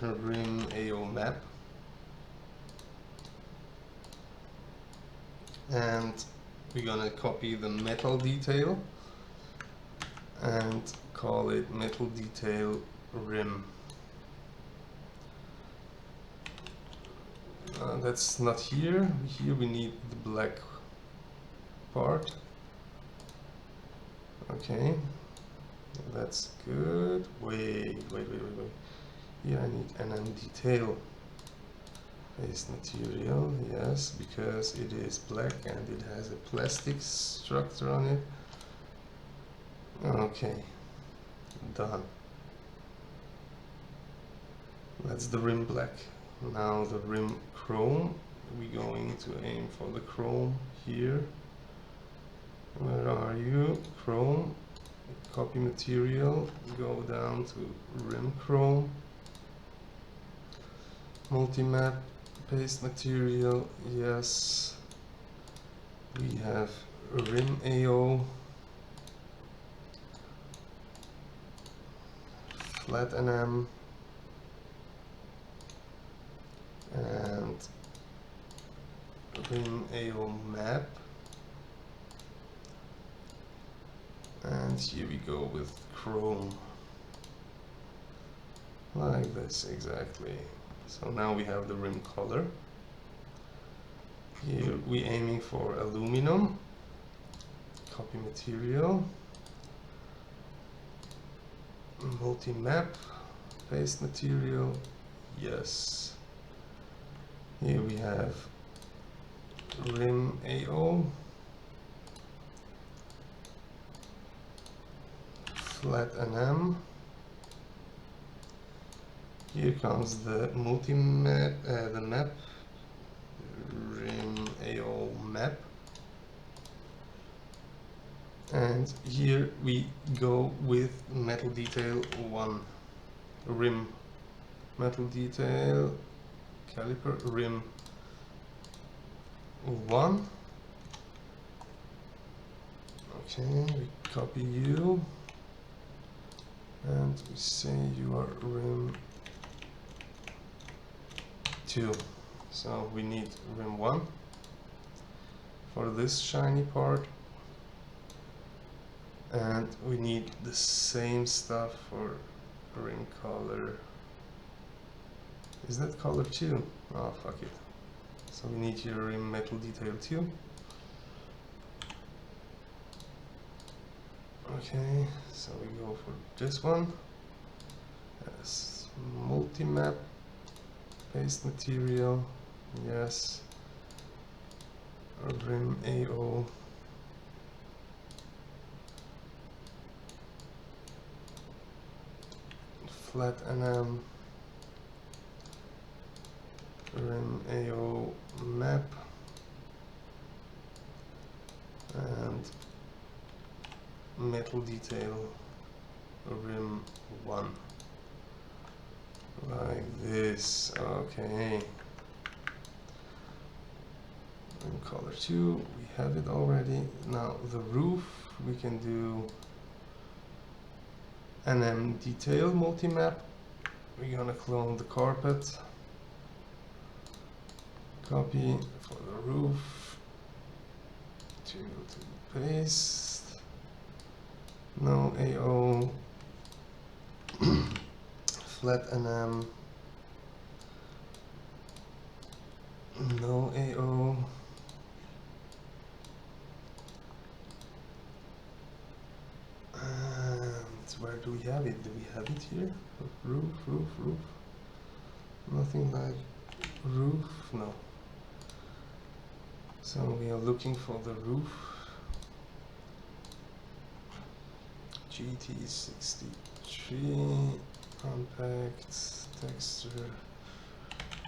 A: rim AO map, and we're gonna copy the metal detail and call it metal detail rim. That's not here. Here we need the black part. Okay, that's good. Wait. Here I need NM detail. Paste material, yes, because it is black and it has a plastic structure on it. Okay, done. That's the rim black. Now the rim chrome. We're going to aim for the chrome here. Where are you? Chrome. Copy material. Go down to rim chrome. Multi-map. Paste material. Yes. We have rim AO. Flat NM. And rim AO map. And here we go with chrome. Like this, exactly. So now we have the rim color. Here we're aiming for aluminum. Copy material. Multi-map. Paste material. Yes. Here we have rim AO. Flat NM. Here comes the multi-map, the map, rim AO map. And here we go with metal detail 1, rim, metal detail, caliper, rim 1. Okay, we copy you. And we say you are rim 2. So we need rim 1 for this shiny part. And we need the same stuff for rim color. Is that color 2? Oh, fuck it. So we need here rim metal detail 2. Okay, so we go for this one. Yes, multi-map, paste material, yes, rim AO, flat NM, rim AO map, and metal detail rim 1, like this. Okay, rim color 2, we have it already. Now the roof, we can do NM detail multi-map. We're gonna clone the carpet, copy for the roof, to paste. No AO, flat NM, no AO, and where do we have it? Do we have it here? Roof. Nothing like roof, no. So we are looking for the roof. GT63, compact, texture,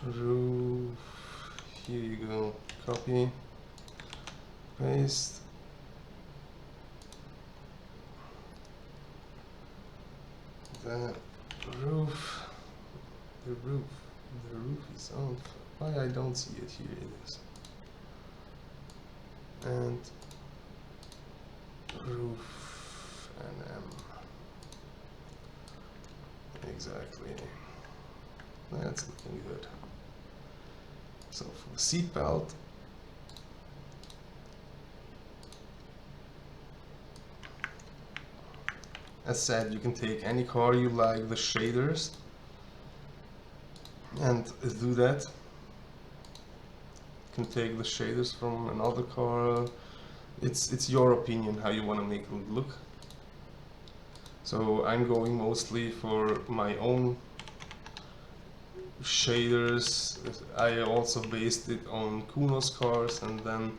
A: roof, here you go, copy, paste, the roof is on, why I don't see it, here it is, and roof. NM. Exactly. That's looking good. So for the seat belt, As said, you can take any car you like, the shaders, and do that. You can take the shaders from another car. It's your opinion how you want to make it look. So I'm going mostly for my own shaders. I also based it on Kuno's cars and then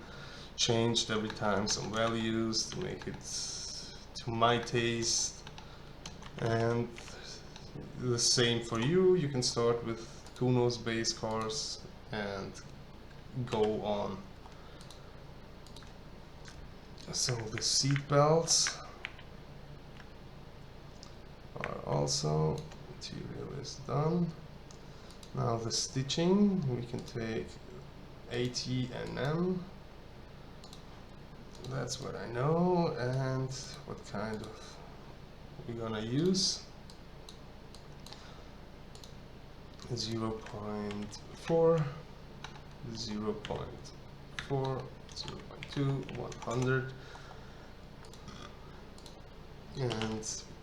A: changed every time some values to make it to my taste. And the same for you. You can start with Kuno's base cars and go on. So the seat belts are also, material is done. Now the stitching, we can take ATNM. That's what I know. And what kind of we're gonna use? 0.4, 0.4, 0.2, 100. And we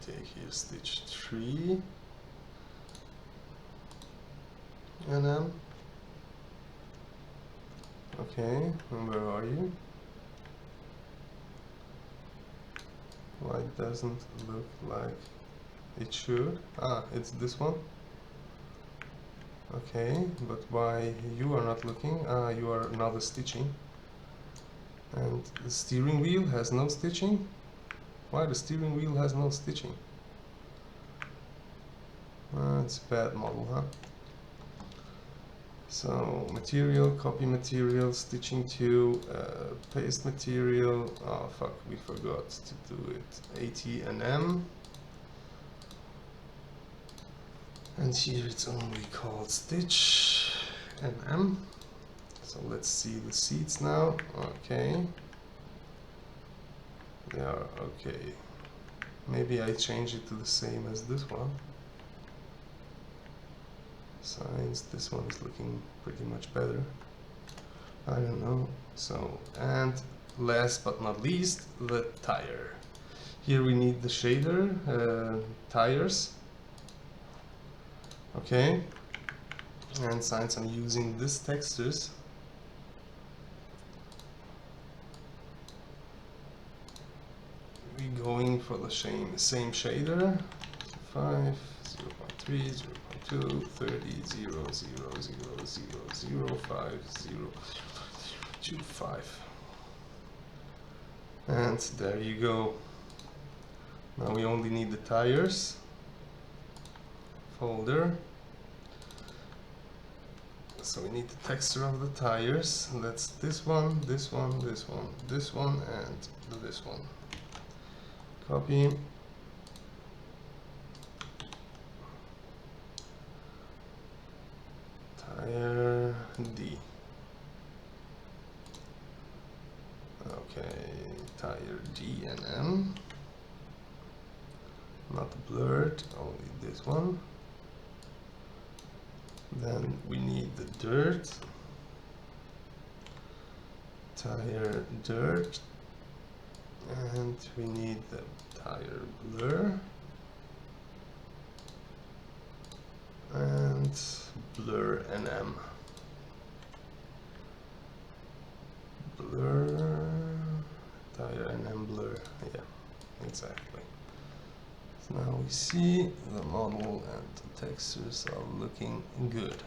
A: take here stitch 3 NM. Okay, and where are you? Why it doesn't look like it should? Ah, it's this one. Okay, but why you are not looking? Ah, you are another stitching. And the steering wheel has no stitching? Why the steering wheel has no stitching? It's a bad model, huh? So material, copy material, stitching to paste material. Oh fuck, we forgot to do it. ATNM. And here it's only called stitch NM. So let's see the seats now. Okay. They are okay. Maybe I change it to the same as this one. Signs, this one is looking pretty much better. I don't know. So, and last but not least, the tire. Here we need the shader, tires. Okay. And since I'm using these textures, we're going for the same shader. 5, 0.3, 0.2, 30, 0, 0, 0, 0, 0, 5, 0, 2, 5. And there you go. Now we only need the tires folder. So we need the texture of the tires. And that's this one, this one, this one, this one, and this one. Copy. Tire D. Okay, tire D and M. Not blurred, only this one. Then we need the dirt. Tire dirt. And we need the tire blur. And blur NM. Blur, tire NM blur, yeah, exactly. So now we see the model and the textures are looking good.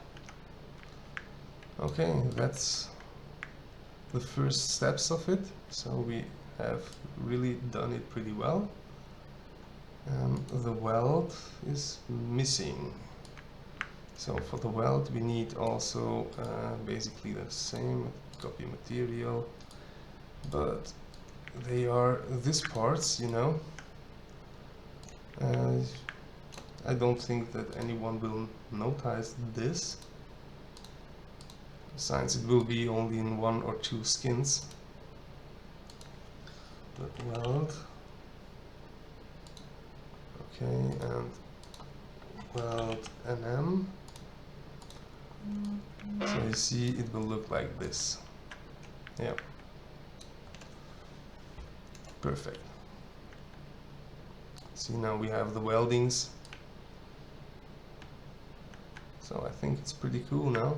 A: Okay, that's the first steps of it. So we have really done it pretty well. The weld is missing. So for the weld we need also basically the same, copy material, but they are these parts, you know. I don't think that anyone will notice this, since it will be only in 1 or 2 skins. But weld, okay, and weld NM. So you see it will look like this. Yeah. Perfect. See, now we have the weldings. So I think it's pretty cool now.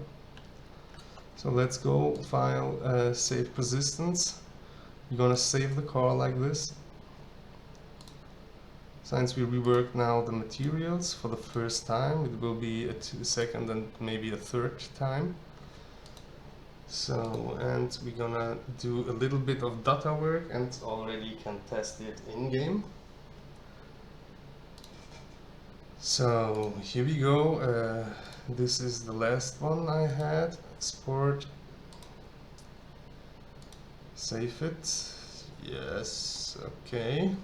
A: So let's go file, save persistence. We're gonna save the car like this. Since we reworked now the materials for the first time, it will be a second and maybe a third time. So, and we're gonna do a little bit of data work and already can test it in-game. So here we go. This is the last one I had. Export. Save it. Yes, okay.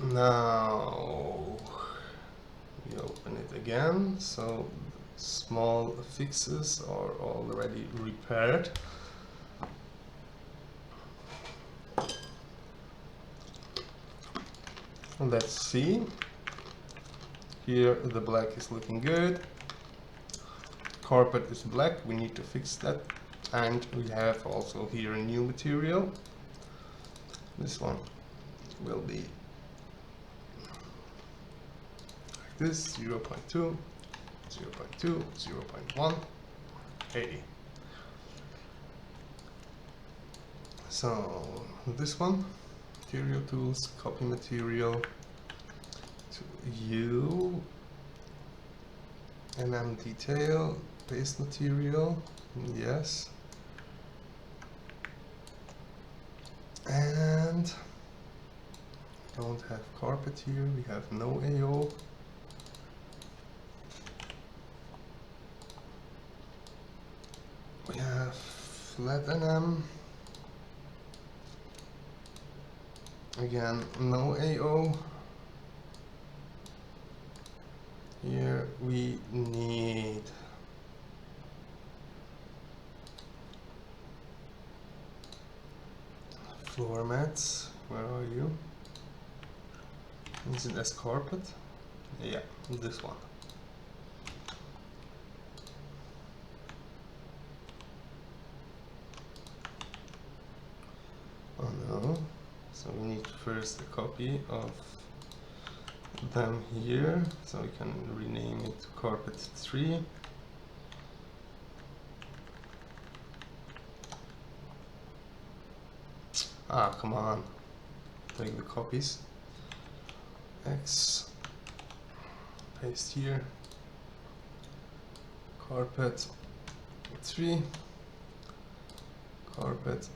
A: Now we open it again. So small fixes are already repaired. Let's see. Here the black is looking good. Carpet is black, we need to fix that. And we have also here a new material. This one will be like this, 0.2, 0.2, 0.1, 80. So this one, material tools, copy material to you, NM detail, paste material, yes. And don't have carpet here, we have no AO. We have flat NM. Again, no AO. Here we need floor mats. Where are you? Is it as carpet? Yeah, this one. Oh no. So we need first a copy of them here, so we can rename it to carpet 3. Ah, come on. Take the copies. X. Paste here. Carpet 3. Carpet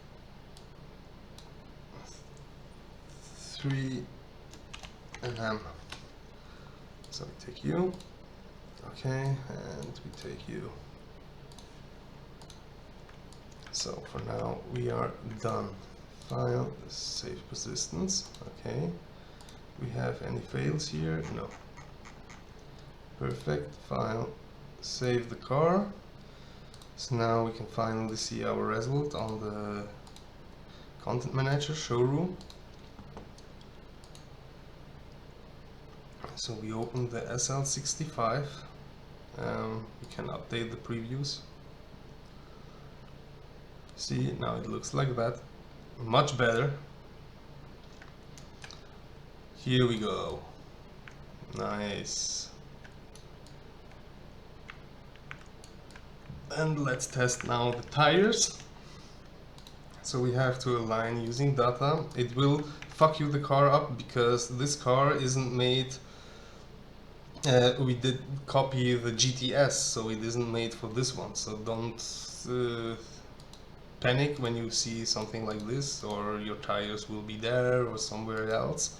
A: 3 NM. So we take you. Okay, and we take you. So for now we are done. File, save persistence. Okay. We have any fails here? No. Perfect. File, save the car. So now we can finally see our result on the content manager showroom. So we open the SL65. We can update the previews. See, now it looks like that. Much better. Here we go. Nice. And let's test now the tires. So we have to align using data. It will fuck you the car up because this car isn't made. We did copy the GTS, so it isn't made for this one. So don't panic when you see something like this, or your tires will be there or somewhere else.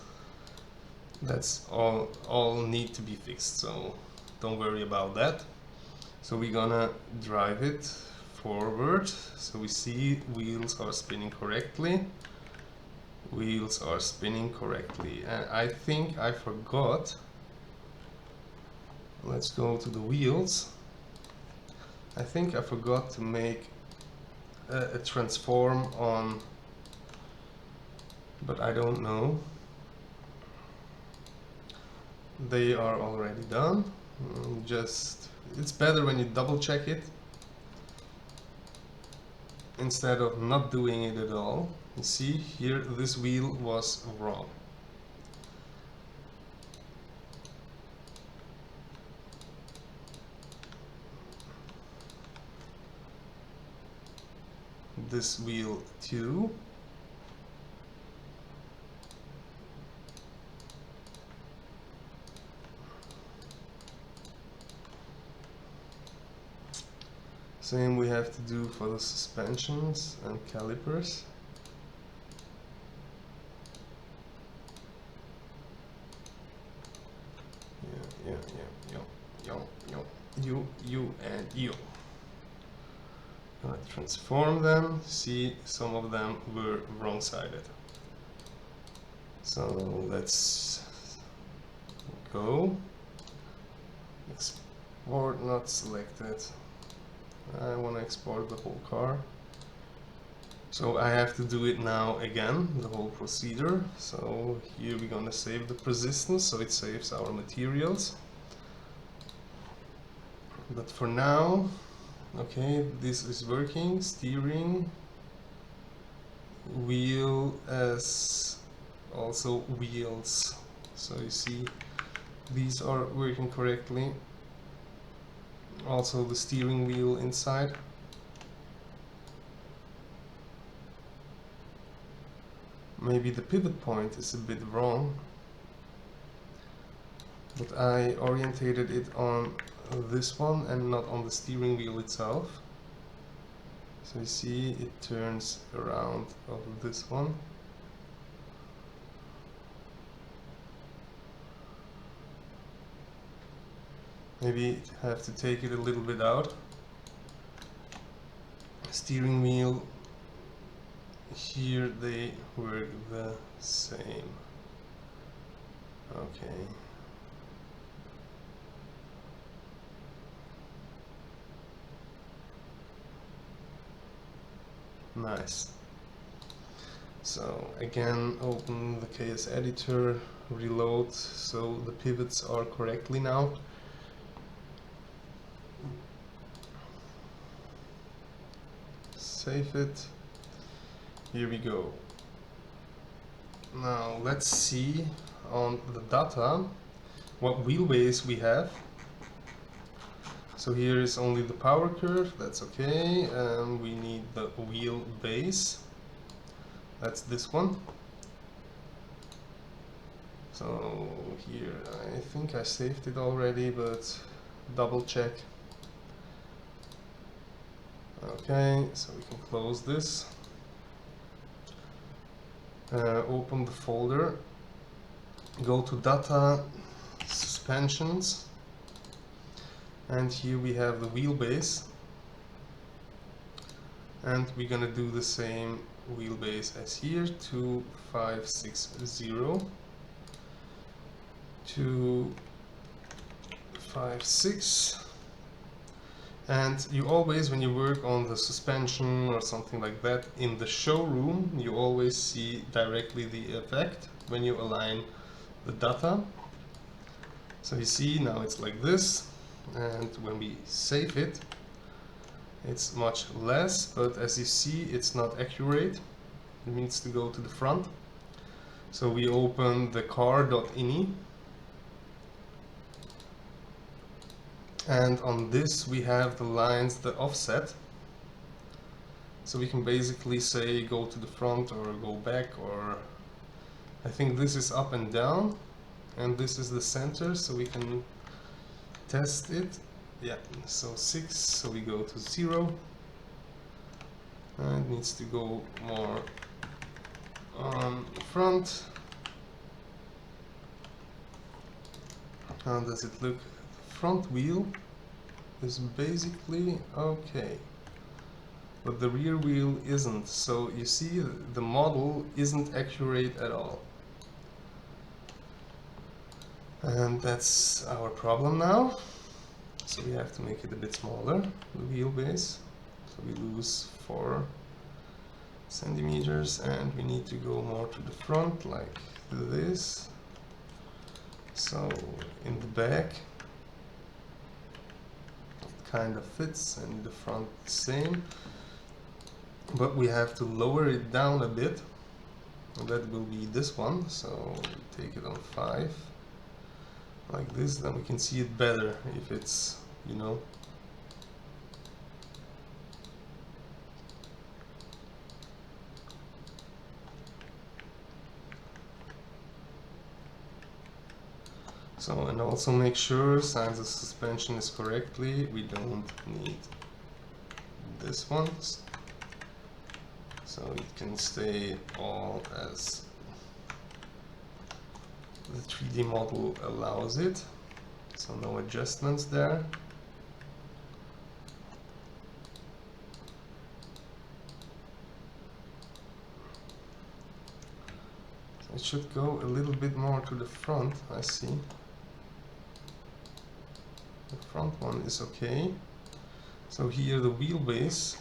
A: That's all need to be fixed, so don't worry about that. So we're gonna drive it forward. So we see wheels are spinning correctly. Wheels are spinning correctly. And I think I forgot. Let's go to the wheels. I think I forgot to make a transform on, but I don't know. They are already done. Just, it's better when you double check it. instead of not doing it at all. You see here, this wheel was wrong. This wheel too. Same we have to do for the suspensions and calipers. You and you. Gonna transform them. See, some of them were wrong-sided. So let's go. Export not selected. I want to export the whole car. So I have to do it now again, the whole procedure. So here we're gonna save the persistence, so it saves our materials. But for now, okay, this is working. Steering wheel as also wheels. So you see, these are working correctly. Also the steering wheel inside. Maybe the pivot point is a bit wrong, but I orientated it on this one and not on the steering wheel itself. So you see it turns around of this one. Maybe have to take it a little bit out. Steering wheel, here they work the same. Okay. Nice. So again, open the KSeditor, reload, so the pivots are correctly now. Save it. Here we go. Now let's see on the data what wheelbase we have. So here is only the power curve, that's okay, and we need the wheelbase. That's this one. So here, I think I saved it already, but double check. Okay, so we can close this. Open the folder, go to data, suspensions, and here we have the wheelbase, and we're gonna do the same wheelbase as here, 2560, 256. And you always, when you work on the suspension or something like that in the showroom, you always see directly the effect when you align the data. So you see now it's like this, and when we save it, it's much less, but as you see it's not accurate. It needs to go to the front. So we open the car.ini. And on this we have the lines, the offset. So we can basically say go to the front or go back, or I think this is up and down, and this is the center, so we can test it. Yeah, so 6, so we go to 0. And it needs to go more on the front. How does it look? Front wheel is basically okay, but the rear wheel isn't, so you see the model isn't accurate at all, and that's our problem now. So we have to make it a bit smaller, the wheelbase, so we lose 4 centimeters, and we need to go more to the front like this. So in the back kind of fits, and the front the same. but we have to lower it down a bit. That will be this one, so take it on 5 like this, then we can see it better if it's, you know. So, and also make sure since the suspension is correctly, we don't need this one, so it can stay all as the 3D model allows it, so no adjustments there. So it should go a little bit more to the front, I see. The front one is okay. So here the wheelbase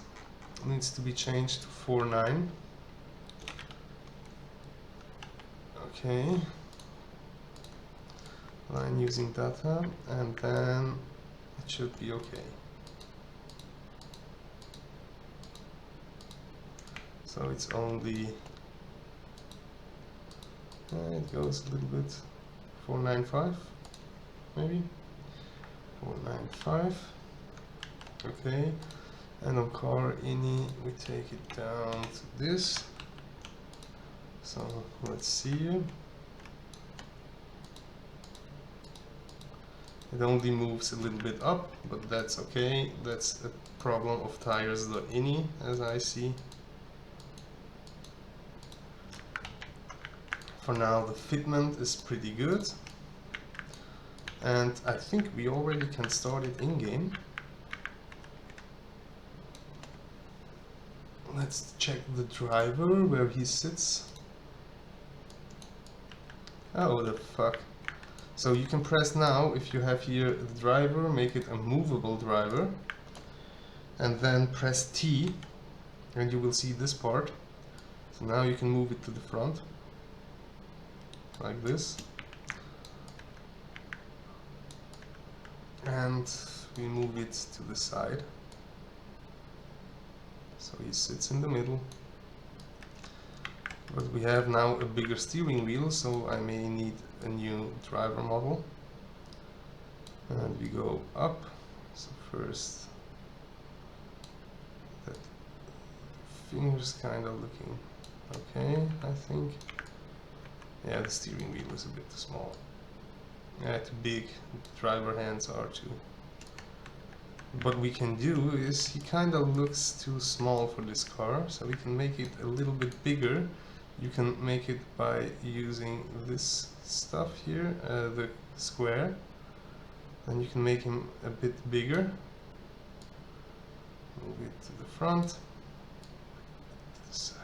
A: needs to be changed to 4.9. Okay. Line using data, and then it should be okay. So it's only it goes a little bit 495 maybe 495. Okay, and on car.ini we take it down to this. So let's see. It only moves a little bit up, but that's okay. That's a problem of tires.ini, as I see. For now, the fitment is pretty good. And I think we already can start it in-game. Let's check the driver, where he sits. Oh, the fuck. So you can press now, if you have here the driver, make it a movable driver, and then press T, and you will see this part. So now you can move it to the front, like this. And we move it to the side. So he sits in the middle. But we have now a bigger steering wheel, so I may need a new driver model. And we go up. So first, that finger's kind of looking okay, I think. Yeah, the steering wheel is a bit too small. Yeah, too big. Driver hands are too. What we can do is, he kind of looks too small for this car, so we can make it a little bit bigger. You can make it by using this stuff here, the square. Then you can make him a bit bigger. Move it to the front, to the side.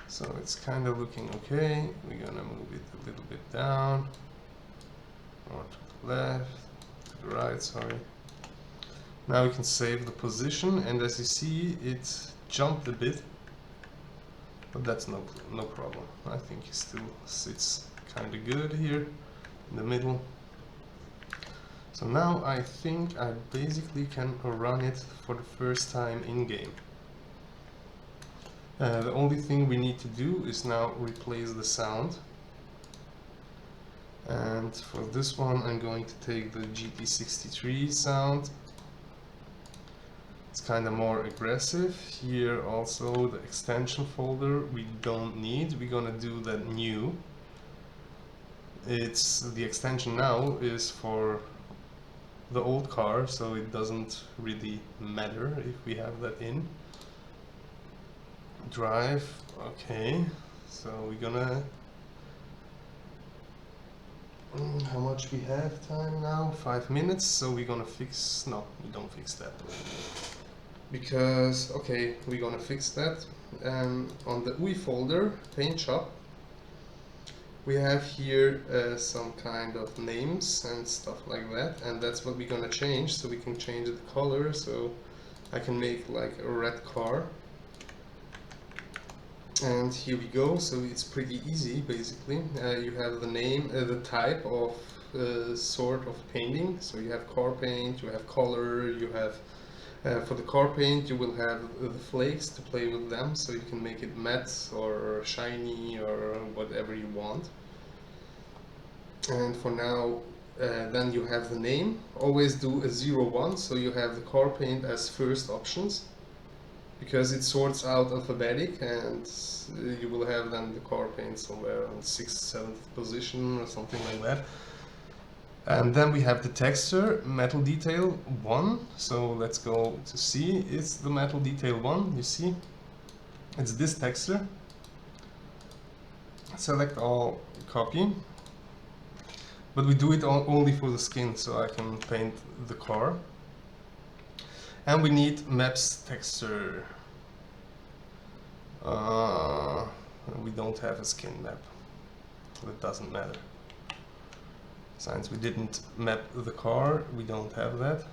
A: So it's kind of looking okay. We're gonna move it a little bit down, or to the left, to the right, sorry. Now we can save the position, and as you see, it jumped a bit. But that's no problem. I think he still sits kind of good here in the middle. So now I think I basically can run it for the first time in game. The only thing we need to do is now replace the sound. And for this one I'm going to take the GT63 sound. It's kind of more aggressive. Here also the extension folder we don't need. We're gonna do that new. It's the extension now is for the old car, so it doesn't really matter if we have that in. Drive, okay. So we're gonna. How much we have time now? 5 minutes. So we're gonna fix. No, we don't fix that. Because, okay, we're gonna fix that. On the UI folder, paint shop, we have here some kind of names and stuff like that, and that's what we're gonna change. So we can change the color, so I can make like a red car. And here we go, so it's pretty easy basically. You have the name, the type of sort of painting, so you have car paint, you have color, you have For the car paint, you will have the flakes to play with them, so you can make it matte or shiny or whatever you want. And for now, then you have the name. Always do a 0, 1, so you have the car paint as first options, because it sorts out alphabetic, and you will have then the car paint somewhere on 6th, 7th position or something like that. And then we have the texture, metal detail 1. So let's go to see. It's the metal detail 1, you see? It's this texture. Select all, copy. But we do it only for the skin, so I can paint the car. And we need maps texture. We don't have a skin map. It doesn't matter. Since we didn't map the car, we don't have that.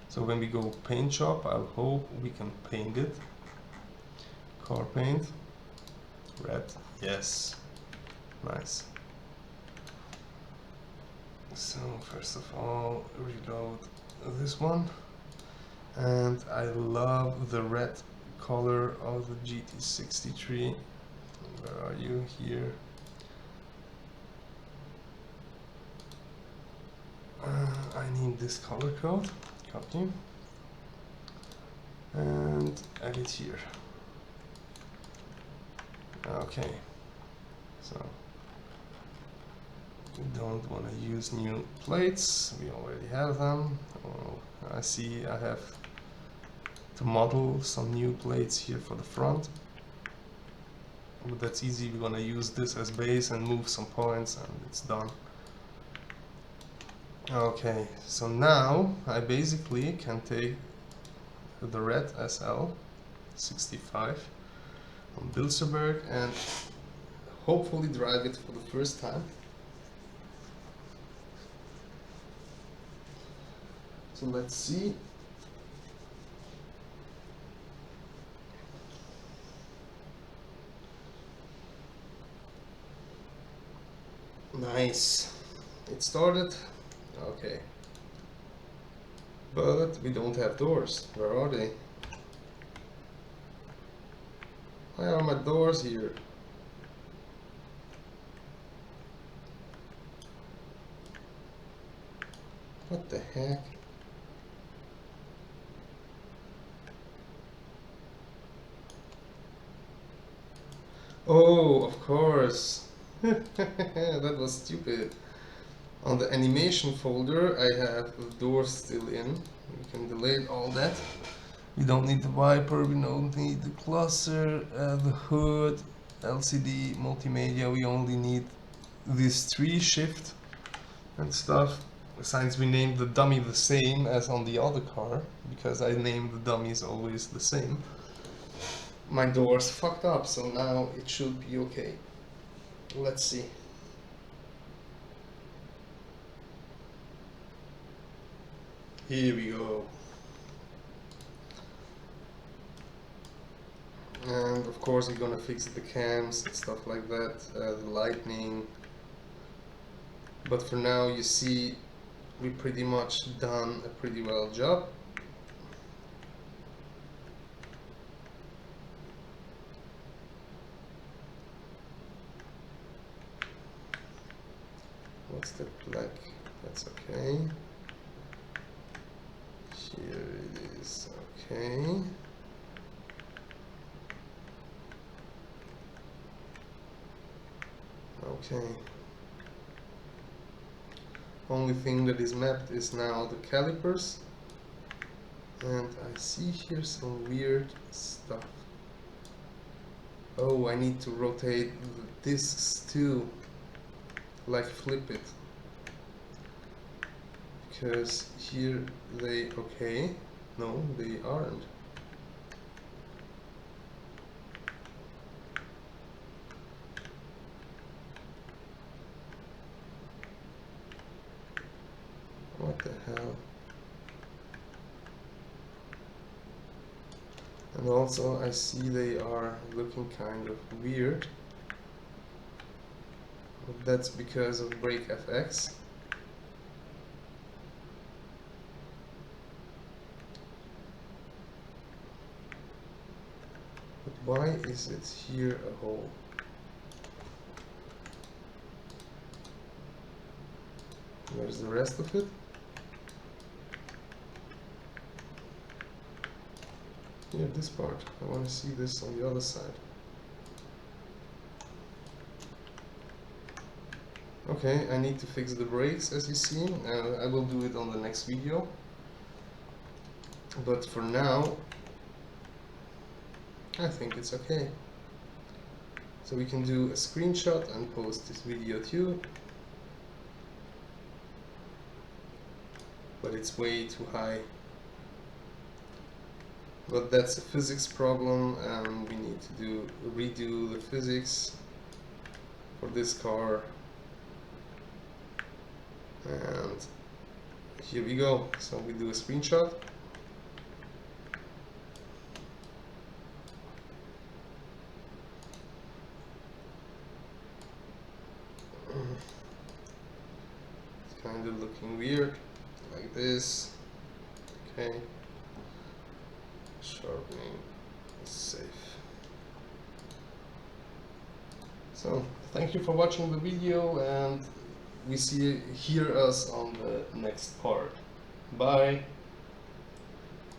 A: So when we go paint shop, I hope we can paint it. Car paint. Red. Yes. Nice. So first of all, reload this one. And I love the red color of the GT63. Where are you? Here. I need this color code. Copy. And add it here. Okay. So we don't want to use new plates. We already have them. Oh, I see I have to model some new plates here for the front. But that's easy. We're going to use this as base and move some points, and it's done. Okay, so now I basically can take the red SL 65 on Bilderberg and hopefully drive it for the first time. So let's see. Nice. It started. Okay. But we don't have doors. Where are they? Where are my doors here? What the heck? Oh, of course. That was stupid. On the animation folder, I have the door still in. We can delete all that. We don't need the wiper, we don't need the cluster, the hood, LCD, multimedia. We only need these 3 shift and stuff. Since we named the dummy the same as on the other car, because I named the dummies always the same. My door's fucked up, so now it should be okay. Let's see. Here we go. And of course we're gonna fix the cams and stuff like that, the lightning. But for now you see we pretty much done a pretty well job. What's that black? That's okay. Here it is, okay. Okay. Only thing that is mapped is now the calipers. And I see here some weird stuff. Oh, I need to rotate the discs too. Like flip it. Because here they, okay, no, they aren't. What the hell? And also I see they are looking kind of weird. But that's because of brake FX. Why is it here a hole? Where's the rest of it? Here, this part. I want to see this on the other side. Okay, I need to fix the brakes, as you see. I will do it on the next video. But for now, I think it's okay. So we can do a screenshot and post this video too. But it's way too high. But that's a physics problem, and we need to redo the physics for this car. And here we go. So we do a screenshot. It's kind of looking weird, like this. Okay. Sharpening is safe. So thank you for watching the video, and we hear us on the next part. Bye.